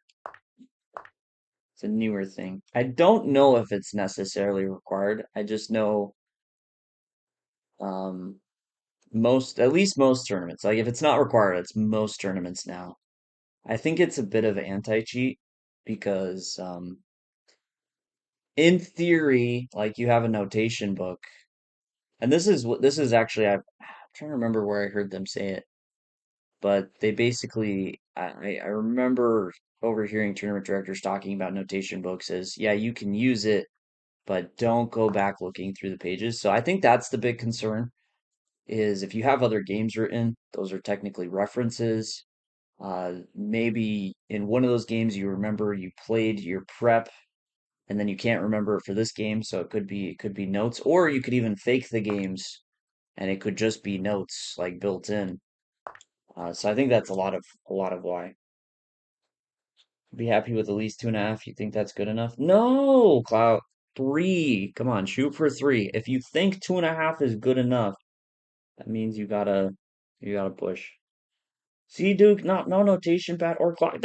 a newer thing. I don't know if it's necessarily required. I just know um at least most tournaments. Like if it's not required, it's most tournaments now. I think it's a bit of anti-cheat because in theory, like you have a notation book. And this is actually I'm trying to remember where I heard them say it. But they basically I remember overhearing tournament directors talking about notation books as yeah, you can use it, but don't go back looking through the pages. So I think that's the big concern is if you have other games written, those are technically references. Maybe in one of those games you remember you played your prep and then you can't remember it for this game, so it could be notes, or you could even fake the games, and it could just be notes like built in. So I think that's a lot of why. Be happy with at least 2.5. You think that's good enough? No, Clout. 3. Come on, shoot for 3. If you think 2.5 is good enough, that means you gotta push. See, Duke, not no notation pad or clock.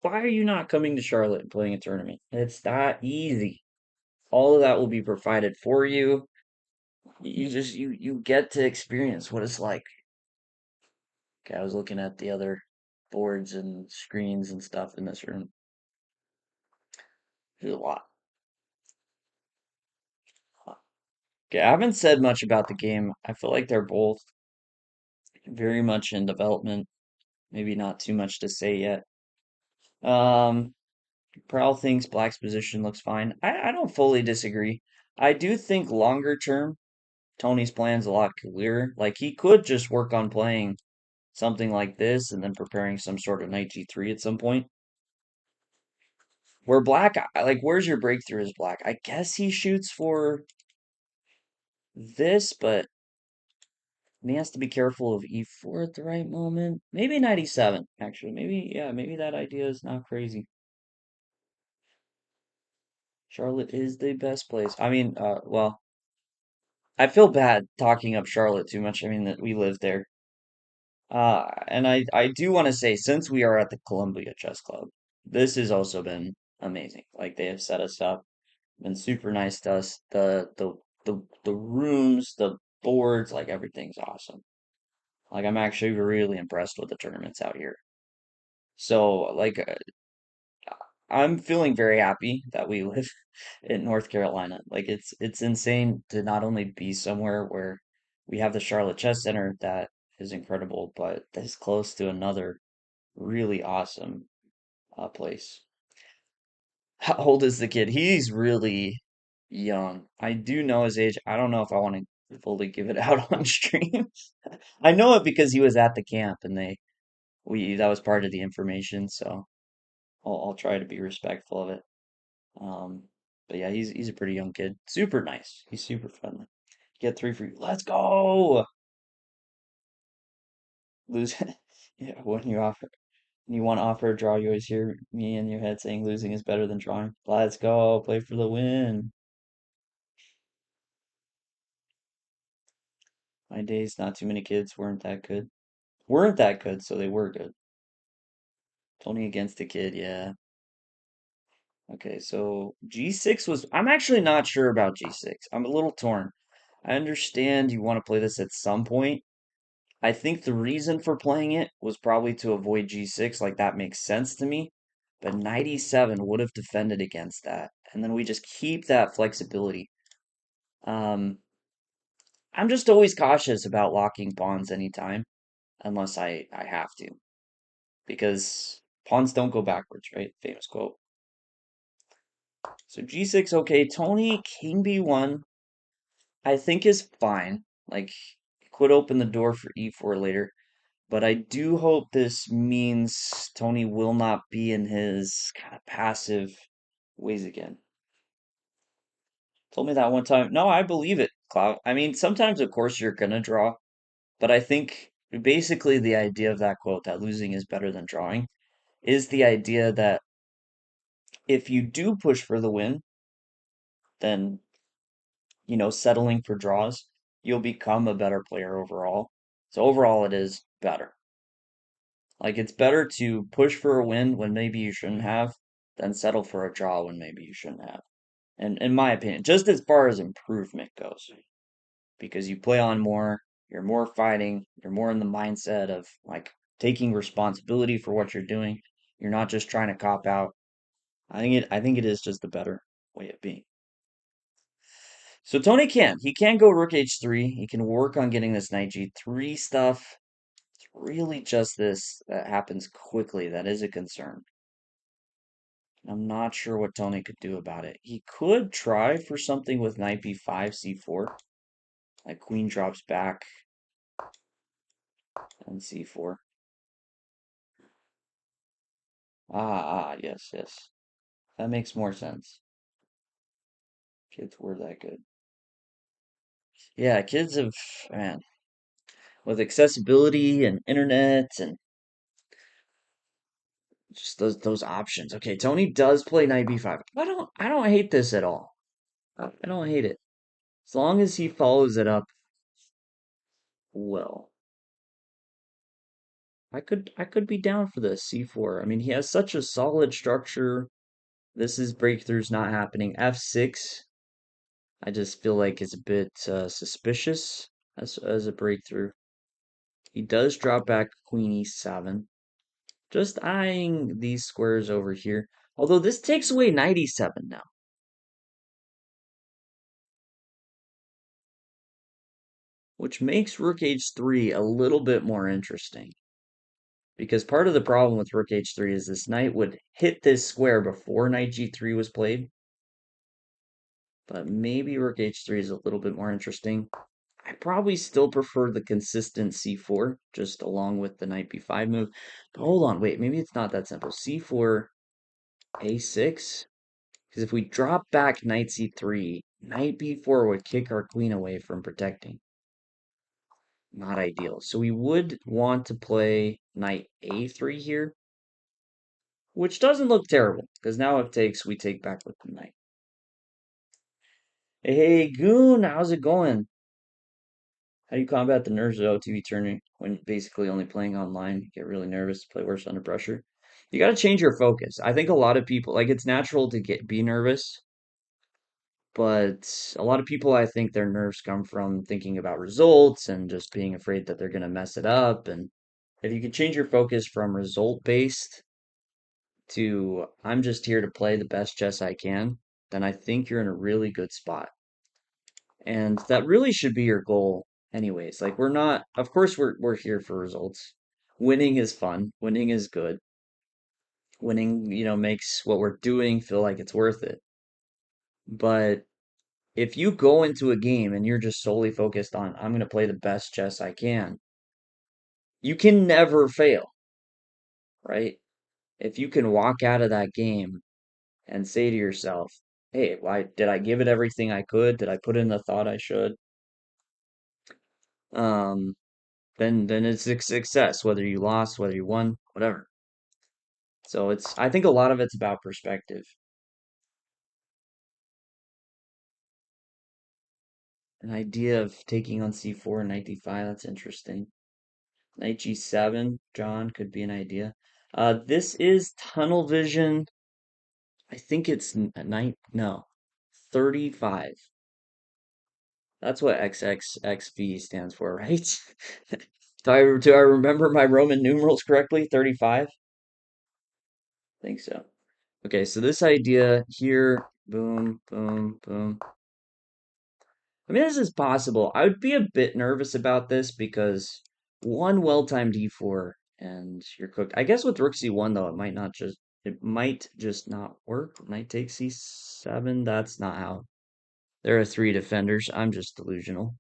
Why are you not coming to Charlotte and playing a tournament? It's that easy. All of that will be provided for you. You get to experience what it's like. Okay, I was looking at the other boards and screens and stuff in this room. There's a lot. Okay, I haven't said much about the game. I feel like they're both very much in development. Maybe not too much to say yet. Um, Prowl thinks Black's position looks fine. I don't fully disagree. I do think longer term, Tony's plan's a lot clearer. Like he could just work on playing something like this and then preparing some sort of knight g3 at some point. Where Black, like, where's your breakthrough as Black? I guess he shoots for this, but he has to be careful of e4 at the right moment. Maybe knight e7, actually. Maybe, yeah, maybe that idea is not crazy. Charlotte is the best place. I mean, well, I feel bad talking up Charlotte too much. I mean, that we live there. And I do want to say, since we are at the Columbia Chess Club, this has also been amazing. Like they have set us up, been super nice to us. The rooms, the boards, like everything's awesome. Like I'm actually really impressed with the tournaments out here. So like I'm feeling very happy that we live in North Carolina. Like it's insane to not only be somewhere where we have the Charlotte Chess Center that is incredible, but this close to another really awesome place. How old is the kid? He's really young. I do know his age. I don't know if I want to fully give it out on stream. I know it because he was at the camp and we that was part of the information, so I'll try to be respectful of it. Um, but yeah, he's a pretty young kid. Super nice. He's super friendly. Get 3 free. Let's go. Lose. Yeah, when you want to offer a draw, you always hear me in your head saying losing is better than drawing. Let's go. Play for the win. My days, not too many kids weren't that good. Weren't that good, so they were good. Tony against the kid, yeah. Okay, so G6 was. I'm actually not sure about G6. I'm a little torn. I understand you want to play this at some point. I think the reason for playing it was probably to avoid G6, like that makes sense to me. But knight e7 would have defended against that. And then we just keep that flexibility. Um, I'm just always cautious about locking pawns anytime, unless I have to. Because pawns don't go backwards, right? Famous quote. So G6, okay. Tony, king B1, I think is fine. Like, it could open the door for E4 later. But I do hope this means Tony will not be in his kind of passive ways again. Told me that one time. No, I believe it, Cloud. I mean, sometimes, of course, you're gonna draw, but I think basically the idea of that quote, that losing is better than drawing, is the idea that if you do push for the win, then, settling for draws, you'll become a better player overall. So overall, it is better. Like it's better to push for a win when maybe you shouldn't have than settle for a draw when maybe you shouldn't have. And in my opinion, just as far as improvement goes, because you play on more, you're more fighting, you're more in the mindset of like taking responsibility for what you're doing. You're not just trying to cop out. I think it is just a better way of being. So Tony he can go rook h3. He can work on getting this knight g3 stuff. It's really just this that happens quickly that is a concern. I'm not sure what Tony could do about it. He could try for something with knight b5, c4. Like queen drops back and c4. Yes, yes. That makes more sense. Kids were that good. Yeah, kids have, man, with accessibility and internet and just those options. Okay, Tony does play knight b5. I don't hate this at all. I don't hate it. As long as he follows it up well. I could be down for this c4. I mean, he has such a solid structure. This is breakthroughs not happening. f6, I just feel like it's a bit suspicious as a breakthrough. He does drop back queen e7. Just eyeing these squares over here. Although this takes away knight e7 now. Which makes rook h3 a little bit more interesting. Because part of the problem with rook h3 is this knight would hit this square before knight g3 was played. But maybe rook h3 is a little bit more interesting. I probably still prefer the consistent c4, just along with the knight b5 move. But hold on, wait, maybe it's not that simple. c4, a6? Because if we drop back knight c3, knight b4 would kick our queen away from protecting. Not ideal. So we would want to play knight a3 here, which doesn't look terrible, because now if takes, we take back with the knight. Hey, Goon, how's it going? How do you combat the nerves of OTV tourney when basically only playing online? You get really nervous, play worse under pressure. You got to change your focus. I think a lot of people, like, it's natural to be nervous, but a lot of people, I think their nerves come from thinking about results and just being afraid that they're going to mess it up. And if you can change your focus from result based to I'm just here to play the best chess I can, then I think you're in a really good spot. And that really should be your goal anyways. Like we're not, of course we're here for results. Winning is fun. Winning is good. Winning, makes what we're doing feel like it's worth it. But if you go into a game and you're just solely focused on I'm going to play the best chess I can never fail, right? If you can walk out of that game and say to yourself, "Hey, why did I give it everything I could? Did I put in the thought I should?" Um, then it's a success, whether you lost, whether you won, whatever. So I think a lot of it's about perspective. An idea of taking on c4 and knight d5, that's interesting. Knight g7, John, could be an idea. This is tunnel vision. I think it's no, 35. That's what XXXV stands for, right? Do I remember my Roman numerals correctly? 35? I think so. Okay, so this idea here, boom, boom, boom. I mean, this is possible. I would be a bit nervous about this because one well-timed d4 and you're cooked. I guess with rook c1 though, it might just not work. Knight takes c7. That's not how. There are three defenders. I'm just delusional.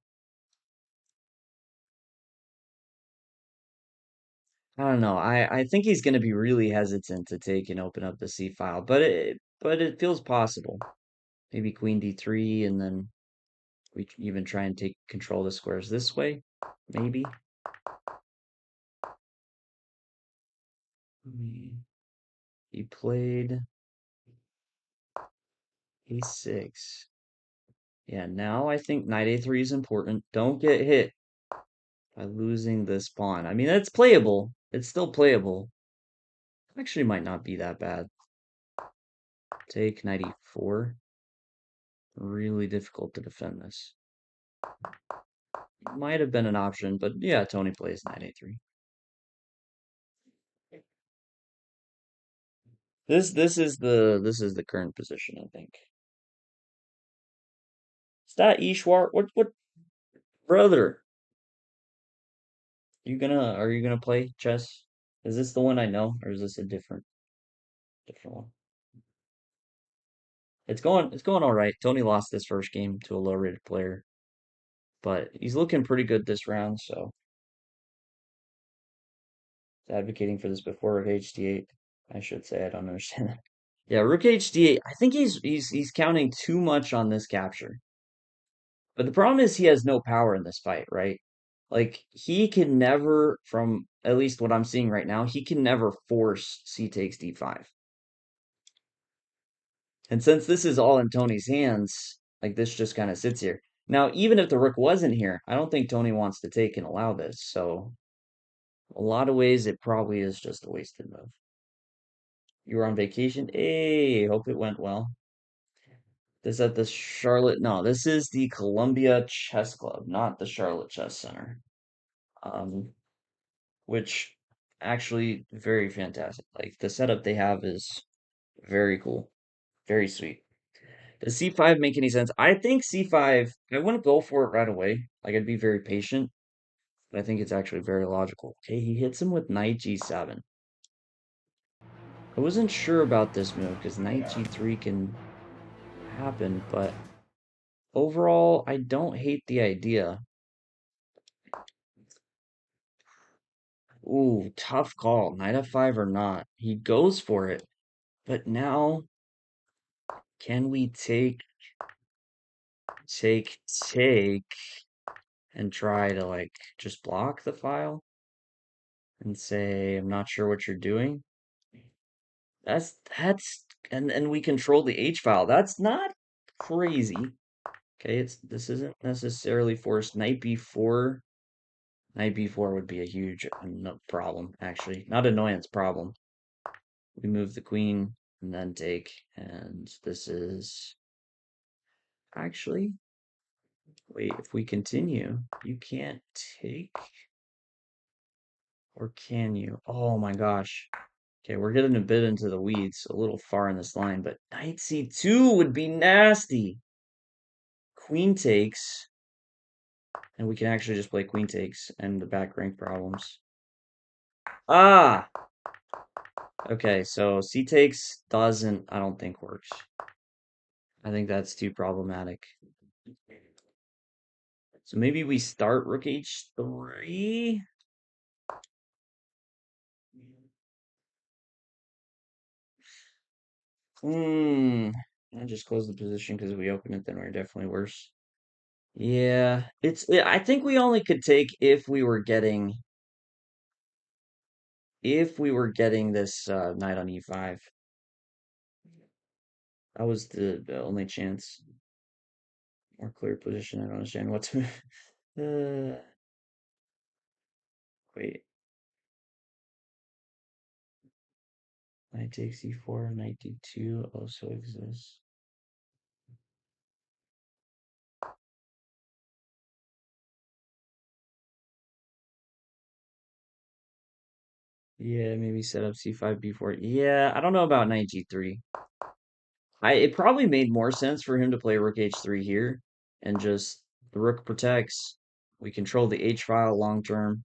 I don't know. I think he's going to be really hesitant to take and open up the c file, but it feels possible. Maybe queen d3 and then we even try and take control of the squares this way. Maybe. He played a6. Yeah, now I think knight a3 is important. Don't get hit by losing this pawn. I mean, it's playable. It's still playable. Actually, might not be that bad. Take knight e4. Really difficult to defend this. Might have been an option, but yeah, Tony plays knight a3. This is the current position, I think. Is that Ishwar? What brother? Are you gonna play chess? Is this the one I know, or is this a different one? It's going all right. Tony lost this first game to a low-rated player, but he's looking pretty good this round, so he's advocating for this before HT8. I should say I don't understand that. Yeah, rook HD8. I think he's counting too much on this capture. But the problem is he has no power in this fight, right? Like he can never, from at least what I'm seeing right now, he can never force c takes d5. And since this is all in Tony's hands, like this just kind of sits here. Now, even if the rook wasn't here, I don't think Tony wants to take and allow this. So a lot of ways it probably is just a wasted move. You were on vacation? Hey, hope it went well. This at the Charlotte. No, this is the Columbia Chess Club, not the Charlotte Chess Center. Um, which actually very fantastic. Like the setup they have is very cool, very sweet. Does C5 make any sense? I think C5, I wouldn't go for it right away. Like I'd be very patient, but I think it's actually very logical. Okay, he hits him with knight G7. I wasn't sure about this move because knight G3 can happen, but overall, I don't hate the idea. Ooh, tough call. Knight F5 or not. He goes for it. But now, can we take, and try to like just block the file and say, I'm not sure what you're doing? That's and we control the H file. That's not crazy. Okay, this isn't necessarily forced. Knight B4. Knight B4 would be a huge problem, actually. Not annoyance, problem. We move the queen and then take, and this is actually, wait, if we continue, you can't take, or can you? Oh my gosh. Okay, we're getting a bit into the weeds, a little far in this line, but knight C2 would be nasty. Queen takes, and we can actually just play queen takes and the back rank problems. Ah! Okay, so C takes doesn't, I don't think works. I think that's too problematic. So maybe we start rook h3. I just closed the position because we opened it, then we're definitely worse. Yeah, I think we only could take if we were getting this knight on e5. That was the only chance. More clear position. I don't understand what to. Wait. Knight takes e4. Knight d2 also exists. Yeah, maybe set up c5, b4. Yeah, I don't know about knight g3. It probably made more sense for him to play rook h3 here and just the rook protects. We control the h file long term,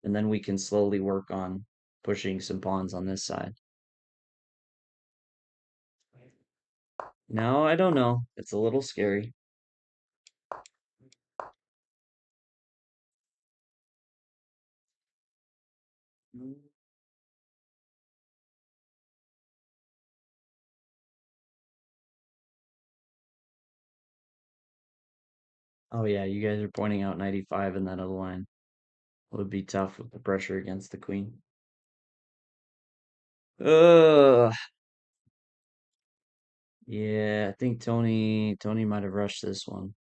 and then we can slowly work on pushing some pawns on this side. No, I don't know. It's a little scary. Oh yeah, you guys are pointing out 95 in that other line. Would be tough with the pressure against the queen. Ugh. Yeah, I think Tony might have rushed this one.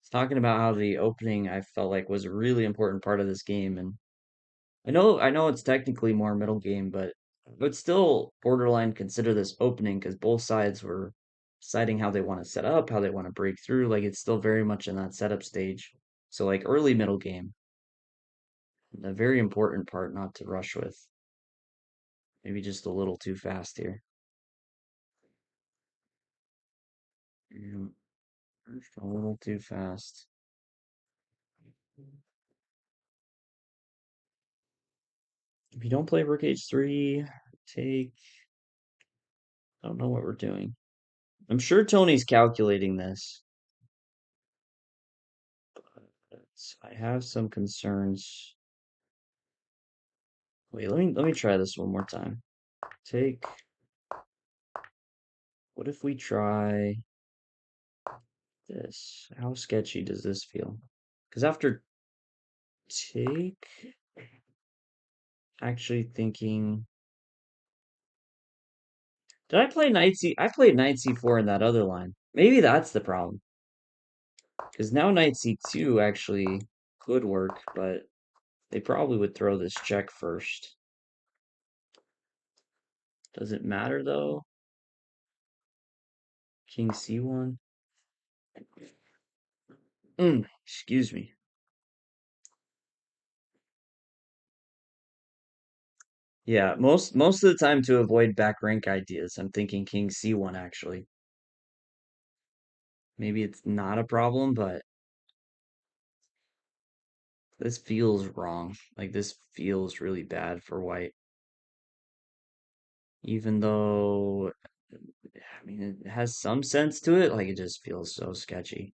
He's talking about how the opening I felt like was a really important part of this game, and I know it's technically more middle game, but I would still borderline consider this opening because both sides were deciding how they want to set up, how they want to break through. Like it's still very much in that setup stage. So like early middle game, a very important part not to rush with. Maybe just a little too fast here. Just a little too fast. If you don't play rook h3, take. I don't know what we're doing. I'm sure Tony's calculating this. But I have some concerns. Wait, let me try this one more time. Take. What if we try this? How sketchy does this feel? Because after take, actually thinking, did I play knight c? I played knight c4 in that other line. Maybe that's the problem. Because now knight c2 actually could work, but they probably would throw this check first. Does it matter though? King c1. Excuse me. Yeah, most of the time to avoid back rank ideas, I'm thinking king c1 actually. Maybe it's not a problem, but this feels wrong. Like this feels really bad for white. Even though I mean it has some sense to it, like it just feels so sketchy.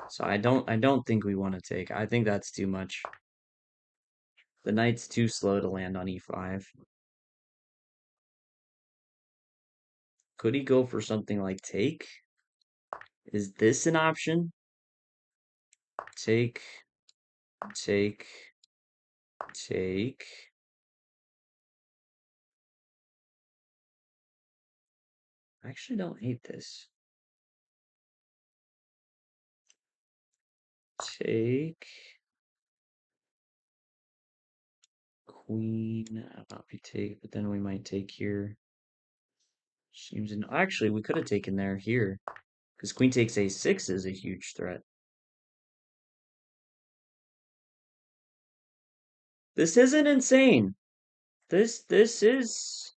So I don't think we want to take. I think that's too much. The knight's too slow to land on e5. Could he go for something like take? Is this an option? Take, take, take. I actually don't hate this. Take. Queen. I don't know if you take, but then we might take here. Seems in. Actually, we could have taken there here. Because queen takes a6 is a huge threat. This isn't insane. This is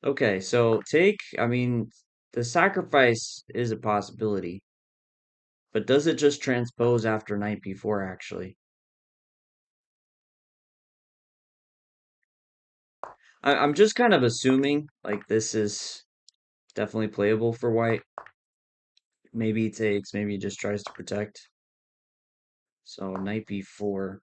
okay, so take, I mean, the sacrifice is a possibility. But does it just transpose after knight b4 actually? I'm just kind of assuming like this is definitely playable for white. Maybe he takes, maybe he just tries to protect. So knight b4.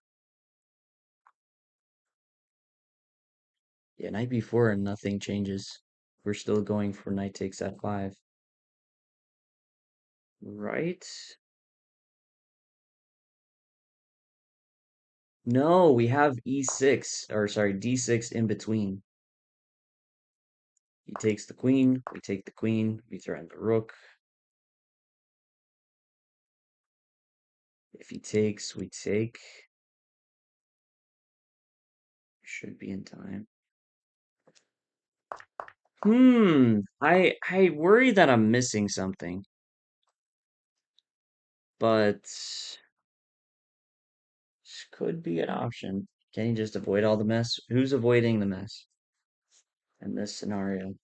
Yeah, knight b4 and nothing changes. We're still going for knight takes f5. Right? No, we have e6, or sorry, d6 in between. He takes the queen, we take the queen, we threaten the rook. If he takes, we take. Should be in time. I worry that I'm missing something. But this could be an option. Can you just avoid all the mess? Who's avoiding the mess in this scenario?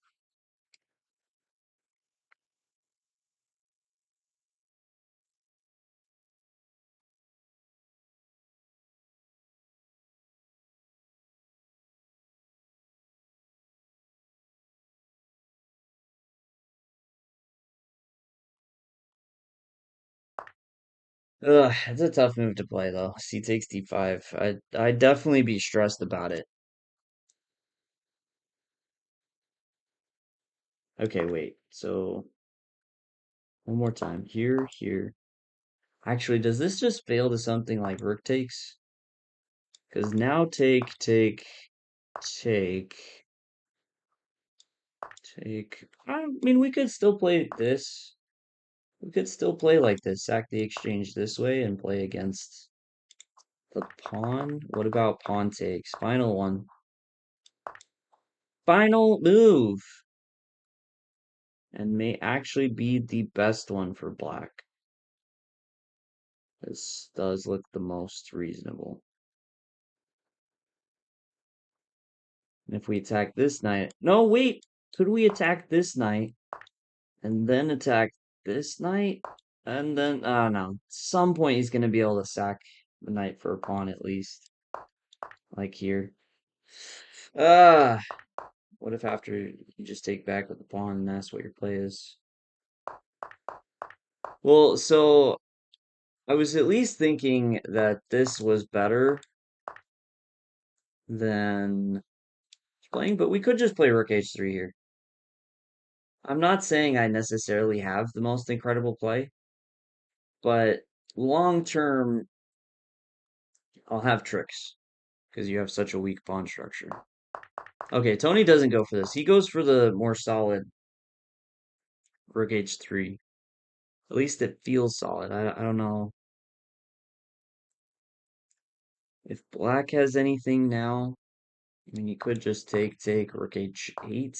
Ugh, it's a tough move to play though. C takes d5. I'd definitely be stressed about it. Okay, wait. So one more time. Here, here. Actually, does this just fail to something like rook takes? Because now take, take, take, take. I mean, we could still play this. We could still play like this. Sack the exchange this way and play against the pawn. What about pawn takes? Final one. Final move. And may actually be the best one for black. This does look the most reasonable. And if we attack this knight... No, wait! Could we attack this knight and then attack this knight? And then... Oh, no. At some point he's going to be able to sack the knight for a pawn at least. Like here. Ah! What if after you just take back with the pawn and that's what your play is? Well, so I was at least thinking that this was better than playing, but we could just play Rook H3 here. I'm not saying I necessarily have the most incredible play, but long term, I'll have tricks because you have such a weak pawn structure. Okay, Tony doesn't go for this. He goes for the more solid Rook H3. At least it feels solid. I don't know if black has anything now. I mean, you could just take Rook H8.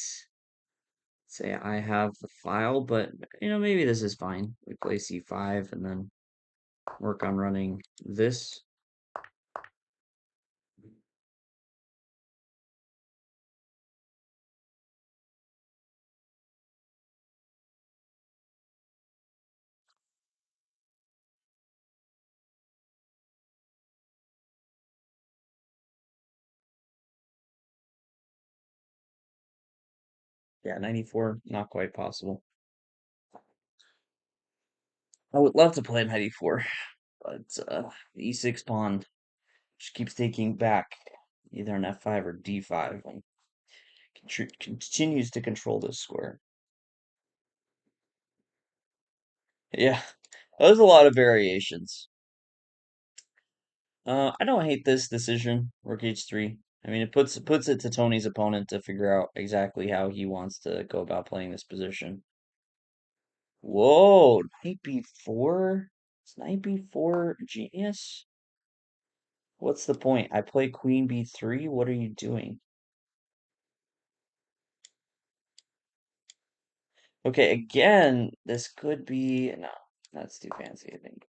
Say I have the file, but maybe this is fine. We play C5 and then work on running this. Yeah, 94, not quite possible. I would love to play knight e4, but the e6 pawn just keeps taking back either an f5 or d5 and continues to control this square. Yeah, there's a lot of variations. I don't hate this decision, Rook H3. I mean, it puts it to Tony's opponent to figure out exactly how he wants to go about playing this position. Whoa, knight b4? Is knight b4 genius? What's the point? I play queen b3? What are you doing? Okay, again, this could be... No, that's too fancy, I think.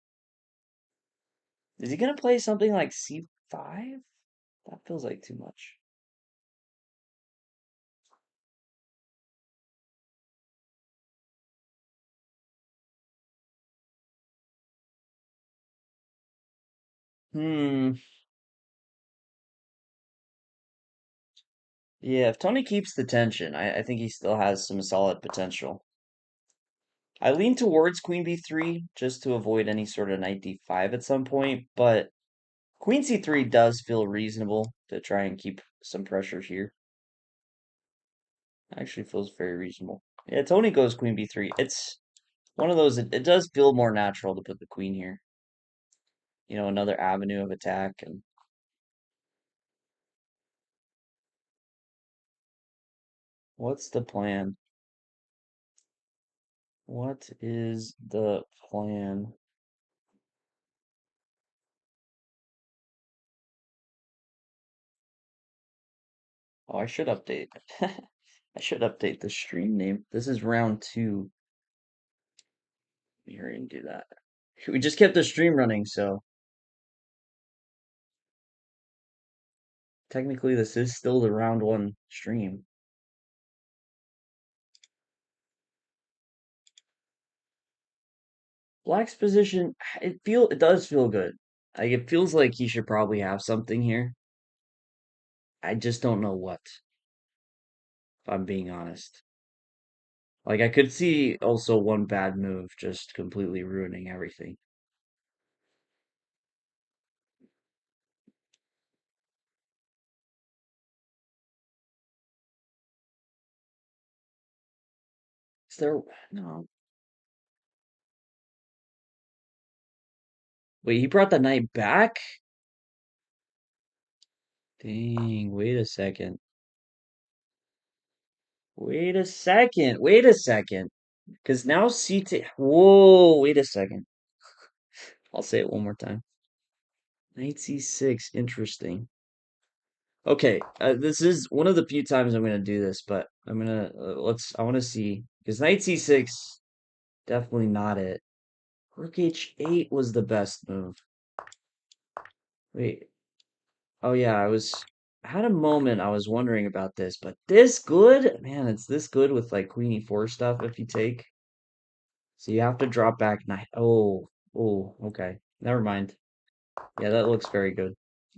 Is he gonna play something like c5? That feels like too much. Hmm. Yeah, if Tony keeps the tension, I think he still has some solid potential. I lean towards queen b3 just to avoid any sort of knight d5 at some point, but queen c3 does feel reasonable to try and keep some pressure here. Actually feels very reasonable. Yeah, Tony goes queen b3. It's one of those, it does feel more natural to put the queen here. Another avenue of attack. And what's the plan? What is the plan? Oh, I should update. I should update the stream name. This is round 2. Here and do that. We just kept the stream running, so technically this is still the round 1 stream. Black's position, it does feel good. Like it feels like he should probably have something here. I just don't know what, if I'm being honest. Like I could see also one bad move just completely ruining everything. Is there no? Wait, he brought the knight back? Dang, wait a second. Wait a second. Wait a second. Because now C whoa, wait a second. I'll say it one more time. Knight C6, interesting. Okay, this is one of the few times I'm gonna do this, but I'm gonna I want to see because Knight C6 definitely not it. Rook H8 was the best move. Wait, oh yeah, I had a moment I was wondering about this, but this good? Man, it's this good with like Queen E4 stuff if you take. So you have to drop back knight. Oh, okay. Never mind. Yeah, that looks very good.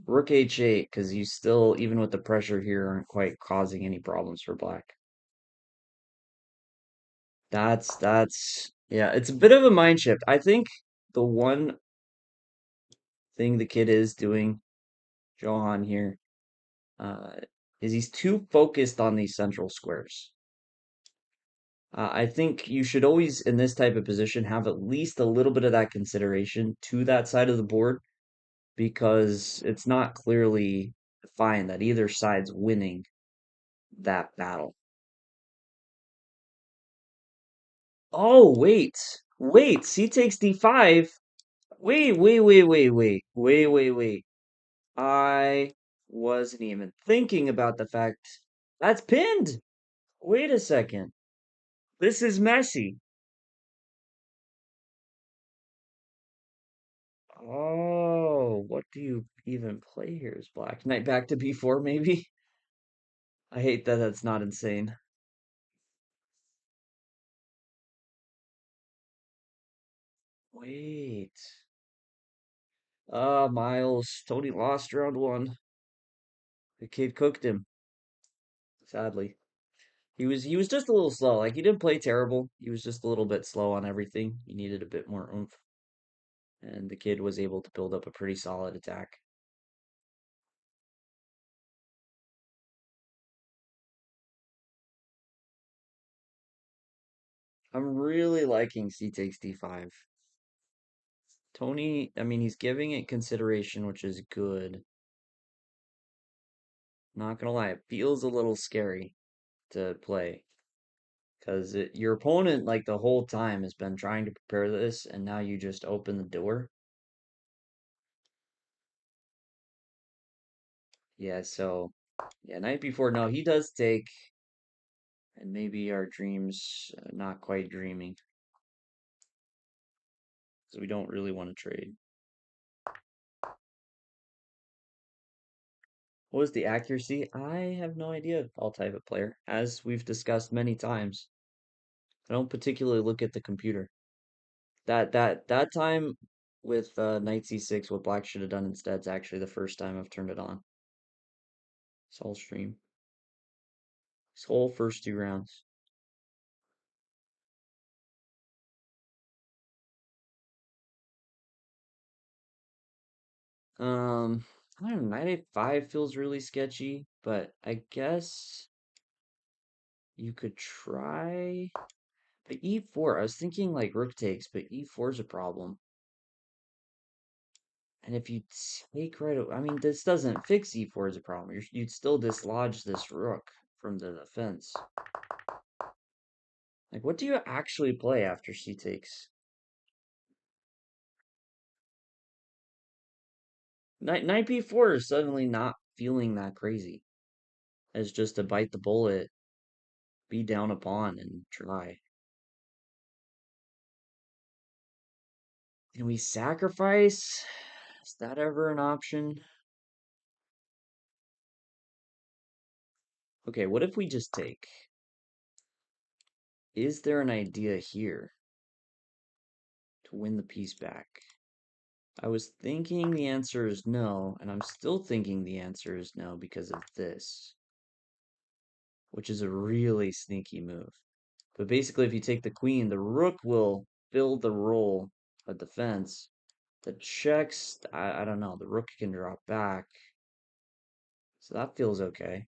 Rook H8, because you still, even with the pressure here, aren't quite causing any problems for black. Yeah, it's a bit of a mind shift. I think the one thing the kid is doing, Johan here, uh, is he's too focused on these central squares. I think you should always, in this type of position, have at least a little bit of that consideration to that side of the board because it's not clearly defined that either side's winning that battle. Oh, wait, c takes d5. Wait. I wasn't even thinking about the fact that's pinned. Wait a second. This is messy. Oh, what do you even play here? Is Black Knight back to b4, maybe? I hate that that's not insane. Wait. Miles. Tony lost round one. The kid cooked him, sadly. He was just a little slow. Like he didn't play terrible. He was just a little bit slow on everything. He needed a bit more oomph. And the kid was able to build up a pretty solid attack. I'm really liking c takes d5. Tony, I mean, he's giving it consideration, which is good. Not gonna lie, it feels a little scary to play. Because your opponent, like the whole time, has been trying to prepare this, and now you just open the door. Yeah, so, yeah, night before, no, he does take, and maybe our dreams, not quite dreaming. So we don't really want to trade. What was the accuracy? I have no idea. I'll type it player. As we've discussed many times, I don't particularly look at the computer. That time with knight c6, what black should have done instead is actually the first time I've turned it on. This whole stream. This whole first 2 rounds. I don't know, knight a5 feels really sketchy, but I guess you could try. But e4, I was thinking like rook takes, but e4 is a problem. And if you take right, I mean, this doesn't fix e4 as a problem. You'd still dislodge this rook from the defense. Like, what do you actually play after c takes? Knight b4 is suddenly not feeling that crazy. As just to bite the bullet, be down a pawn, and try. Can we sacrifice? Is that ever an option? Okay, what if we just take? Is there an idea here to win the piece back? I was thinking the answer is no, and I'm still thinking the answer is no because of this, which is a really sneaky move. But basically, if you take the queen, the rook will fill the role of defense. The checks, I don't know, the rook can drop back. So that feels okay.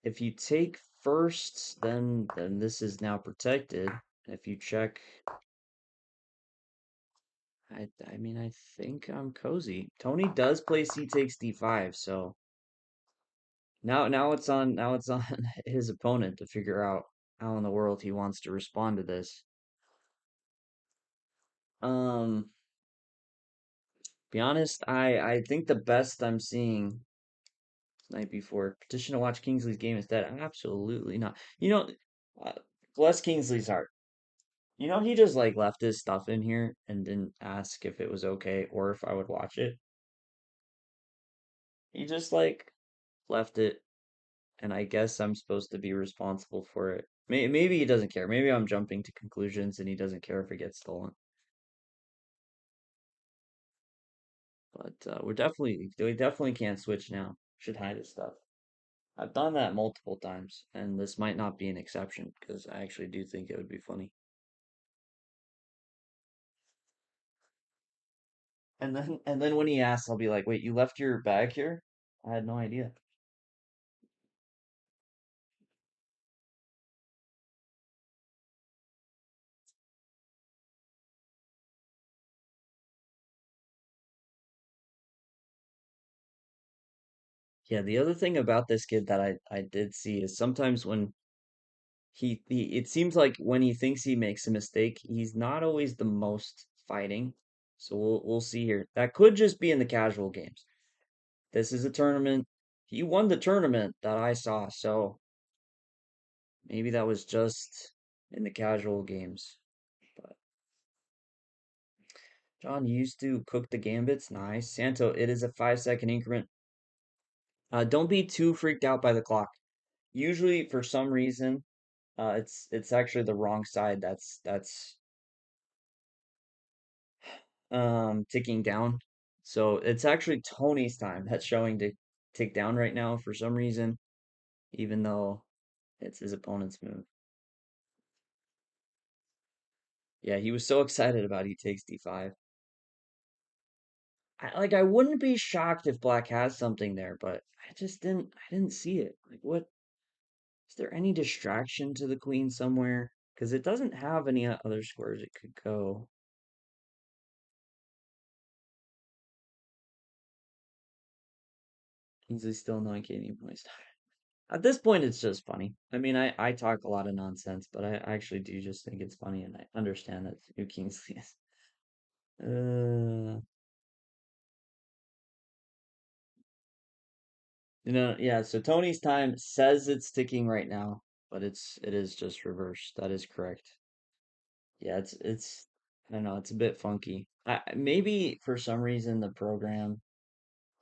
If you take first, then this is now protected. If you check, I mean, I think I'm cozy. Tony does play c takes d5, so now it's on his opponent to figure out how in the world he wants to respond to this. Be honest, I think the best I'm seeing night before petition to watch Kingsley's game instead. Absolutely not. Uh, bless Kingsley's heart. He just like left his stuff in here and didn't ask if it was okay or if I would watch it. He just like left it, and I guess I'm supposed to be responsible for it. Maybe he doesn't care. Maybe I'm jumping to conclusions and he doesn't care if it gets stolen. But we definitely can't switch now. Should hide his stuff. I've done that multiple times, and this might not be an exception because I actually do think it would be funny. And then when he asks, I'll be like, "Wait, you left your bag here? I had no idea." Yeah, the other thing about this kid that I did see is sometimes when he it seems like when he thinks he makes a mistake, he's not always the most fighting. So we'll see here. That could just be in the casual games. This is a tournament. He won the tournament that I saw, so maybe that was just in the casual games. But John used to cook the gambits. Nice. Santo, it is a 5 second increment. Don't be too freaked out by the clock. Usually, for some reason, it's actually the wrong side that's ticking down. So it's actually Tony's time that's showing to tick down right now for some reason, even though it's his opponent's move. Yeah, he was so excited about he takes d5. I wouldn't be shocked if black has something there, but I didn't see it. Like what is there any distraction to the queen somewhere? Because it doesn't have any other squares it could go. Kingsley still knowing Katie points. At this point, it's just funny. I mean, I talk a lot of nonsense, but I actually do just think it's funny, and I understand that who Kingsley is. Uh, yeah. So Tony's time says it's ticking right now, but it is just reversed. That is correct. Yeah, it's I don't know. It's a bit funky. Maybe for some reason the program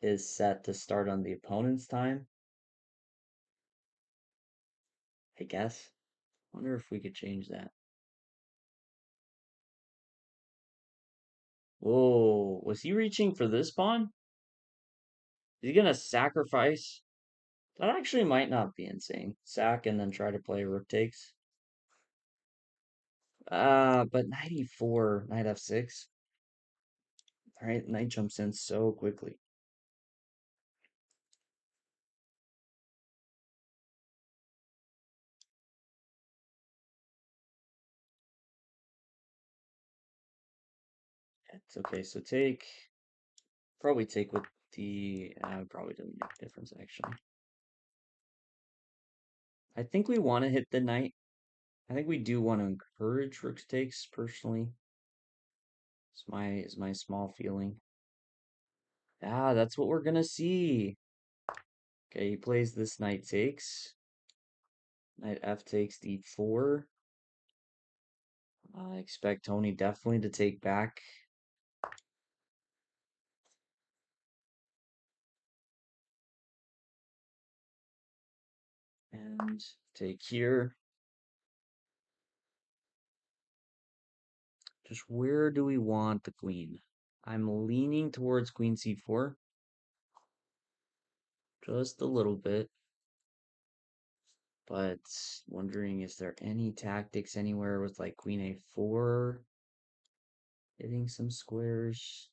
is set to start on the opponent's time. I guess. Wonder if we could change that. Whoa, was he reaching for this pawn? Is he gonna sacrifice? That actually might not be insane. Sack and then try to play rook takes. But knight e4, knight f6. Alright, knight jumps in so quickly. It's okay, so take, probably take with the, probably doesn't make a difference actually. I think we want to hit the knight. I think we do want to encourage rook takes personally. Is my small feeling. Ah, that's what we're gonna see. Okay, he plays this knight takes. Knight f takes d4. I expect Tony definitely to take back. And take here. Just where do we want the queen? I'm leaning towards queen c4. Just a little bit. But wondering, is there any tactics anywhere with like queen a4? Hitting some squares.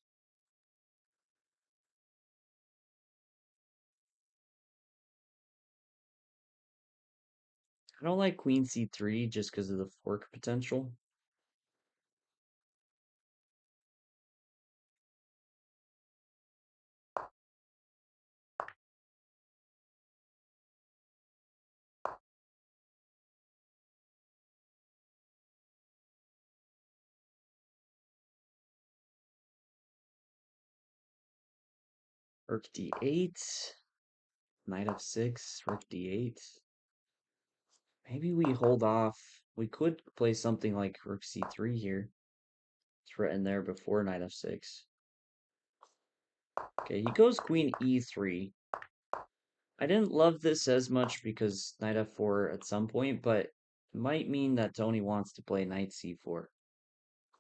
I don't like queen c3 just because of the fork potential. Rook d8. Knight f6. Rook d8. Maybe we hold off. We could play something like rook c3 here. It's written there before knight f6. Okay, he goes queen e3. I didn't love this as much because knight f4 at some point, but it might mean that Tony wants to play knight c4,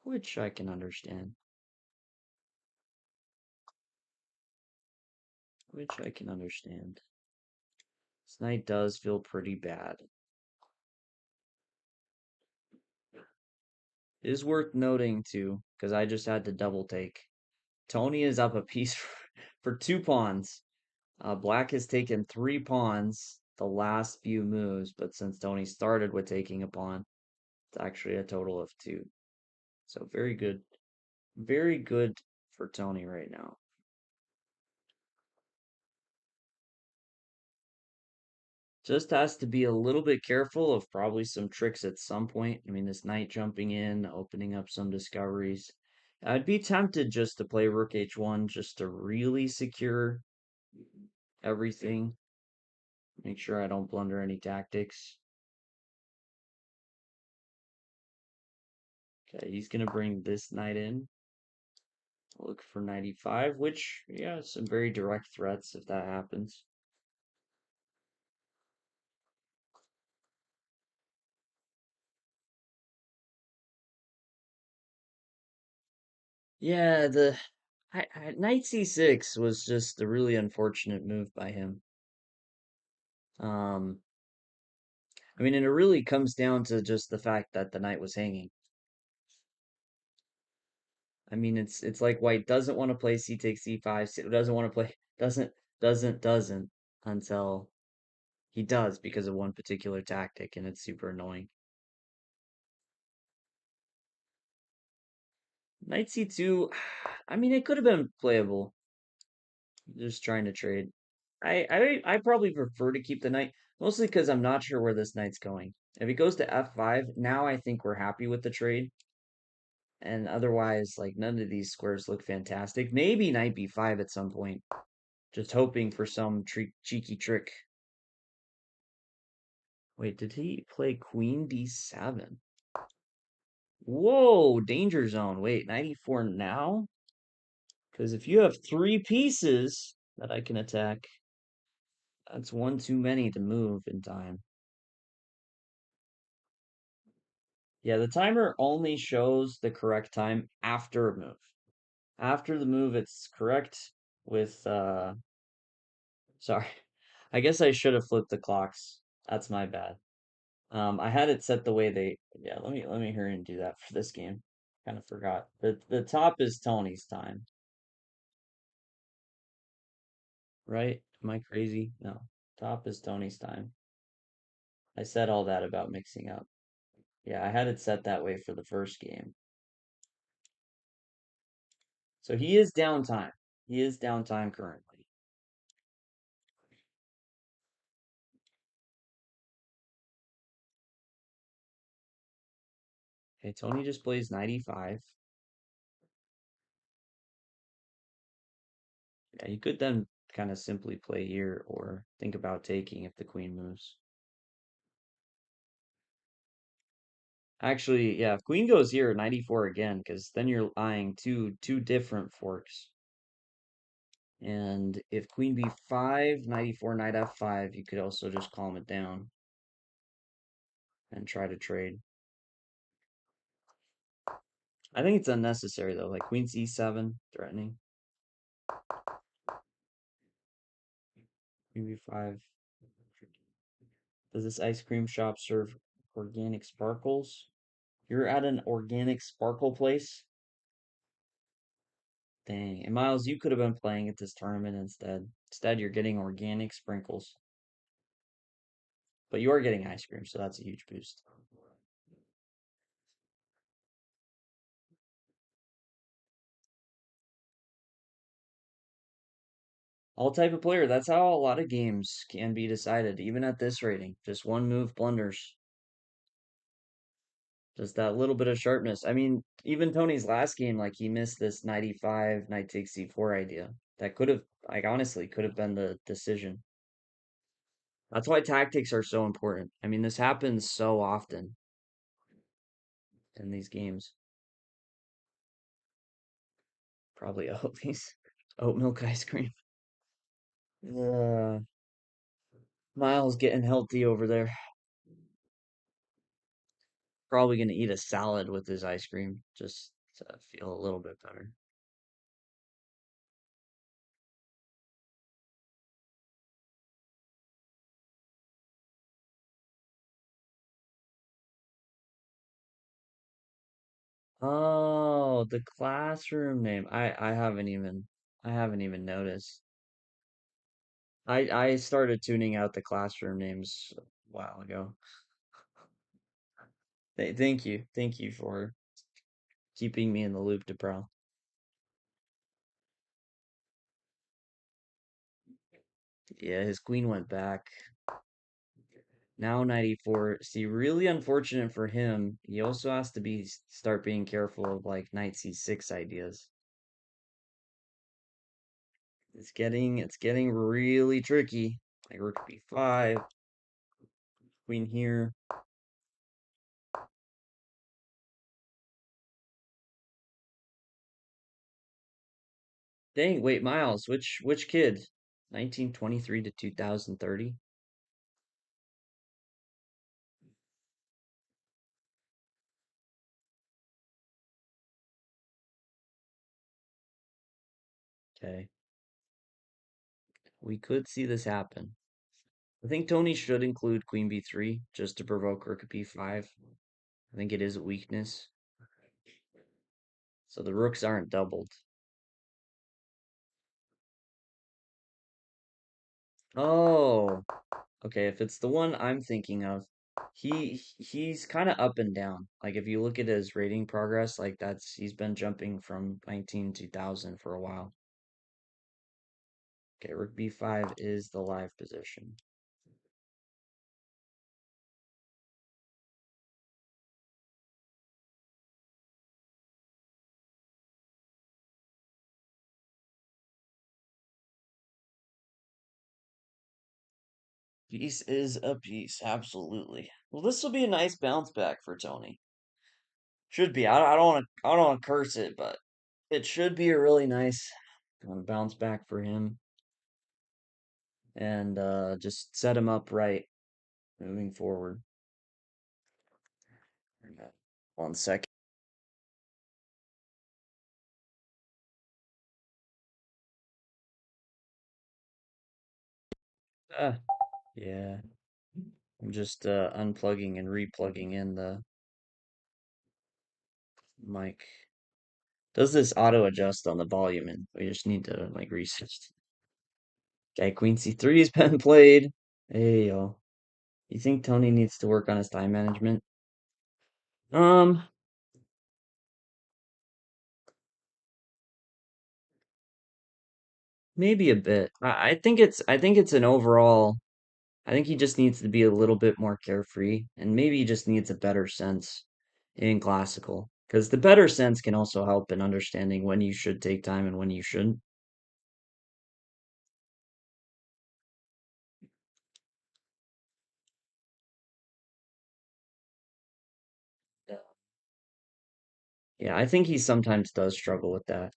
which I can understand. Which I can understand. This knight does feel pretty bad. It is worth noting too, because I just had to double take. Tony is up a piece for 2 pawns. Black has taken 3 pawns the last few moves, but since Tony started with taking a pawn, it's actually a total of 2. So very good. Very good for Tony right now. Just has to be a little bit careful of probably some tricks at some point. I mean, this knight jumping in, opening up some discoveries. I'd be tempted just to play rook h1 just to really secure everything. Make sure I don't blunder any tactics. Okay, he's going to bring this knight in. Look for 95, which, yeah, some very direct threats if that happens. Yeah, knight c6 was just a really unfortunate move by him. Um, I mean, and it really comes down to just the fact that the knight was hanging. I mean, it's like white doesn't want to play c takes c5, doesn't want to play doesn't until he does because of one particular tactic, and it's super annoying. Knight c2, I mean, it could have been playable. Just trying to trade. I probably prefer to keep the knight, mostly because I'm not sure where this knight's going. If he goes to f5, now I think we're happy with the trade. And otherwise, like, none of these squares look fantastic. Maybe knight b5 at some point. Just hoping for some cheeky trick. Wait, did he play queen d7? Whoa, danger zone. Wait, 94 now? Because if you have 3 pieces that I can attack, that's one too many to move in time. Yeah, the timer only shows the correct time after a move. After the move, it's correct with, sorry. I guess I should have flipped the clocks. That's my bad. I had it set the way yeah, let me hurry and do that for this game. Kind of forgot. The top is Tony's time. Right? Am I crazy? No. Top is Tony's time. I said all that about mixing up. Yeah, I had it set that way for the first game. So he is downtime. He is downtime currently. Okay, Tony just plays 95. Yeah, you could then kind of simply play here or think about taking if the queen moves. Actually, yeah, if queen goes here, 94 again, because then you're eyeing two different forks. And if queen b5, 94, knight f5, you could also just calm it down and try to trade. I think it's unnecessary though, like queen c7, threatening. Queen b5. Does this ice cream shop serve organic sparkles? You're at an organic sparkle place? Dang. And Miles, you could have been playing at this tournament instead. Instead, you're getting organic sprinkles. But you are getting ice cream, so that's a huge boost. All type of player. That's how a lot of games can be decided, even at this rating. Just one move blunders. Just that little bit of sharpness. I mean, even Tony's last game, like he missed this 95, knight takes c4 idea. That could have, like honestly, could have been the decision. That's why tactics are so important. I mean, this happens so often in these games. Probably Oatly's oat milk ice cream. Miles getting healthy over there. Probably gonna eat a salad with his ice cream just to feel a little bit better. Oh, the classroom name. I haven't even noticed. I started tuning out the classroom names a while ago. Thank you. Thank you for keeping me in the loop, DePro. Yeah, his queen went back. Now 94. See, really unfortunate for him. He also has to start being careful of like knight c6 ideas. It's getting really tricky. Like rook b5, queen here. Dang, wait, Miles, which kid? 1923 to 2030? Okay. We could see this happen. I think Tony should include queen b3 just to provoke rook b5. I think it is a weakness. So the rooks aren't doubled. Oh, okay, if it's the one I'm thinking of, he's kind of up and down. Like if you look at his rating progress, like he's been jumping from 19 to 1000 for a while. Okay, rook b5 is the live position. Piece is a piece, absolutely. Well, this will be a nice bounce back for Tony. Should be. I don't want to curse it, but it should be a really nice bounce back for him and just set him up right moving forward. 1 second. Ah, yeah. I'm just unplugging and replugging in the mic. Does this auto adjust on the volume? And we just need to like reset. Okay, Queen C3 has been played. Hey yo. You think Tony needs to work on his time management? Um, maybe a bit. I think it's an overall. I think he just needs to be a little bit more carefree, and maybe he just needs a better sense in classical. Because the better sense can also help in understanding when you should take time and when you shouldn't. Yeah, I think he sometimes does struggle with that,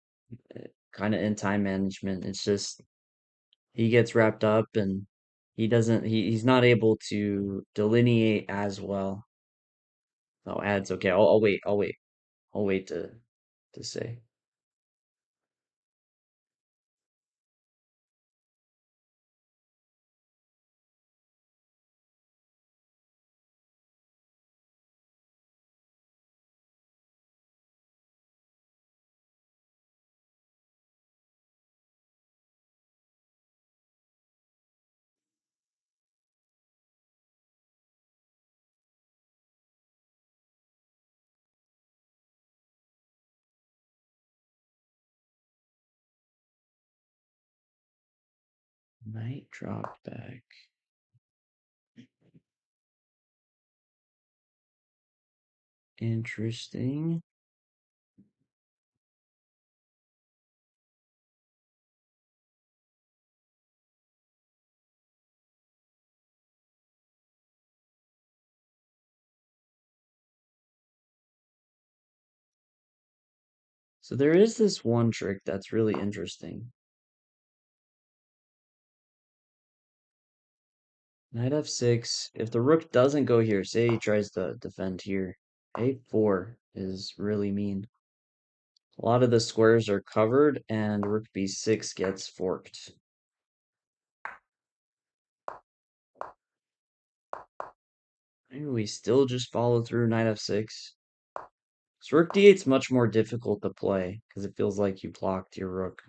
kind of in time management. It's just he gets wrapped up and he's not able to delineate as well. Oh, ads. Okay, I'll wait. I'll wait to say. Knight drop back. Interesting. So there is this one trick that's really interesting. Knight f6. If the rook doesn't go here, say he tries to defend here, a4 is really mean. A lot of the squares are covered, and rook b6 gets forked. Maybe we still just follow through knight f6. So rook d8's much more difficult to play because it feels like you blocked your rook.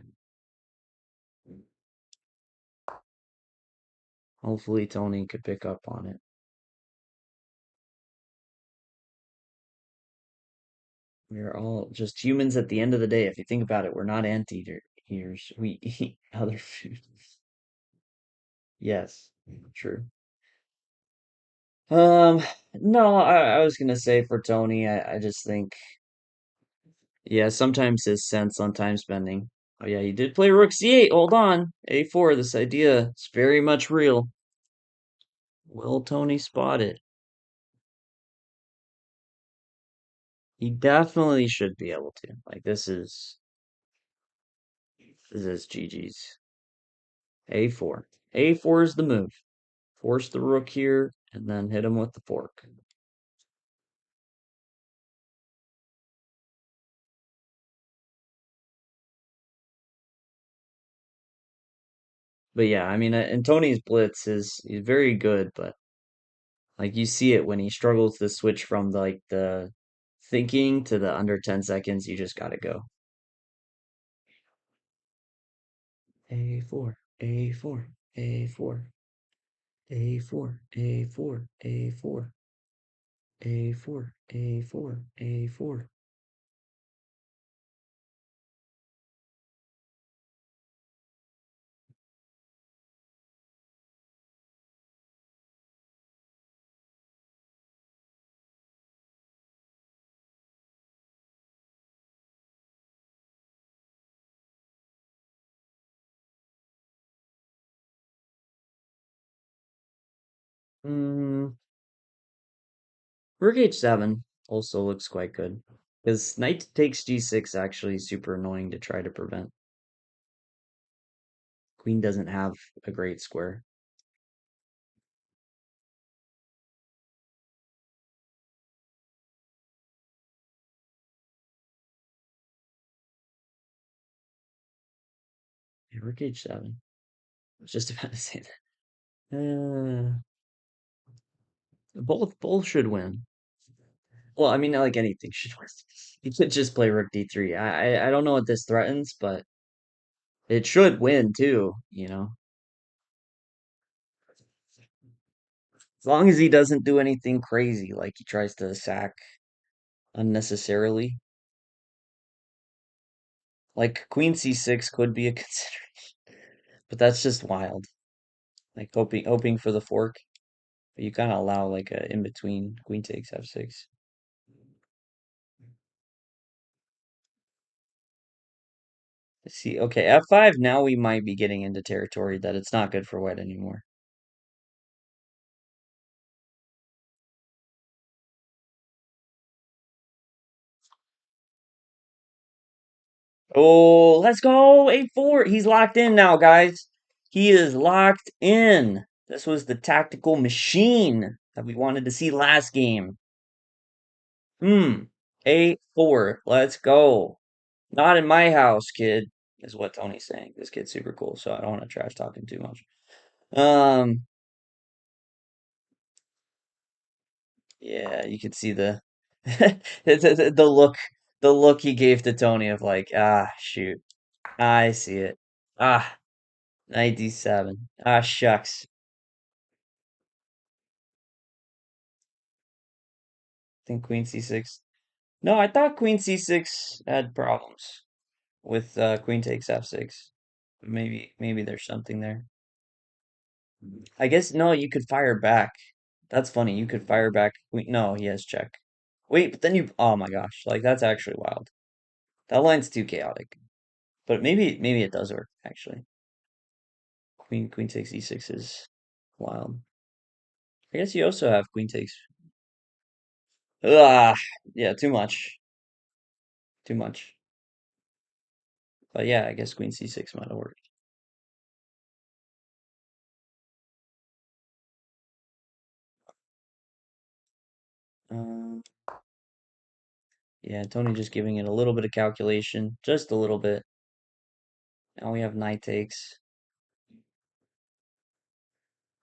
Hopefully Tony could pick up on it. We're all just humans at the end of the day. If you think about it, we're not anteaters. We eat other food. Yes, true. Um, no, I was gonna say for Tony, I just think, yeah, sometimes his sense, sometimes bending. Oh yeah, he did play rook c8. Hold on, a4. This idea is very much real. Will Tony spot it? He definitely should be able to. Like this is GG's. A4. A4 is the move. Force the rook here, and then hit him with the fork. But yeah, I mean, and Tony's blitz is very good, but like you see it when he struggles to switch from like the thinking to the under 10 seconds, you just gotta go. A4, A4, A4, A4, A4, A4, A4, A4, A4. Hmm. Rook h7 also looks quite good. Because knight takes g6 actually is super annoying to try to prevent. Queen doesn't have a great square. Yeah, rook h7. I was just about to say that. Both should win. Well, I mean, like anything should win. You could just play rook d3. I don't know what this threatens, but it should win too, you know. As long as he doesn't do anything crazy, like he tries to sack unnecessarily. Like queen c6 could be a consideration, but that's just wild. Like hoping for the fork, but you kind of allow like a in between queen takes f6. See, okay, f5. Now we might be getting into territory that it's not good for white anymore. Oh, let's go. A4. He's locked in now, guys. He is locked in. This was the tactical machine that we wanted to see last game. A4. Let's go. Not in my house, kid, is what Tony's saying. This kid's super cool, so I don't want to trash talk him too much. Um, yeah, you could see the the look he gave to Tony of like, ah, shoot. I see it. Ah, 97. Ah, shucks. Think queen c6. No, I thought queen c6 had problems with queen takes f6. Maybe there's something there. I guess no, you could fire back. That's funny. You could fire back. No, he has check. Wait, but then you. Oh my gosh, like that's actually wild. That line's too chaotic. But maybe it does work actually. Queen takes e6 is wild. I guess you also have queen takes. Ah, yeah, too much. Too much. But yeah, I guess queen c6 might have worked. Um, yeah, Tony just giving it a little bit of calculation, just a little bit. Now we have knight takes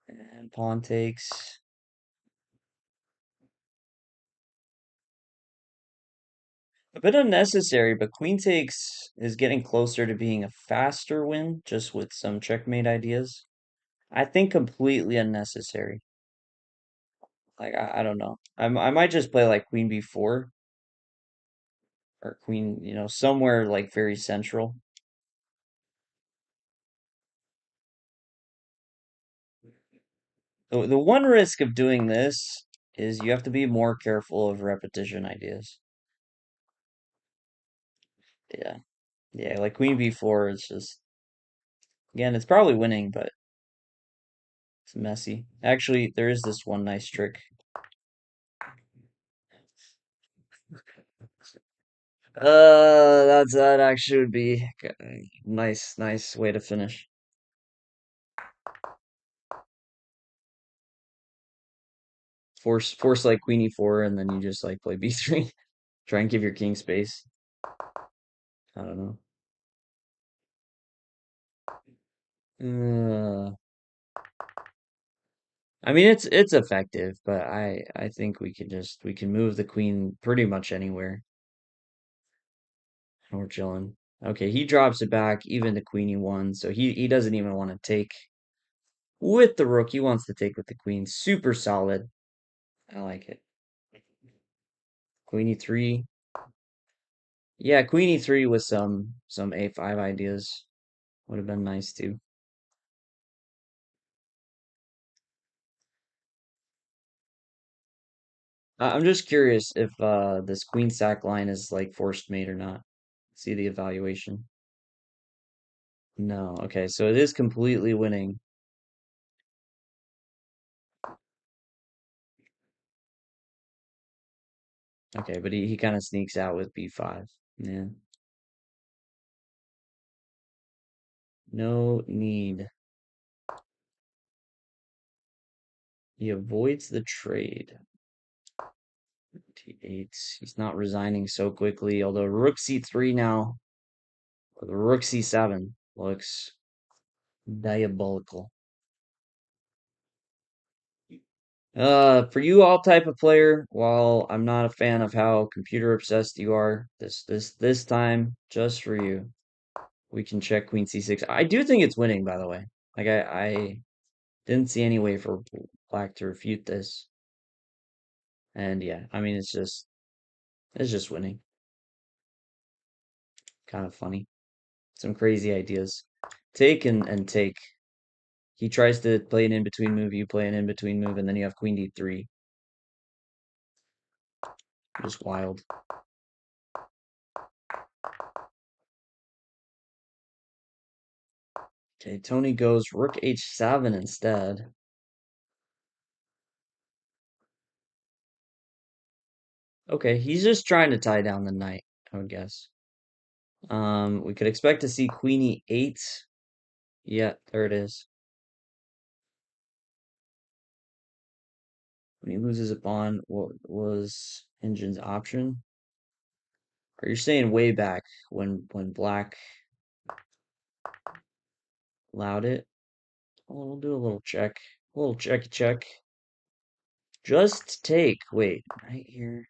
and pawn takes. A bit unnecessary, but queen takes is getting closer to being a faster win, just with some checkmate ideas. I think completely unnecessary. Like I don't know. I might just play like queen b4 or queen, somewhere like very central. The one risk of doing this is you have to be more careful of repetition ideas. Yeah. Yeah, like queen b4 is just again, it's probably winning, but it's messy. Actually, there is this one nice trick. That actually would be a nice way to finish. Force like queen e4, and then you just like play b3. Try and give your king space. I don't know. Uh, I mean it's effective, but I think we can move the queen pretty much anywhere. And we're chilling. Okay, he drops it back even to queen e1, so he doesn't even want to take with the rook. He wants to take with the queen. Super solid. I like it. Queen e3. Yeah, queen e3 with some a5 ideas would have been nice too. I'm just curious if this queen sack line is like forced mate or not. See the evaluation. No, okay, so it is completely winning. Okay, but he kind of sneaks out with b5. Yeah, no need. He avoids the trade. T8. He's not resigning so quickly, although rook c3 now, or the rook c7 looks diabolical. For you all type of player, while I'm not a fan of how computer obsessed you are, this time, just for you, we can check queen c6. I do think it's winning, by the way. Like I didn't see any way for black to refute this. And yeah, I mean it's just winning. Kind of funny. Some crazy ideas. Take and take. He tries to play an in-between move, you play an in-between move, and then you have queen d3. Just wild. Okay, Tony goes rook h7 instead. Okay, he's just trying to tie down the knight, I would guess. We could expect to see queen e8. Yeah, there it is. When he loses a pawn, what was Engine's option? Or you're saying way back when black allowed it? Well, we'll do a little check. A little check. Just take. Wait, right here.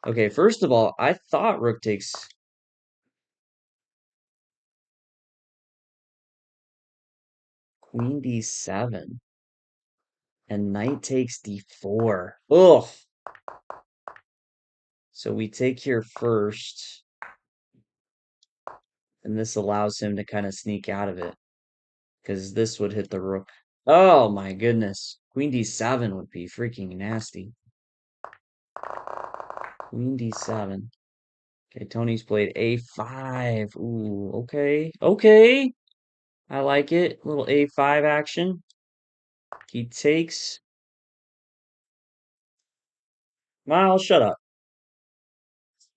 Okay, first of all, I thought rook takes queen d7 and knight takes d4. Ugh. So we take here first, and this allows him to kind of sneak out of it because this would hit the rook. Oh my goodness. Queen d7 would be freaking nasty. Queen d7. Okay, Tony's played a5. Ooh, okay. Okay. I like it. Little a5 action. He takes. Miles, shut up.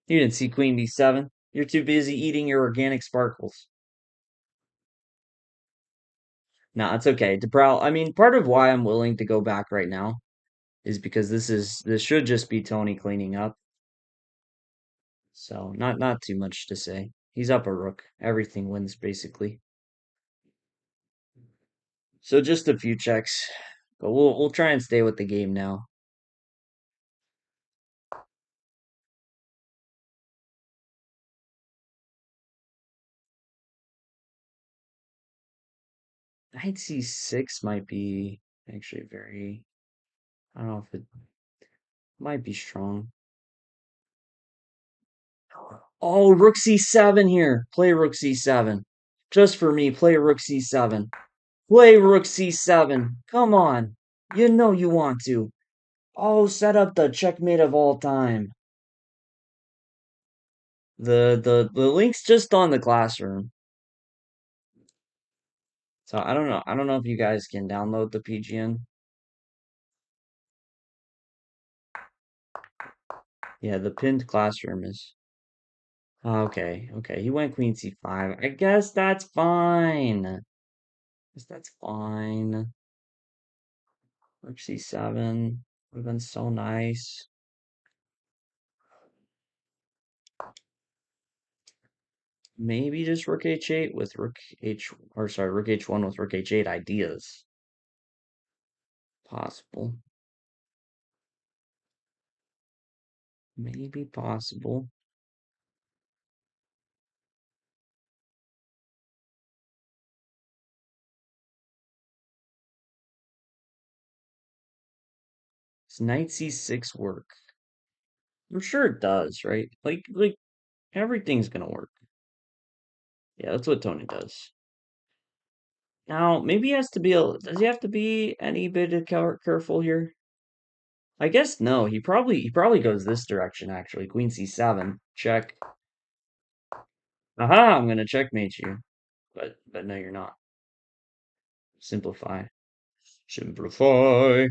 You didn't see Queen d7. You're too busy eating your organic sparkles. No, it's okay. I mean, part of why I'm willing to go back right now is because this should just be Tony cleaning up. So not too much to say. He's up a rook. Everything wins basically. So just a few checks. But we'll try and stay with the game now. Knight c6 might be actually very. I don't know if it might be strong. Oh, rook c7 here. Play rook c7. Just for me, play rook c7. Play rook c7. Come on. You know you want to. Oh, set up the checkmate of all time. The link's just on the classroom. So I don't know. I don't know if you guys can download the PGN. Yeah, the pinned classroom is. Okay, okay. He went queen c5. I guess that's fine. I guess that's fine. Rook c7 would have been so nice. Maybe just rook h8 with rook h, or sorry, rook h1 with rook h8 ideas. Possible. Maybe possible. Does knight c6 work? I'm sure it does, right? Like everything's gonna work. Yeah, that's what Tony does. Now, maybe he has to be does he have to be any bit careful here? I guess no. He probably goes this direction actually. Queen c7. Check. Aha, I'm gonna checkmate you. But no, you're not. Simplify. Simplify.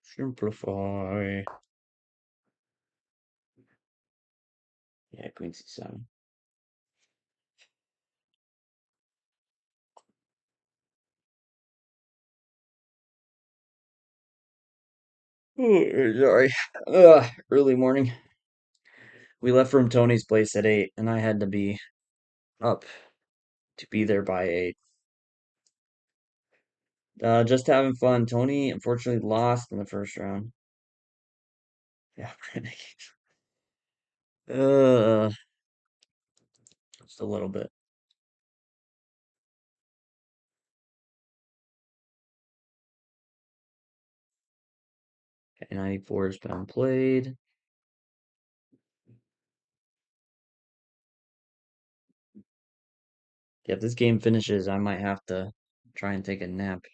Simplify. Yeah, queen c7. Oh, sorry. Early morning. We left from Tony's place at 8, and I had to be up to be there by 8. Just having fun. Tony unfortunately lost in the first round. Yeah, uh, just a little bit. Okay, 94 has been played. Yeah, if this game finishes, I might have to try and take a nap.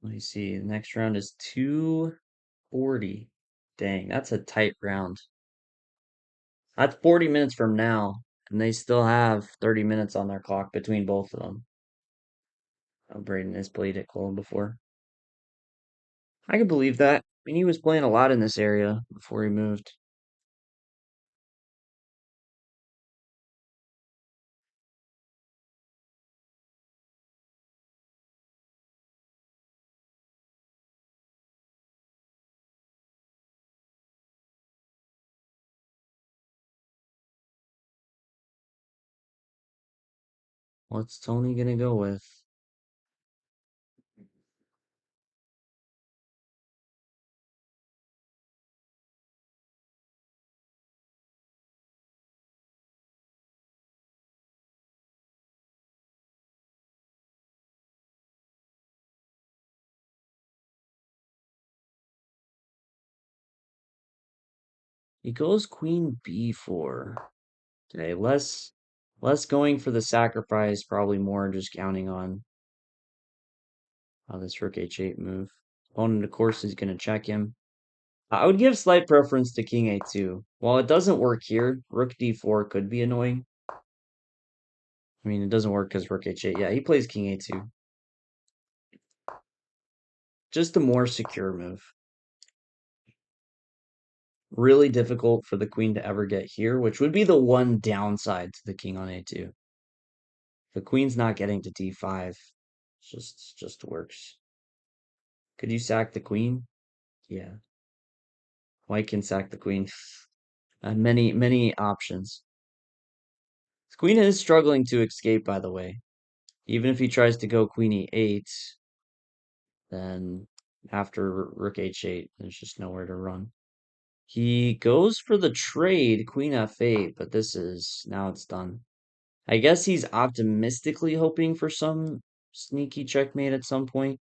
Let me see. The next round is 2:40. Dang, that's a tight round. That's 40 minutes from now, and they still have 30 minutes on their clock between both of them. Oh, Braden has played at Cologne before. I can believe that. I mean, he was playing a lot in this area before he moved. What's Tony gonna go with? He goes queen b4. Okay, less going for the sacrifice, probably more just counting on this rook h8 move. Opponent, of course, is going to check him. I would give slight preference to king a2. While it doesn't work here, rook d4 could be annoying. I mean, it doesn't work because rook h8. Yeah, he plays king a2. Just a more secure move. Really difficult for the queen to ever get here, which would be the one downside to the king on a2. The queen's not getting to d5. Just works. Could you sack the queen? Yeah. White can sack the queen. Many options. This queen is struggling to escape, by the way. Even if he tries to go queen e8, then after rook h8, there's just nowhere to run. He goes for the trade, Queen F8, but this is now it's done. I guess he's optimistically hoping for some sneaky checkmate at some point,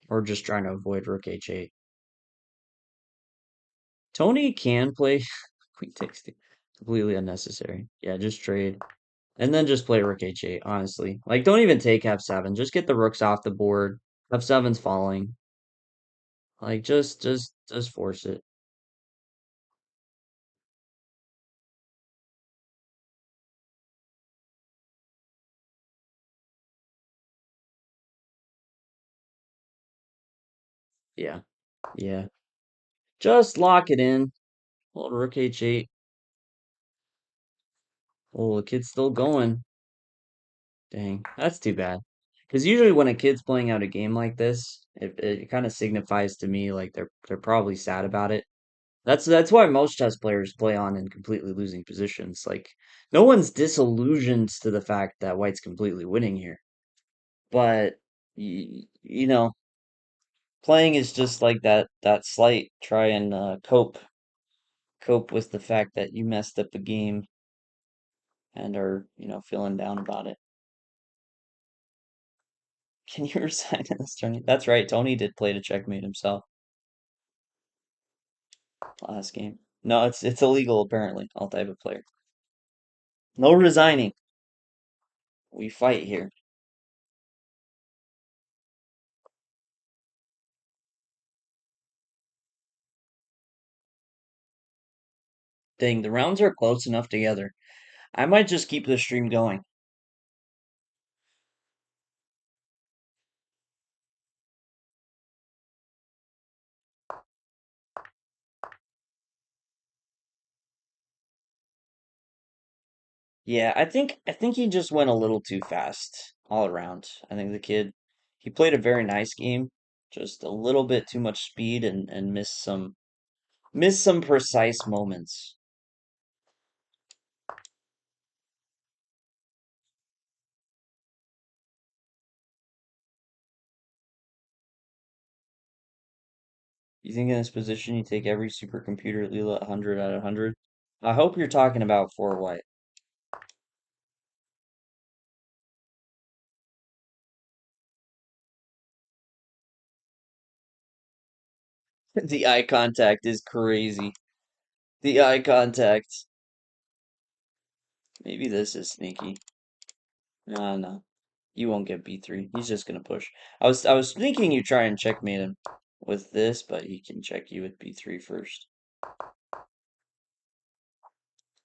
or just trying to avoid Rook H8. Tony can play Queen takes two. Completely unnecessary. Yeah, just trade. And then just play Rook H8, honestly. Like, don't even take F7. Just get the rooks off the board. F7's falling. Like, just force it. Yeah. Yeah. Just lock it in. Hold Rook H8. Oh, the kid's still going. Dang, that's too bad. Because usually when a kid's playing out a game like this, it kind of signifies to me like they're probably sad about it. That's why most chess players play on in completely losing positions. Like no one's disillusioned to the fact that White's completely winning here. But you know, playing is just like that slight try and cope with the fact that you messed up a game and are, feeling down about it. Can you resign in this tourney? That's right, Tony did play to checkmate himself last game. No, it's illegal apparently, all type of player. No resigning. We fight here. Dang, the rounds are close enough together. I might just keep the stream going. Yeah, I think he just went a little too fast all around. I think the kid he played a very nice game, just a little bit too much speed and missed some precise moments. You think in this position you take every supercomputer Leela 100 out of 100? I hope you're talking about four white. The eye contact is crazy. The eye contact. Maybe this is sneaky. No, no. You won't get B3. He's just gonna push. I was thinking you try and checkmate him with this, but he can check you with B3 first.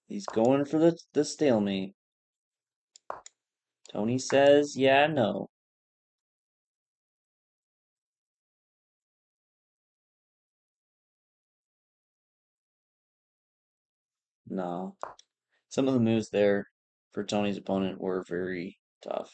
He's going for the stalemate. Tony says, yeah, no. No. Some of the moves there for Tony's opponent were very tough.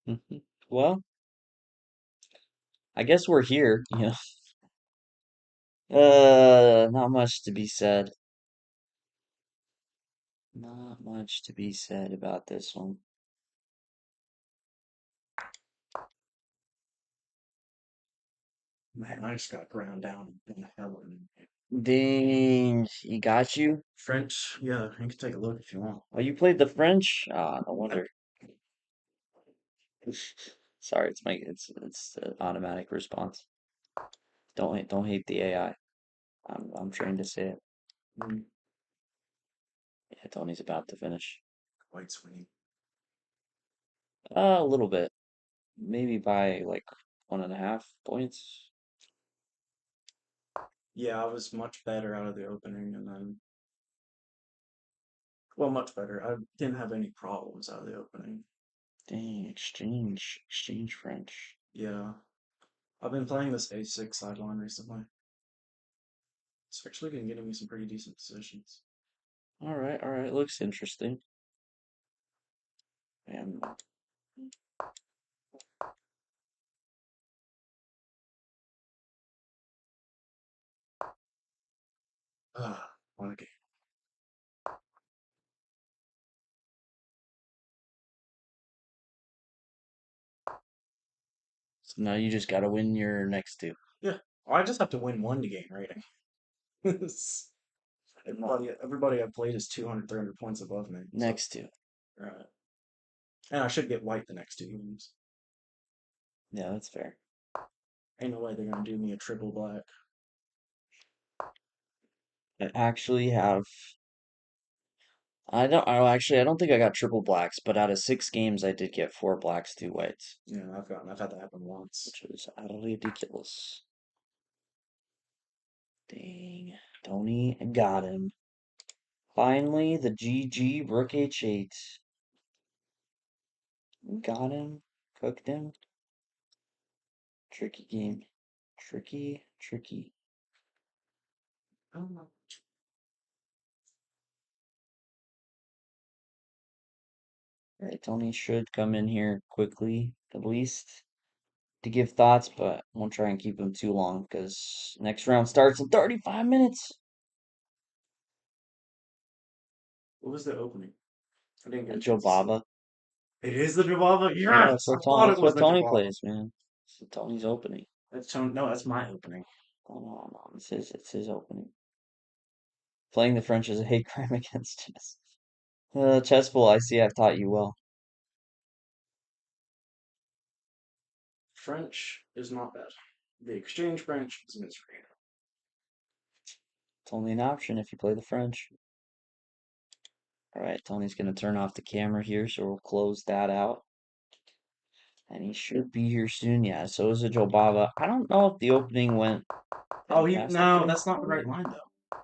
Mm-hmm. Well, I guess we're here. Not much to be said. Not much to be said about this one. Man, I just got ground down in the hell. Dang, he got you? French, yeah, you can take a look if you want. Oh, you played the French? Ah, no wonder. Sorry, it's an automatic response. Don't hate the AI. I'm trained to say it. Mm, Yeah, Tony's about to finish. White's winning. A little bit. Maybe by like 1.5 points. Yeah, I was much better out of the opening, and then, well, much better. I didn't have any problems out of the opening. Dang, exchange French. Yeah, I've been playing this A6 sideline recently. It's actually been getting me some pretty decent positions. All right. Looks interesting. Man, Ah, what a game. So now you just gotta win your next two. Yeah. Well, I just have to win one to gain rating. Everybody I've played is 200, 300 points above me. So, Next two. right. And I should get white the next two games. Yeah, that's fair. Ain't no way they're gonna do me a triple black. I actually have. I don't. Oh, actually, I don't think I got triple blacks, but out of 6 games, I did get 4 blacks, 2 whites, Yeah, I've had that happen once. which is utterly ridiculous. Dang, Tony got him. Finally, the GG Rook H8. Got him. Cooked him. Tricky game. Tricky, tricky. Oh. Alright, Tony should come in here quickly, at least, to give thoughts, but won't try and keep him too long because next round starts in 35 minutes. What was the opening? I didn't get a Joe chance to see. Baba. It is the Jababa? Yeah, Yes! I thought That's it was what the Tony Jababa. plays, man. That's Tony's opening. No, that's my opening. Oh, no, it's his opening. Playing the French is a hate crime against chess. Chessable, I see I've taught you well. French is not bad. The exchange French is misery. It's only an option if you play the French. Alright, Tony's gonna turn off the camera here, so we'll close that out. And he should be here soon, yeah. So is a Joe Baba. I don't know if the opening went Oh, fantastically. that's not the right line though.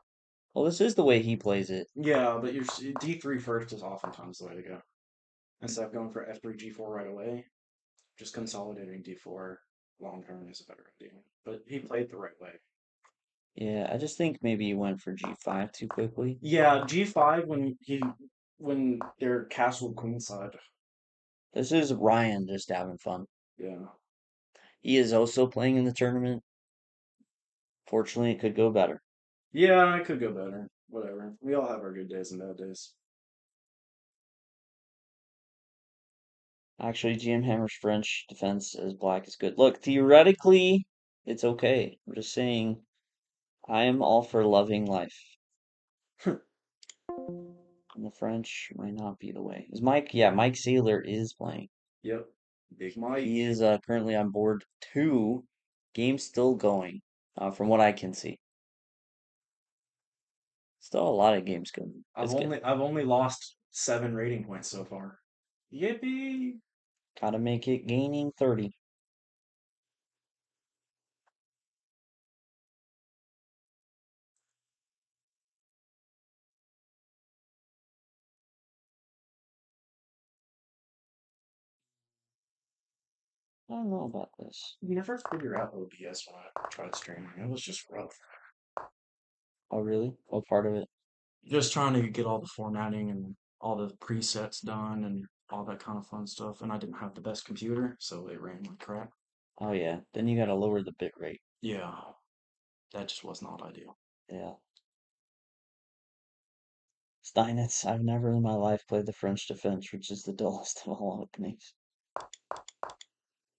Well, this is the way he plays it. Yeah, but your D3 first is oftentimes the way to go. Instead of going for F3 G4 right away, just consolidating D4 long term is a better idea. But he played the right way. Yeah, I just think maybe he went for G5 too quickly. Yeah, G5 when they're castle queenside. This is Ryan just having fun. Yeah. He is also playing in the tournament. Fortunately, it could go better. Yeah, it could go better. Whatever. We all have our good days and bad days. Actually, GM Hammer's French defense as black is good. Look, theoretically, it's okay. I'm just saying, I am all for loving life. And the French might not be the way. Is Mike? Yeah, Mike Saylor is playing. Yep. Big Mike. He is currently on board 2. Game still going, from what I can see. Still a lot of games going. I've only lost 7 rating points so far. Yippee! Gotta make it gaining 30. I don't know about this. You never figure out OBS when I tried streaming. It was just rough. Oh, really? What part of it? Just trying to get all the formatting and all the presets done and all that kind of fun stuff. And I didn't have the best computer, so it ran like crap. Oh, yeah. Then you gotta lower the bit rate. Yeah, that just was not ideal. Yeah. Steinitz, I've never in my life played the French defense, which is the dullest of all openings.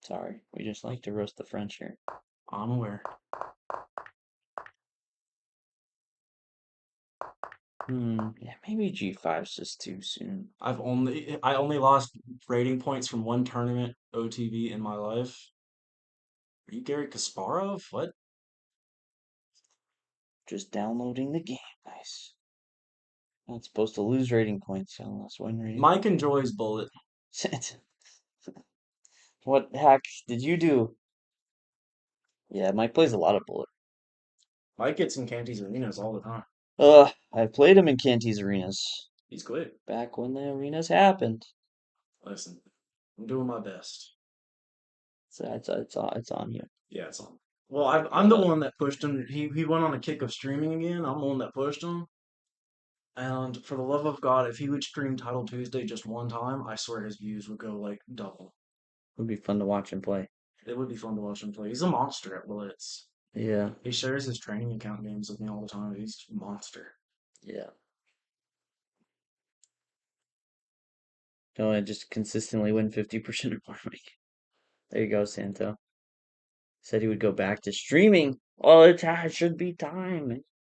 Sorry, we just like to roast the French here. I'm aware. Yeah, maybe G5's just too soon. I only lost rating points from one tournament OTV in my life. Are you Gary Kasparov? What? Just downloading the game. Nice. Not supposed to lose rating points, unless win rating. Mike enjoys Bullet. What hack did you do? Yeah, Mike plays a lot of Bullet. Mike gets in Canty's arenas all the time. I played him in Canty's arenas. He's good. Back when the arenas happened. Listen, I'm doing my best. So it's on you. Yeah, it's on. Well, I'm the one that pushed him. He went on a kick of streaming again. I'm the one that pushed him. And for the love of God, if he would stream Title Tuesday just one time, I swear his views would go like double. It would be fun to watch him play. It would be fun to watch him play. He's a monster at Blitz. Yeah. He shares his training account games with me all the time. He's a monster. Yeah. Go and just consistently win 50% of farming. There you go, Santo. Said he would go back to streaming. Well, it should be time.